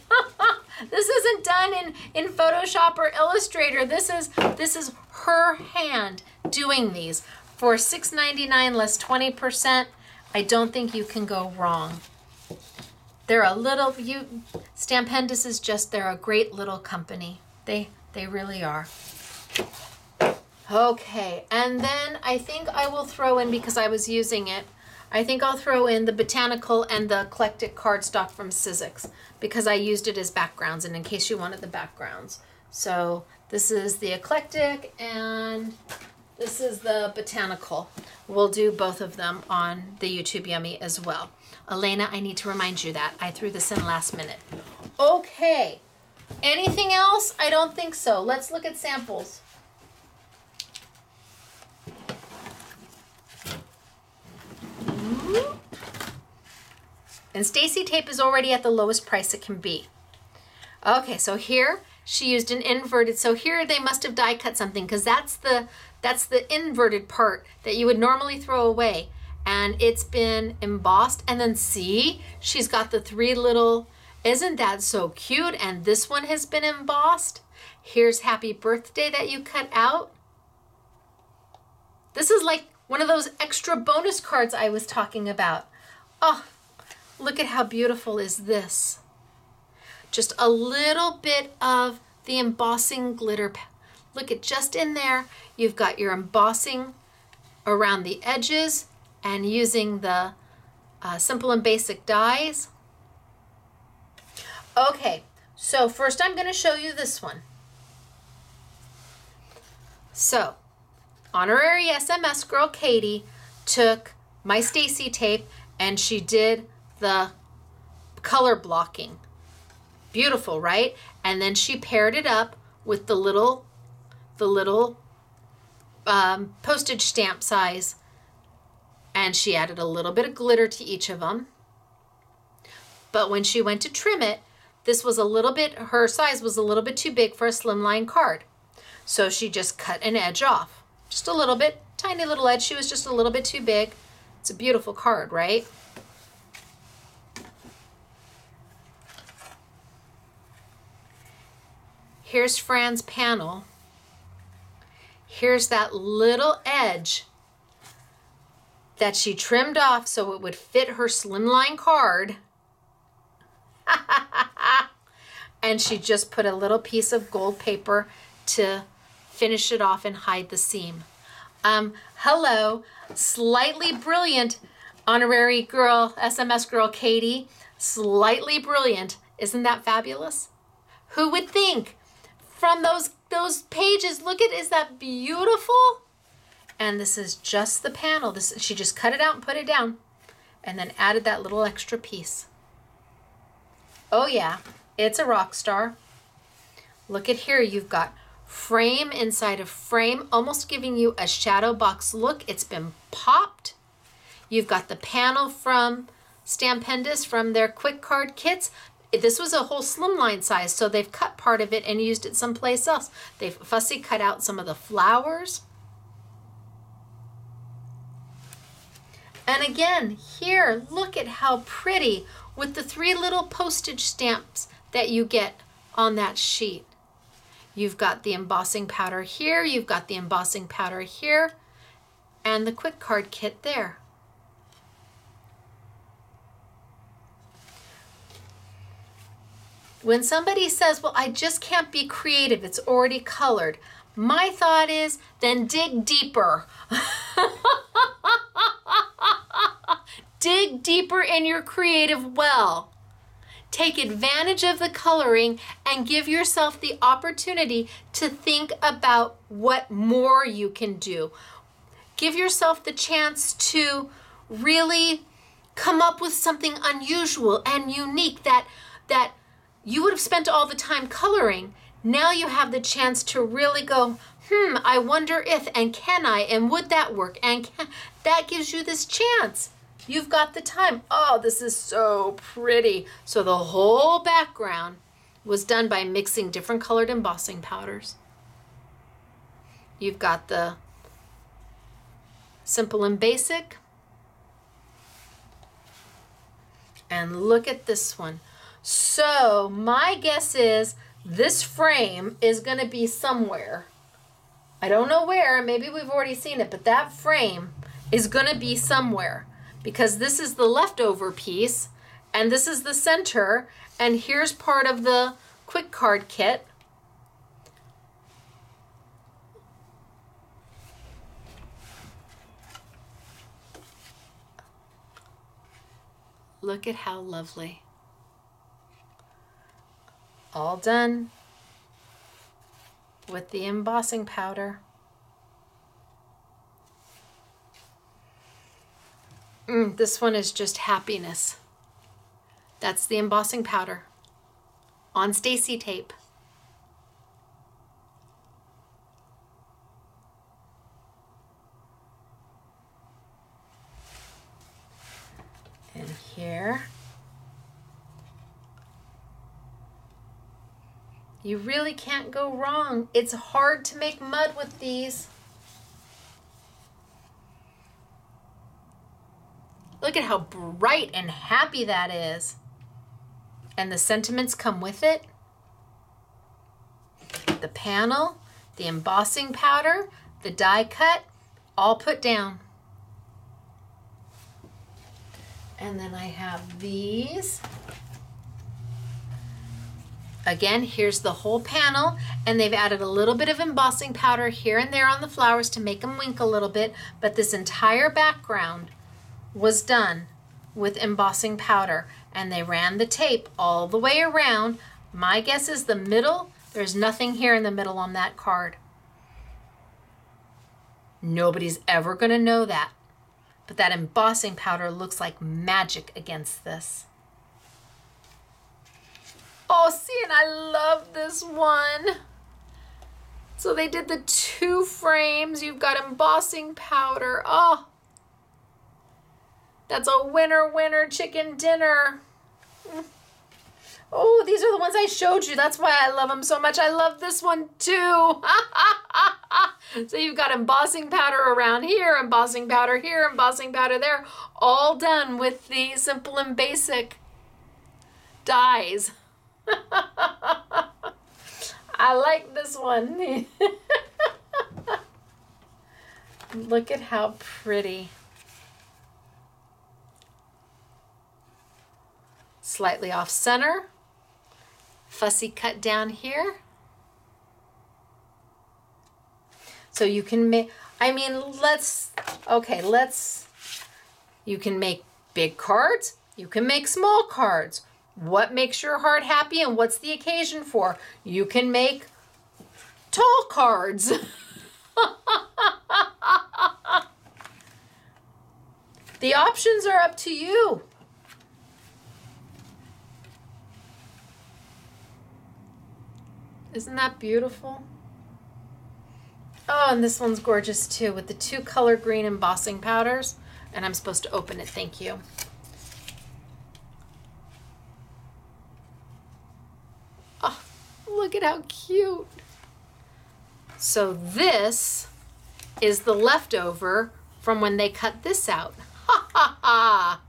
This isn't done in Photoshop or Illustrator. This is her hand doing these. For $6.99 less 20%, I don't think you can go wrong. They're a little, Stampendous is just, they're a great little company. They really are. Okay, and then I think I will throw in, because I was using it, I think I'll throw in the Botanical and the Eclectic cardstock from Sizzix, because I used it as backgrounds, and in case you wanted the backgrounds. So this is the Eclectic and this is the Botanical. We'll do both of them on the YouTube Yummy as well. Elena, I need to remind you that. I threw this in last minute. Okay. Anything else? I don't think so. Let's look at samples. And Stacey tape is already at the lowest price it can be. Okay, so here she used an inverted. So here they must have die cut something, because that's the inverted part that you would normally throw away. And it's been embossed. And then see, she's got the 3 little, isn't that so cute? And this one has been embossed. Here's Happy Birthday that you cut out. This is like one of those extra bonus cards I was talking about. Oh, look at how beautiful is this. Just a little bit of the embossing glitter. Look at just in there. You've got your embossing around the edges and using the simple and basic dies. Okay, so first I'm going to show you this one. So, honorary SMS girl Katie took my Stacey tape and she did the color blocking. Beautiful, right? And then she paired it up with the little postage stamp size, and she added a little bit of glitter to each of them. But when she went to trim it, this was a little bit, her size was a little bit too big for a slimline card. So she just cut an edge off. Just a little bit, tiny little edge. She was just a little bit too big. It's a beautiful card, right? Here's Fran's panel. Here's that little edge that she trimmed off so it would fit her slimline card. And she just put a little piece of gold paper to finish it off and hide the seam. Hello, slightly brilliant honorary girl, SMS girl Katie. Slightly brilliant. Isn't that fabulous? Who would think? From those pages, look at, is that beautiful? And this is just the panel. She just cut it out and put it down and then added that little extra piece. Oh yeah, it's a rock star. Look at here, you've got frame inside of frame, almost giving you a shadow box look. It's been popped. You've got the panel from Stampendous from their quick card kits. This was a whole slimline size, so they've cut part of it and used it someplace else. They've fussy cut out some of the flowers. And again, here, look at how pretty with the 3 little postage stamps that you get on that sheet. You've got the embossing powder here, you've got the embossing powder here, and the quick card kit there. When somebody says, well, I just can't be creative, it's already colored, my thought is, then dig deeper. Dig deeper in your creative well. Take advantage of the coloring and give yourself the opportunity to think about what more you can do. Give yourself the chance to really come up with something unusual and unique that you would have spent all the time coloring. Now you have the chance to really go, I wonder if, and can I, and would that work? And that gives you this chance. You've got the time. Oh, this is so pretty. So the whole background was done by mixing different colored embossing powders. You've got the simple and basic. And look at this one. So my guess is this frame is going to be somewhere. I don't know where. Maybe we've already seen it, but that frame is going to be somewhere. Because this is the leftover piece, and this is the center, and here's part of the quick card kit. Look at how lovely. All done with the embossing powder. This one is just happiness. That's the embossing powder on Stacey tape. And here, you really can't go wrong. It's hard to make mud with these. Look at how bright and happy that is. And the sentiments come with it. The panel, the embossing powder, the die cut, all put down. And then I have these. Again, here's the whole panel, and they've added a little bit of embossing powder here and there on the flowers to make them wink a little bit, but this entire background was done with embossing powder, and they ran the tape all the way around. My guess is the middle, there's nothing here in the middle on that card. Nobody's ever going to know that, but that embossing powder looks like magic against this. Oh, see, and I love this one. So they did the 2 frames. You've got embossing powder. Oh, that's a winner chicken dinner. Oh, these are the ones I showed you. That's why I love them so much. I love this one too. So you've got embossing powder around here, embossing powder here, embossing powder there, all done with the simple and basic dies. I like this one. Look at how pretty. Slightly off center, fussy cut down here. So you can make, you can make big cards, you can make small cards. What makes your heart happy and what's the occasion for? You can make tall cards. The options are up to you. Isn't that beautiful? Oh, and this one's gorgeous too with the 2 color green embossing powders. And I'm supposed to open it, thank you. Oh, look at how cute. So this is the leftover from when they cut this out. Ha ha ha!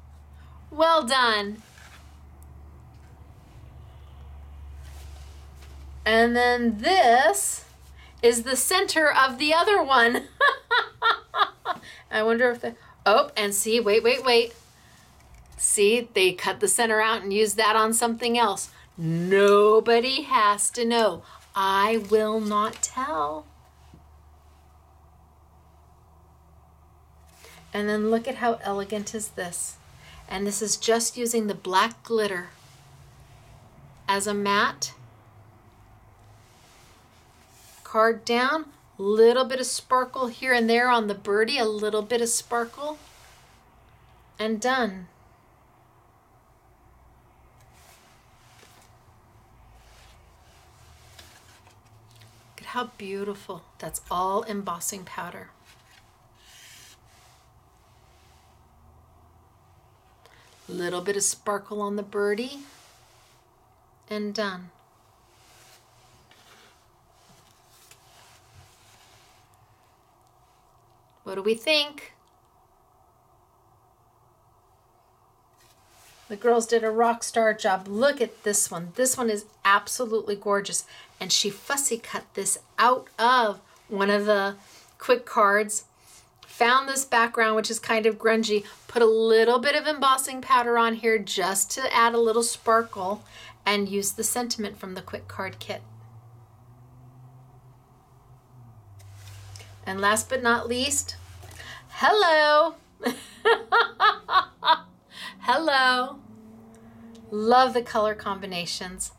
Well done. And then this is the center of the other one. I wonder if the, oh, and see, wait. See, they cut the center out and used that on something else. Nobody has to know. I will not tell. And then look at how elegant is this. And this is just using the black glitter as a matte. Card down, little bit of sparkle here and there on the birdie, a little bit of sparkle, and done. Look at how beautiful. That's all embossing powder. Little bit of sparkle on the birdie, and done. What do we think? The girls did a rock star job. Look at this one. This one is absolutely gorgeous. And she fussy cut this out of one of the quick cards. Found this background, which is kind of grungy. Put a little bit of embossing powder on here just to add a little sparkle, and use the sentiment from the quick card kit. And last but not least, hello. Hello. Love the color combinations.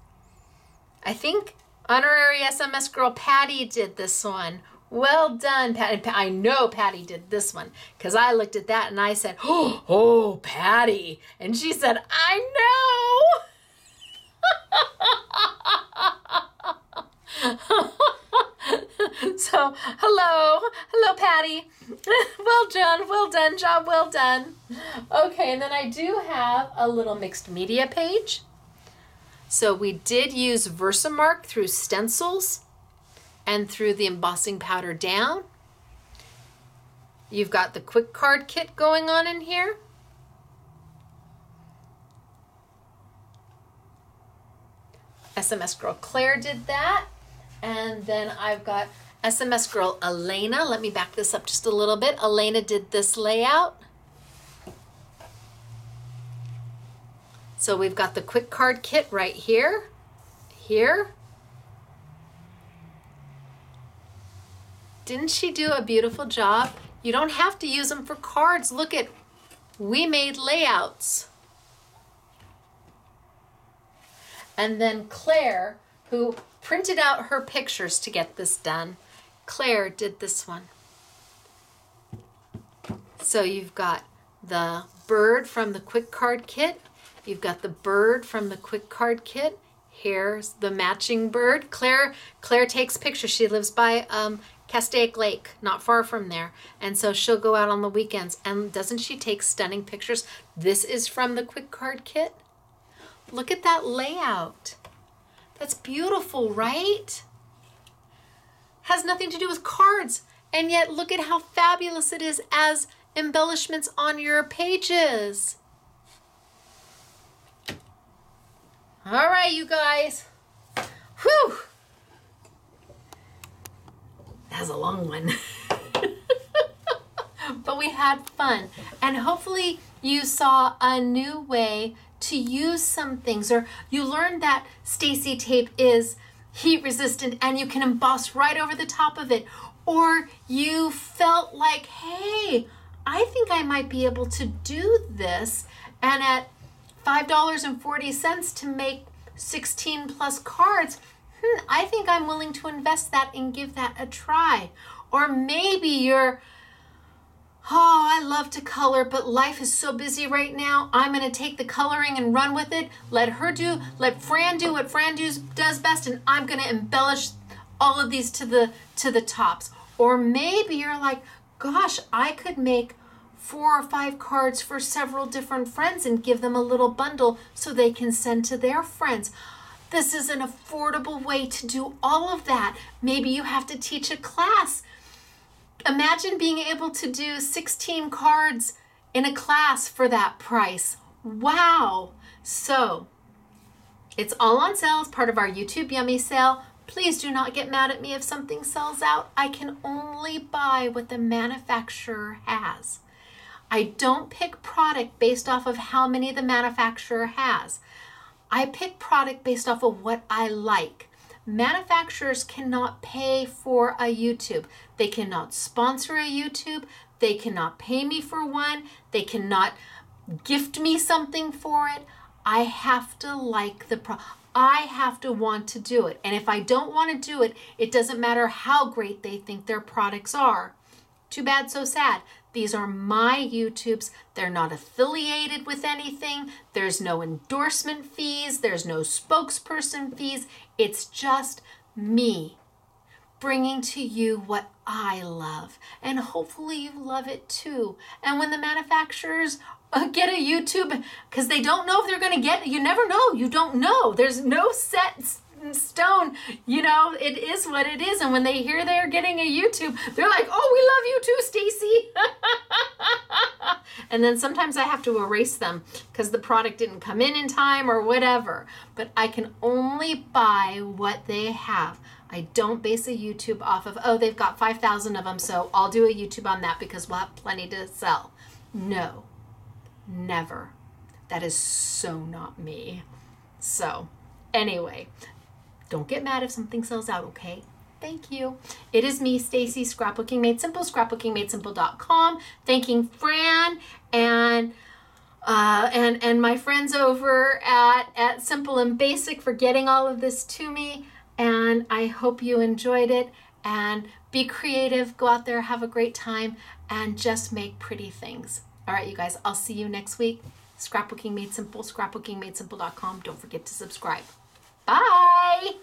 I think honorary SMS girl Patty did this one. Well done, Patty. I know Patty did this one because I looked at that and I said, oh, Patty. And she said, I know. So, hello, Patty. Well done, job well done. Okay, and then I do have a little mixed media page. So we did use Versamark through stencils and through the embossing powder down. You've got the quick card kit going on in here. SMS girl Claire did that. And then I've got SMS girl Elena. Let me back this up just a little bit. Elena did this layout. So we've got the quick card kit right here. Didn't she do a beautiful job? You don't have to use them for cards. Look at, we made layouts. And then Claire, who printed out her pictures to get this done, Claire did this one. So you've got the bird from the quick card kit. You've got the bird from the quick card kit. Here's the matching bird. Claire takes pictures. She lives by Castaic Lake, not far from there. And so she'll go out on the weekends. And doesn't she take stunning pictures? This is from the quick card kit. Look at that layout. That's beautiful, right? Has nothing to do with cards. And yet look at how fabulous it is as embellishments on your pages. All right, you guys. Whew. That was a long one. But we had fun. And hopefully you saw a new way to use some things, or you learned that Stacey tape is heat resistant and you can emboss right over the top of it, or you felt like, hey, I think I might be able to do this, and at $5.40 to make 16 plus cards, I think I'm willing to invest that and give that a try. Or maybe you're, oh, I love to color, but life is so busy right now. I'm going to take the coloring and run with it. Let Fran do what Fran does best, and I'm going to embellish all of these to the tops. Or maybe you're like, gosh, I could make 4 or 5 cards for several different friends and give them a little bundle so they can send to their friends. This is an affordable way to do all of that. Maybe you have to teach a class. Imagine being able to do 16 cards in a class for that price. Wow. So it's all on sale as part of our YouTube Yummy sale. Please do not get mad at me if something sells out. I can only buy what the manufacturer has. I don't pick product based off of how many the manufacturer has. I pick product based off of what I like. Manufacturers cannot pay for a YouTube. They cannot sponsor a YouTube. They cannot pay me for one. They cannot gift me something for it. I have to like the I have to want to do it. And if I don't want to do it, it doesn't matter how great they think their products are. Too bad, so sad. These are my YouTubes. They're not affiliated with anything. There's no endorsement fees. There's no spokesperson fees. It's just me bringing to you what I love. And hopefully you love it too. And when the manufacturers get a YouTube, because they don't know if they're going to get it. You never know. You don't know. There's no set stone. You know, it is what it is. And when they hear they're getting a YouTube, they're like, oh, we love you too, Stacey. And then sometimes I have to erase them because the product didn't come in time or whatever. But I can only buy what they have. I don't base a YouTube off of, oh, they've got 5,000 of them, so I'll do a YouTube on that because we'll have plenty to sell. No, never. That is so not me. So anyway, don't get mad if something sells out, okay? Thank you. It is me, Stacey, Scrapbooking Made Simple, scrapbookingmadesimple.com. Thanking Fran and my friends over at Simple and Basic for getting all of this to me. And I hope you enjoyed it. And be creative, go out there, have a great time, and just make pretty things. All right, you guys, I'll see you next week. Scrapbooking Made Simple, scrapbookingmadesimple.com. Don't forget to subscribe. Bye.